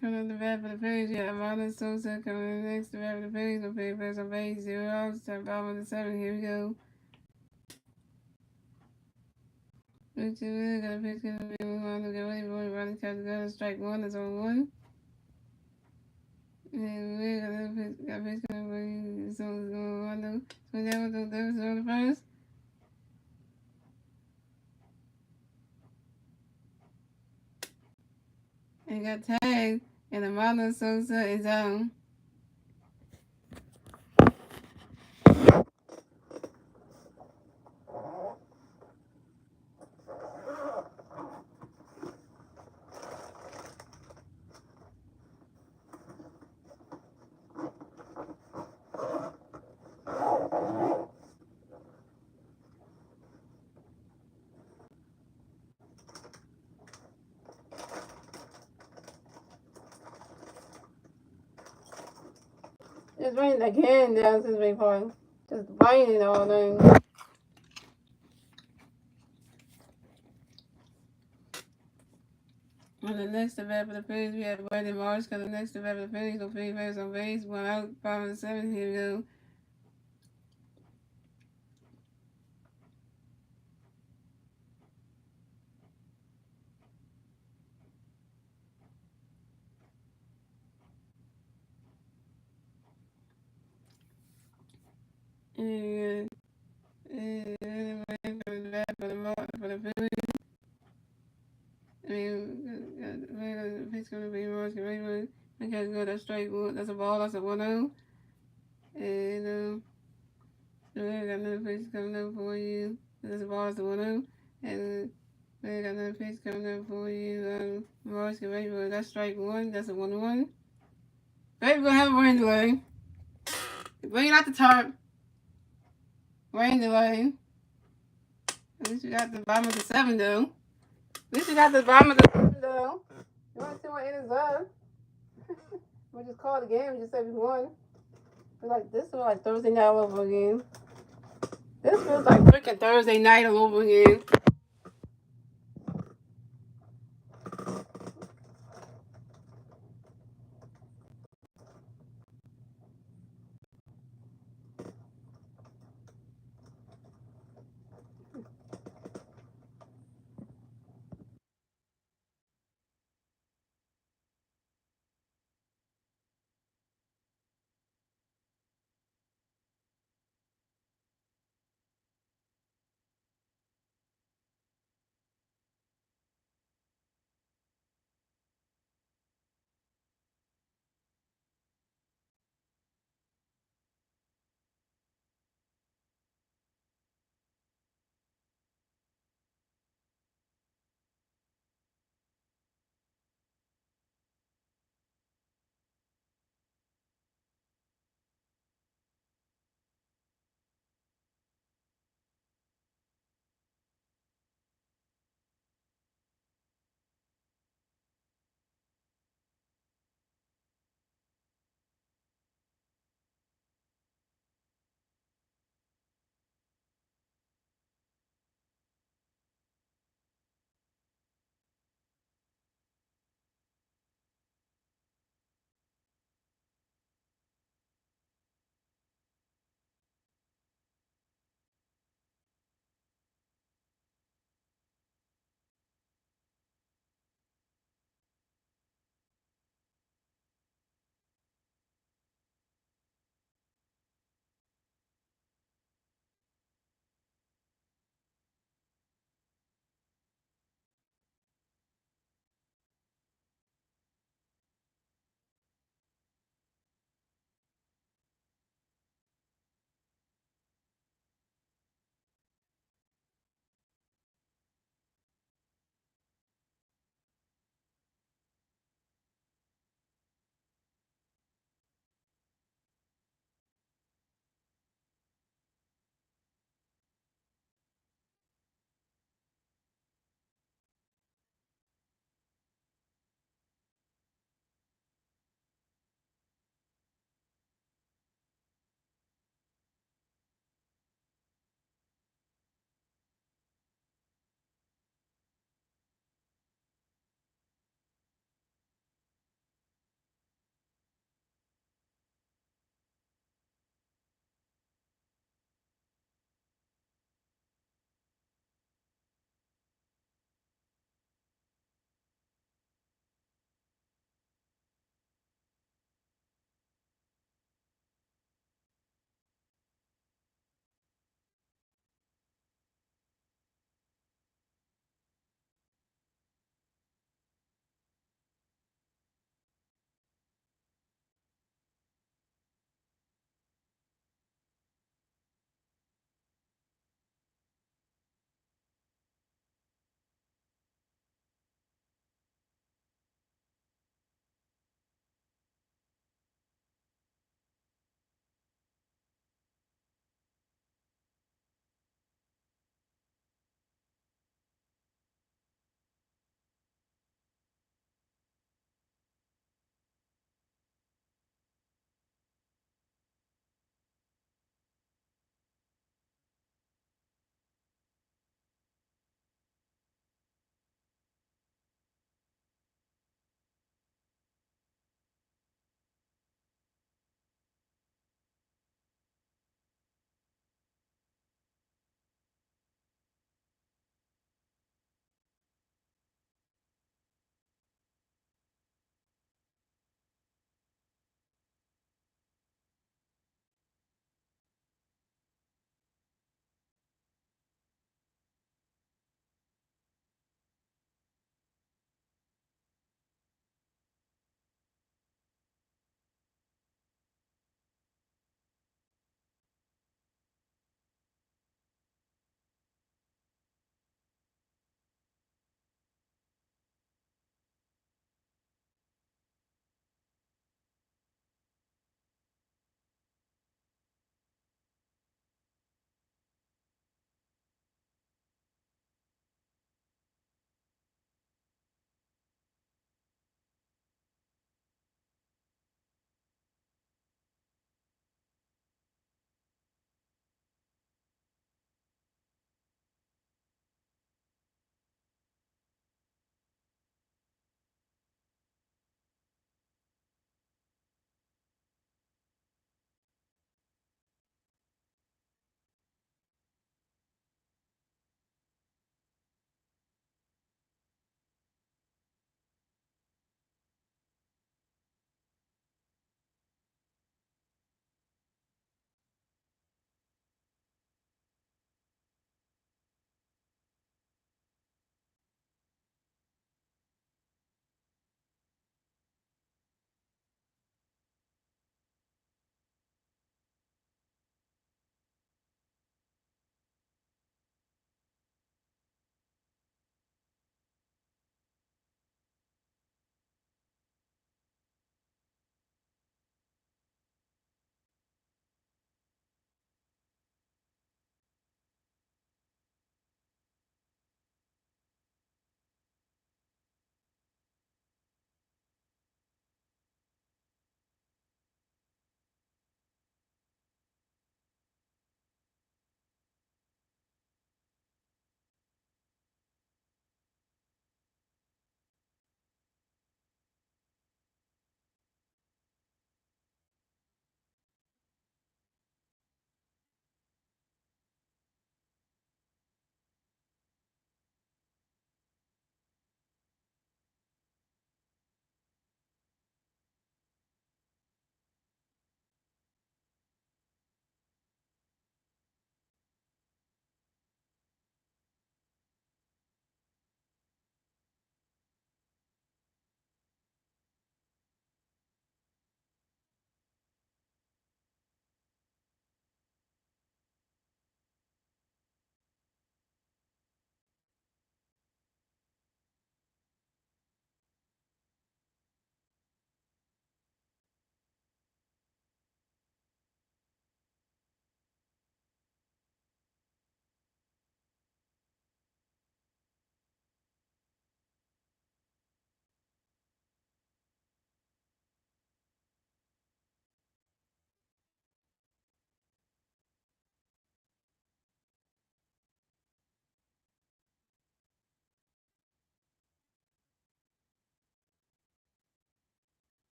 S1: Coming up the bat for the Phillies, you got Marlins Sosa coming in next. The bat for the Phillies will play first on base, 0 outs, top bottom of the 7th. Here we go. Richard Will got a pitch, going to be moving on to get ready for it. Running catch the gun, strike 1, that's on 1. And we got fish gonna bring so window. So that was on the first. And got tagged and the Marlins Sosa is on. It's raining again down since we party. Just raining all day. On the next event for the Phillies, we have Brandon Marsh. On the next event for the Phillies, no Phillies players on base. 1 out, 5 and 7. Here we go. And for the Phillies, I mean, the pitch going to be Marsh. I can't go that straight one. That's a ball. That's a 1-0. And we got another pitch coming up for you. That's a ball. That's a 1-0. And we got another pitch coming up for you. Marsh, that's strike one. That's a 1-1. Baby, we're gonna have a rain delay. Bring it out the top. Rain delay. At least you got the bottom of the 7 though. At least you got the bottom of the 7 though. You want to see what it is up? We just called the game. We just said we won. This feels like Thursday night all over again. This feels like freaking Thursday night all over again.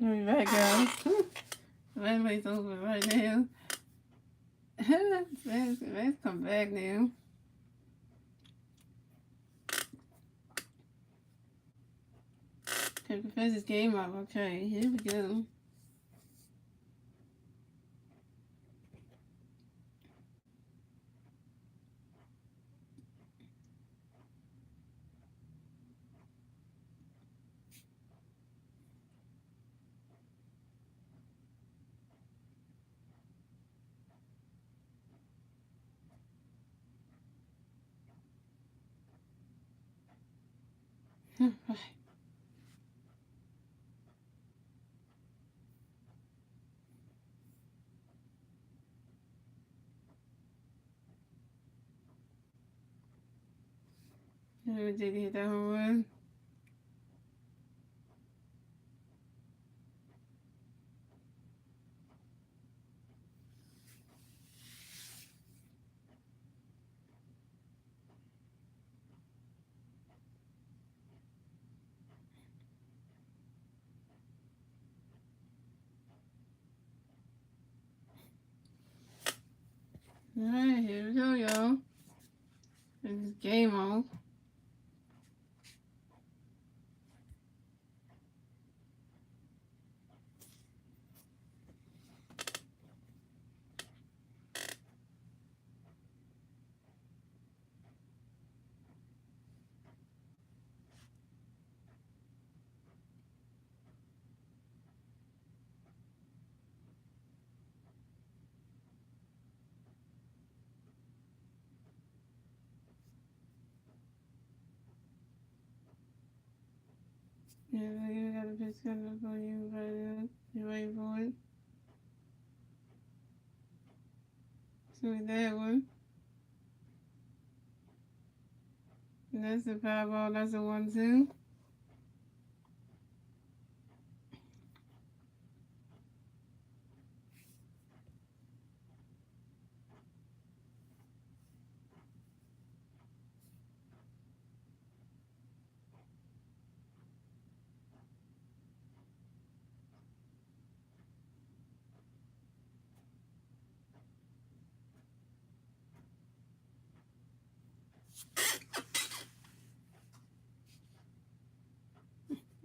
S1: I'll be back, guys. Let's over right now. Let's come back now. Okay, Professor's game up. Okay, here we go. Did he hit that home run? Alright, here we go, y'all. This game on. Yeah, you got a pitch coming up on you right now. You waiting for it. Swing that one. And that's the foul ball. That's a 1-2.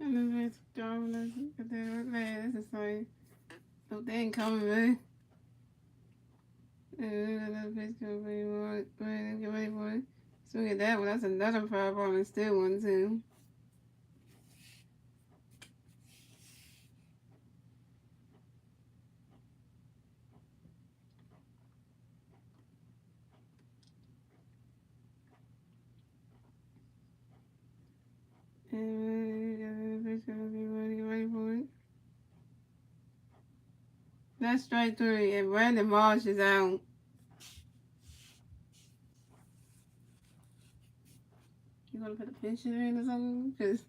S1: And then let's go. Let's get that man. This is like, oh, they ain't coming, man. And another pitch coming for you. Get ready for it. Swing at that one. That's another foul ball and still 1-2. And the pitch coming for you. Get ready for it. That's strike 3. And Brandon Marsh is out. You want to put a pension in or something? Because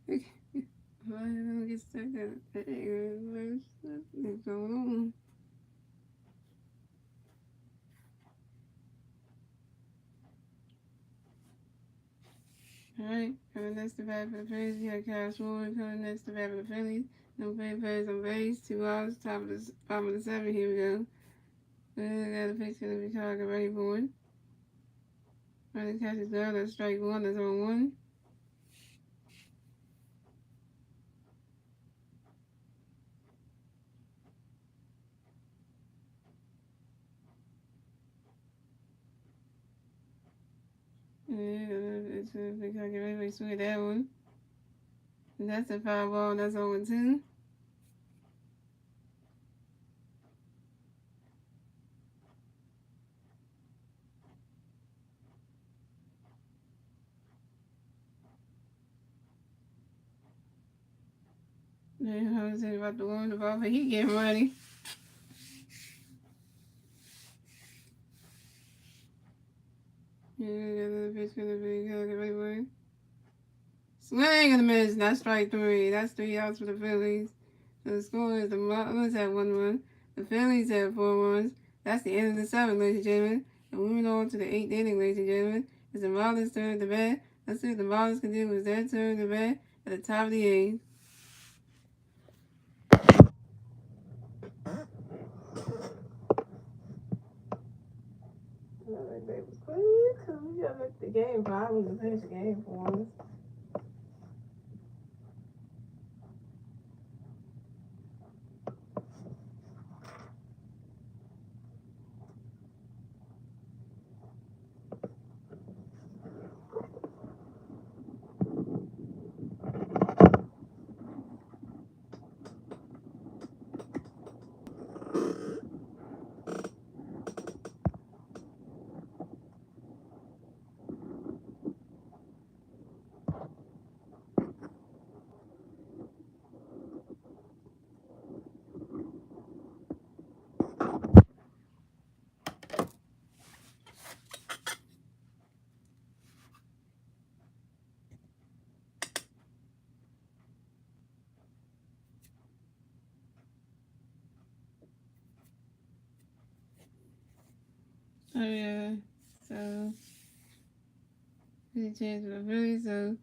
S1: I'm going to get stuck at what's going on. Alright, coming next to bat for the Phillies, we got Kyle Schwarber coming next to bat for the Phillies. No play plays on base, 2 outs, top of the 7, here we go. Got a pitch going to be called, get ready for it. Running catches down, that's strike 1, that's on 1. It's going to be called, get ready for it, swing at that one. And that's a foul ball, that's on 2. Then I was about to warm the ball, but he getting ready. Yeah, the pitch gonna be called, get ready for it. Swing and a miss, that's strike 3. That's 3 outs for the Phillies. So the score is the Marlins have 1-1. The Phillies have 4 runs. That's the end of the 7th, ladies and gentlemen. And moving on to the 8th inning, ladies and gentlemen. It's the Marlins' turn to bat. Let's see what the Marlins can do with their turn to bat at the top of the 8th. Like they was quick, cause we gotta make the game problems and finish the game for us. Oh yeah, so he changed the Phillies, so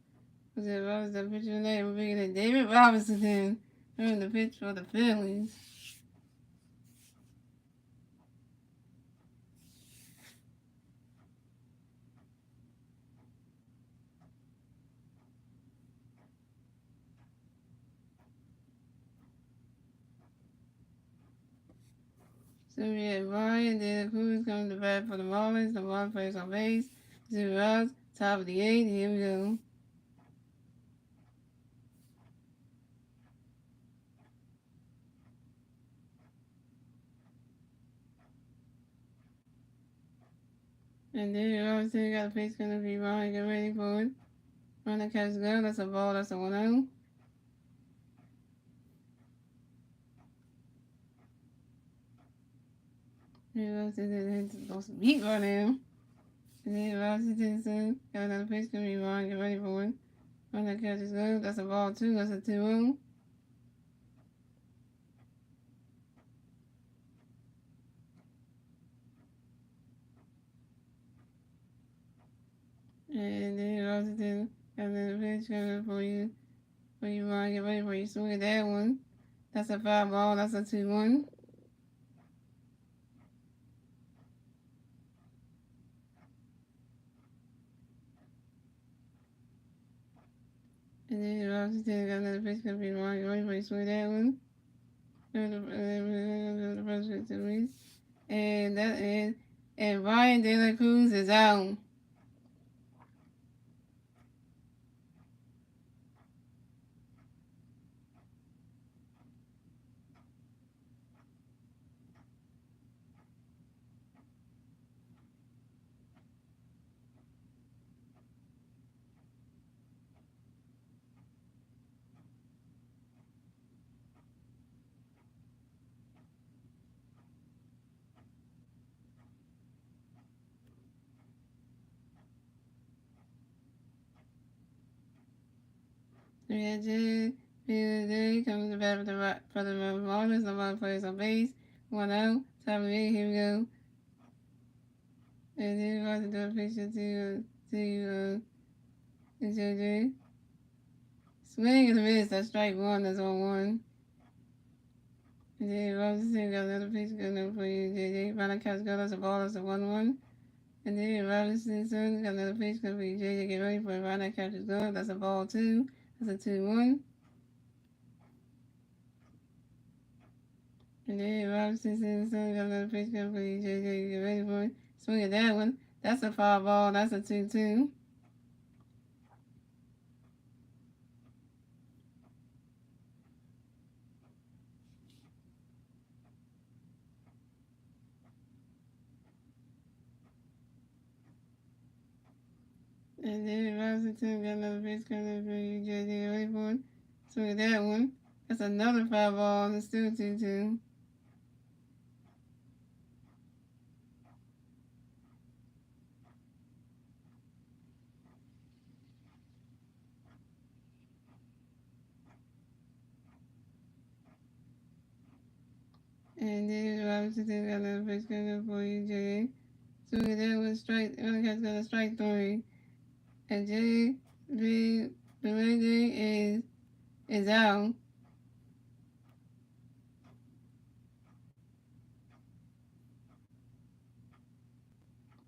S1: was it Robinson, the pitcher name was bigger than David Robinson then doing the pitch for the Phillies. So we had Ryan, then Cruz coming to bat for the Marlins. The Marlins plays on base. 0 outs, top of the 8th. Here we go. And then Robinson got a pitch going to be Ryan. Get ready for it. Run the catch go. That's a ball. That's a 1-0. Here Robinson hits some beat right now. And then Robinson got another pitch going to be Ryan. Get ready for it. Run the catch go. That's a ball 2. That's a 2-0. And then Robinson got another pitch coming for you. For you, Ryan. Get ready for you. Swing at that one. That's a 5 ball. That's a 2-1. And then Robinson got another pitch going to be Ryan. Get ready for you. Swing at that one. The first to Reese. And that is, and Ryan De La Cruz is out. We had Jay Day comes to bat for the Marlins. The Marlins plays on base. 1 out. Top of the 8th. Here we go. And then we're about to do a picture to JJ. Swing and a miss. That's strike 1. That's 1-1. And then Robinson got another pitch going for you, JJ. Final catch go. That's a ball. That's a 1-1. And then Robinson got another pitch going for you, JJ. Get ready for it. Final catch is good. That's a ball 2. That's a 2-1. And then Robinson got another pitch going for you, JJ. Get ready for it. Swing at that one. That's a foul ball. That's a 2-2. And then Robinson got another pitch coming for you, JJ. Get ready for it. Swing at that one. That's another foul ball. It's still 2-2. And then Robinson got another pitch coming for you, JJ. Swing at that one. Strike. Only has got a strike 3. And JJ is out.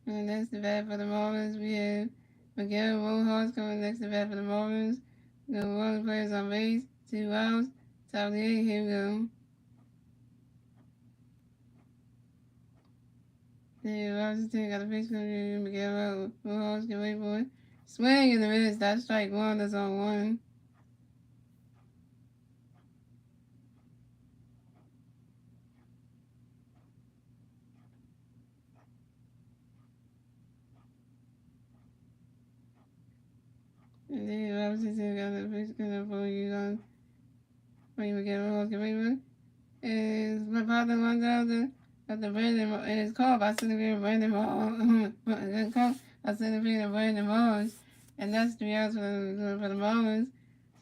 S1: And next to bat for the Marlins, we have Miguel Rojas coming next to bat for the Marlins. We got one of the players on base, 2 outs. Top of the 8th, here we go. Yeah, Washington got a pitch from Miguel Rojas, get wait for it. Swing and a miss, that's strike one, that's on one. And then Washington got a pitch coming for you on Miguel Rojas, get wait for it. Is my father runs out of the Brandon, and it's called by Senator Brandon Mars. It's called by Senator Brandon Mars. And that's 3 outs for the Marlins.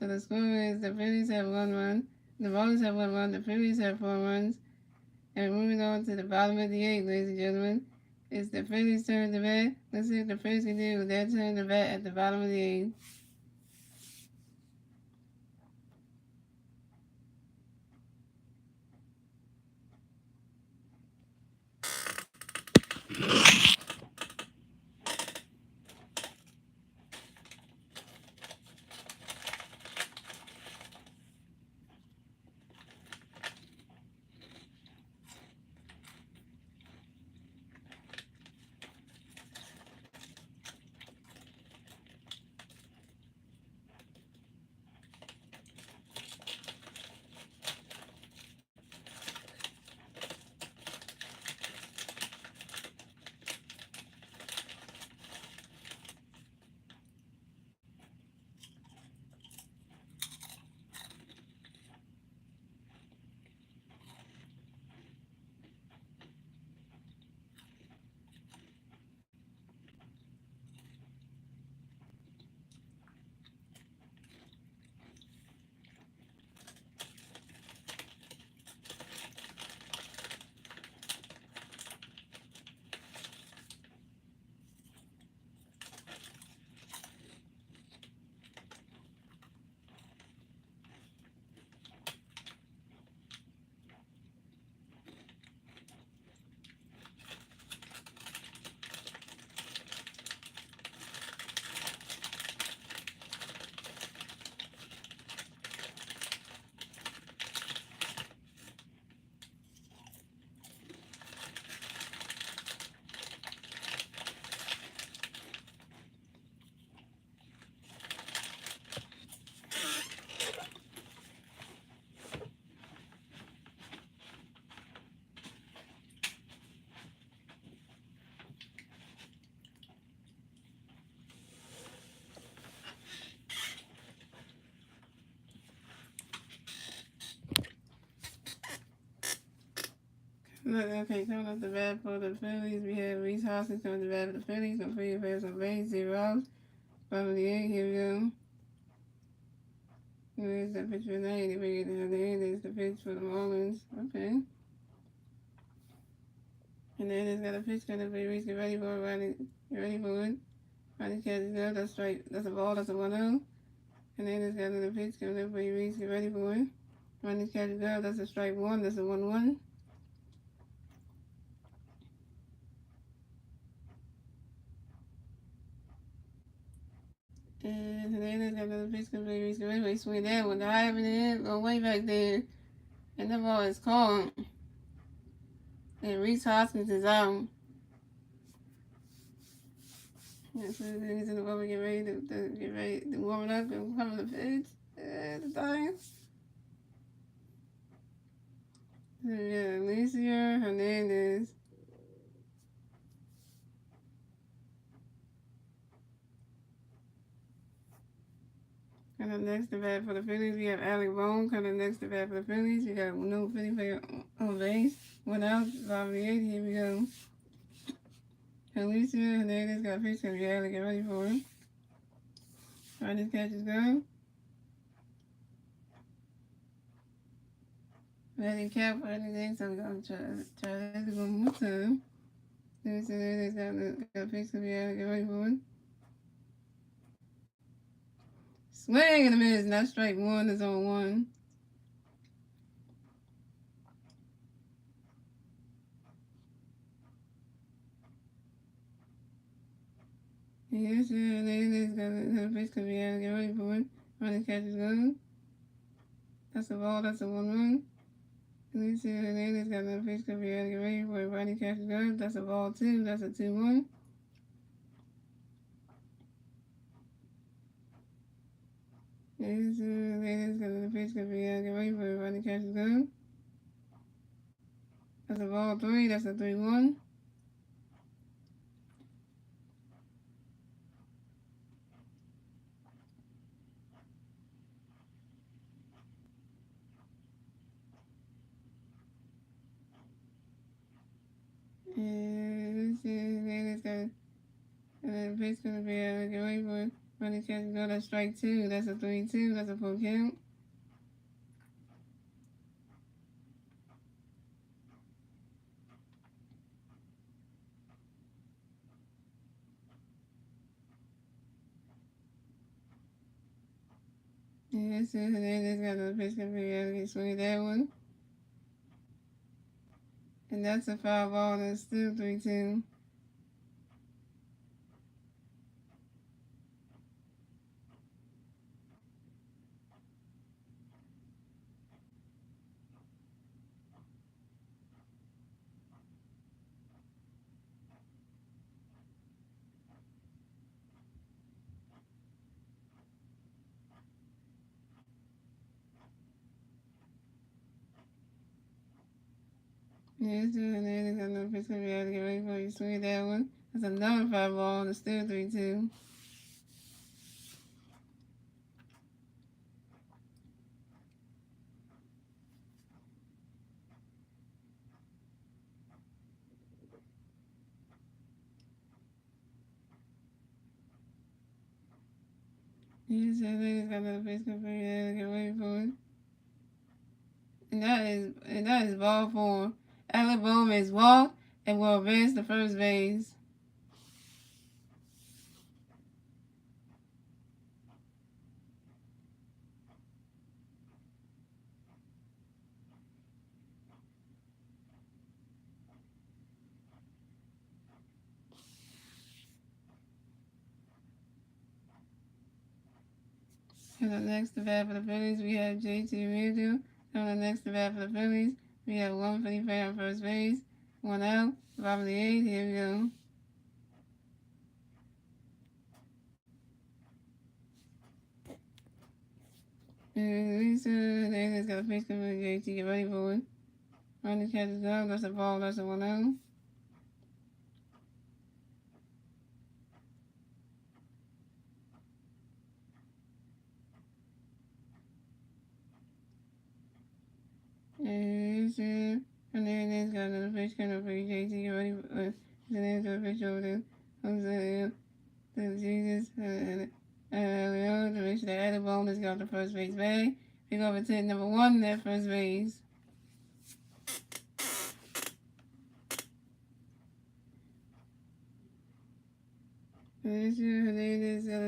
S1: So the score is the Phillies have 1 run, the Marlins have 1 run, the Phillies have 4 runs. And moving on to the bottom of the 8th, ladies and gentlemen, it's the Phillies' turn to bat. Let's see what the Phillies can do with their turn to bat at the bottom of the 8th. Okay, coming up the bat for the Phillies, we have Reese Hoskins coming to the bat for the Phillies. No free affairs on base, 0 outs. Bottom of the 8th, here we go. Here's the pitch for the night. They figured out the end is the pitch for the Marlins. Okay. And then it's got a pitch coming up for Reese. Get ready for it, Ronnie. Get ready for it. Ronnie catches it up. That's right. That's a ball. That's a 1-0. And then it's got another pitch coming up for Reese. Get ready for it. Ronnie catches it up. That's a strike 1. That's a 1-1. And Hernandez got another pitch coming for Reese. Get ready for it. Swing that one. The high up in the air. Go way back there. And the ball is caught. And Reese Hoskins is out. Yeah, so then he's in the bubble, get ready to warm it up and come to the pitch. The time. So yeah, Alicia Hernandez. Coming next to bat for the Phillies, we have Alec Bone. Coming next to bat for the Phillies, we got no Philly player on base. 1 out, bottom of the 8th, here we go. Alicia Hernandez got a pitch, so yeah, get ready for it. Try this catch is go. Ready cap for anything, so we're going to try this one more time. Alicia Hernandez got a pitch, so yeah, get ready for it. Swing and a miss, not strike 1, is on 1. Yes, ladies got the fish could be out. Get ready for it. Running catches gun. That's a ball. That's a 1-1. Yes, ladies got the fish could be out. Get ready for it. Running catches gun. That's a ball 2. That's a 2-1. Yes, ladies got the fish could be out. Get ready for it. Running catches gun. That's a ball 3. That's a 3-1. And ladies got the fish could be out. Get ready for it. Running catches gun. That's strike 2. That's a 3-2. That's a full count. Yes, ladies got the fish could be out. Get swing that one. And that's a foul ball. That's still 3-2. Yes, ladies got the fish could be out. Get ready for you. Swing that one. That's another foul ball. That's still 3-2. Yes, ladies got the fish could be out. Get ready for it. And that is ball 4. Alec Bowman's walk and will advance to first base. And the next to bat for the Phillies, we have JT Realmuto. And the next to bat for the Phillies, we have 155 on first base, 1 out, bottom of the 8th. Here we go. And Reese Hoskins got a pitch coming. JT, get ready for it. Running catches up. That's a ball. That's a 1 out. And Hernandez got another pitch coming up for you. JT, get ready for it. Hernandez got a pitch over there. Jose Jesus. Leon to make sure that added bonus got the first base bag. We go over to number 1 at first base. Hernandez got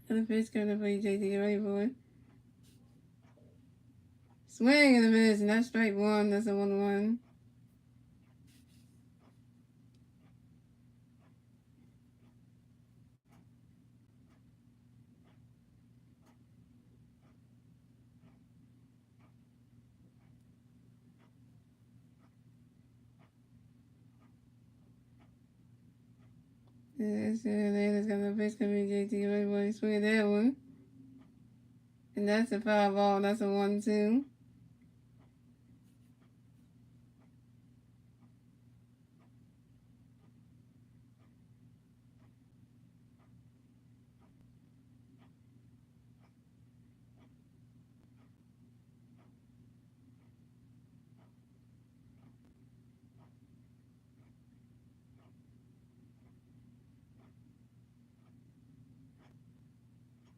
S1: another pitch coming up for you. JT, get ready for it. Swing and a miss, and that's strike 1. That's a 1-1. Hernandez got another pitch coming. JT, get ready for it. Swing that one. And that's a foul ball. That's a 1-2.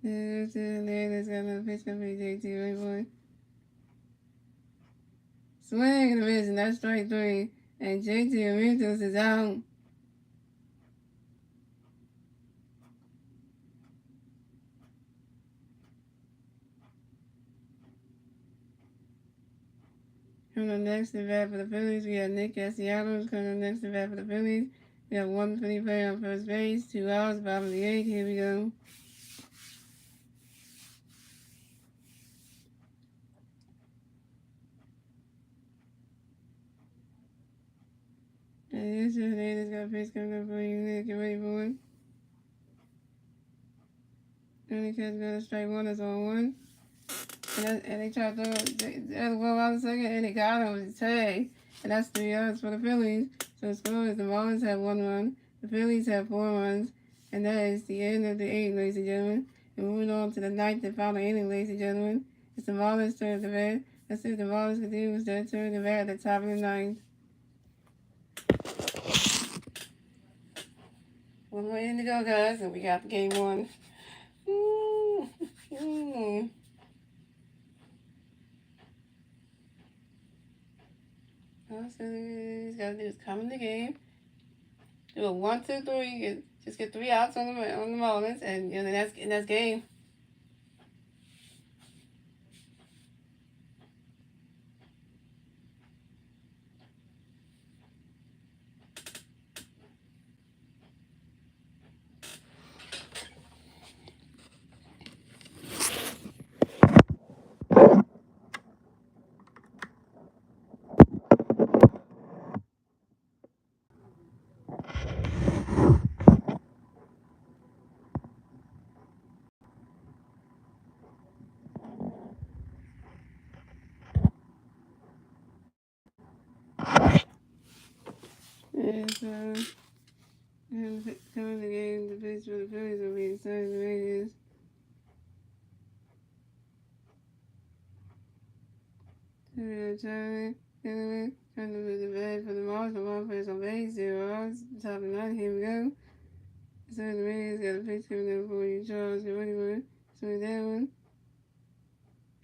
S1: Hernandez got another pitch coming. JT, get ready for it. Swing and a miss, and that's strike 3. And JT Realmuto is out. Coming up next to bat for the Phillies, we have Nick Castellanos. Coming up next to bat for the Phillies, We have one Philly player on first base, 2 outs, bottom of the 8th. Here we go. And this is today. This got a pitch coming up for you. Get ready for it. Early catch got a strike one. That's on one. And they tried to throw the other ball out a second, and they got him with a tag. And that's 3 yards for the Phillies. So the score is the Marlins have 1 run, the Phillies have 4 runs, and that is the end of the 8th, ladies and gentlemen. And moving on to the 9th and final inning, ladies and gentlemen. It's the Marlins' turn to bat. Let's see if the Marlins can do is their turn to bat at the top of the 9th. One more inning to go, guys, and we got game 1. All he's got to do is come in the game, do a 1, 2, 3, just get 3 outs on the Marlins, and that's game. And so, coming the game, the pitch for the Phillies will be inside the Rangers. Trying to move the bag for the Marlins. The Marlins plays on base, 0 outs. Top of the 9th, here we go. So the Rangers got a pitch coming up for you, Charles. Get ready for it. Swing that one.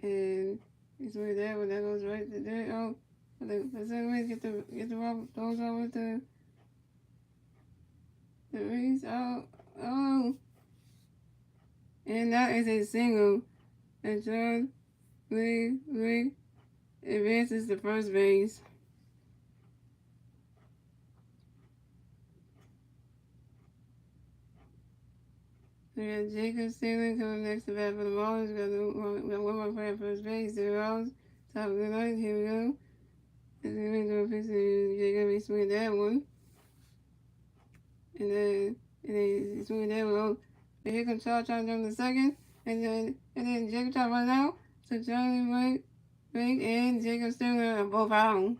S1: And you swing that one. That goes right to there. Oh, for some reason, get the ball, throws over to the Reese. Oh. And that is a single. And Charles Lee advances to first base. We got Jacob Stealing coming next to bat for the Marlins. We got one more player at first base, 0 outs. Top of the 9th, here we go. He's going to do a pitch to Jacob. He's swinging that one. And then he's swinging that one. Oh, but here comes Charles trying to jump the second. And then Jacob trying to run out. So Charlie Wake and Jacob Stealing are both out.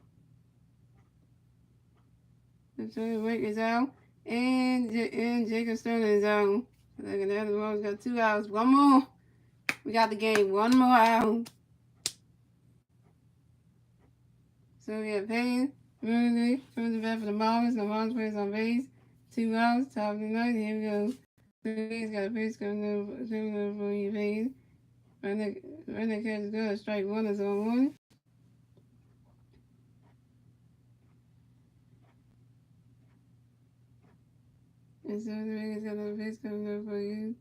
S1: So Charlie Wake is out. And Jacob Stealing is out. Look at that, the Marlins got 2 outs. One more. We got the game. One more out. So we have Payne, Mooney, from the bat for the Marlins. The Marlins plays on base. 2 outs. Top of the 9th. Here we go. He's got a pitch coming up for you, Payne. Run that catch is good. Strike 1 is on 1. And so the Rangers got another pitch coming up for you.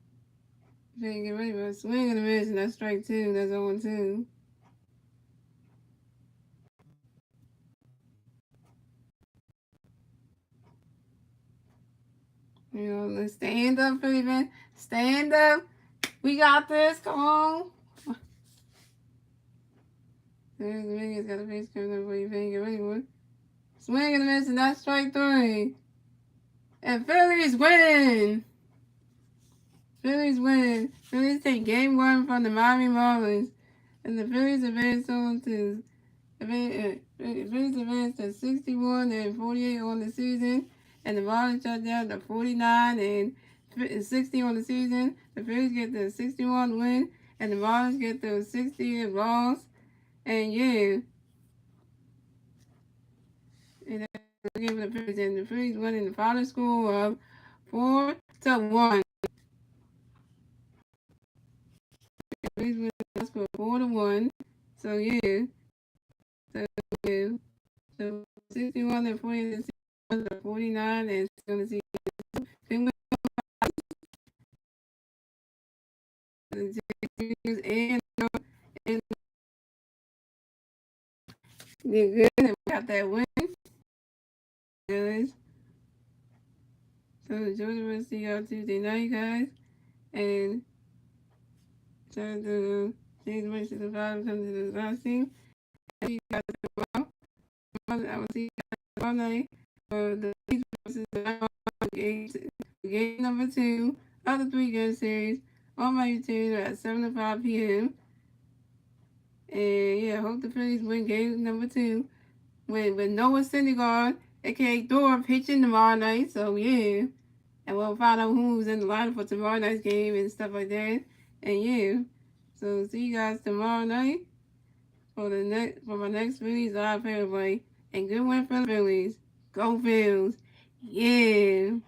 S1: Payne, get ready for a swing and a miss, and that's strike 2. That's on 2. You know, let's stand up, Philly. Stand up. We got this. Come on. There's the Rangers got a pitch coming up for you, Payne. Get ready for it. Swing and a miss, and that's strike 3. And Phillies win. Phillies win. Phillies take game 1 from the Miami Marlins. And the Phillies advance on to Phillies advance to 61 and 48 on the season. And the Marlins shut down to 49 and 60 on the season. The Phillies get the 61 win. And the Marlins get the 60 loss. And yeah. And the Phillies win in the final score of 4-1. Phillies win the score 4-1. So yeah. So 61 and 40 and 49 and going to see and they're good and we got that win. Good. So enjoy the rest of y'all Tuesday night, guys. And try to change the way to the vibe come to the last thing. See you guys tomorrow. I will see you guys tomorrow night for the Phillies versus the game number 2 of the 3-game series on my YouTube at 7:05 p.m. And yeah, I hope the Phillies win game number 2 with Noah Syndergaard, aka Thor, pitching tomorrow night. So yeah. And we'll find out who's in the lineup for tomorrow night's game and stuff like that. And yeah. So see you guys tomorrow night for my next Phillies live play. And good win for the Phillies. Go Phils. Yeah.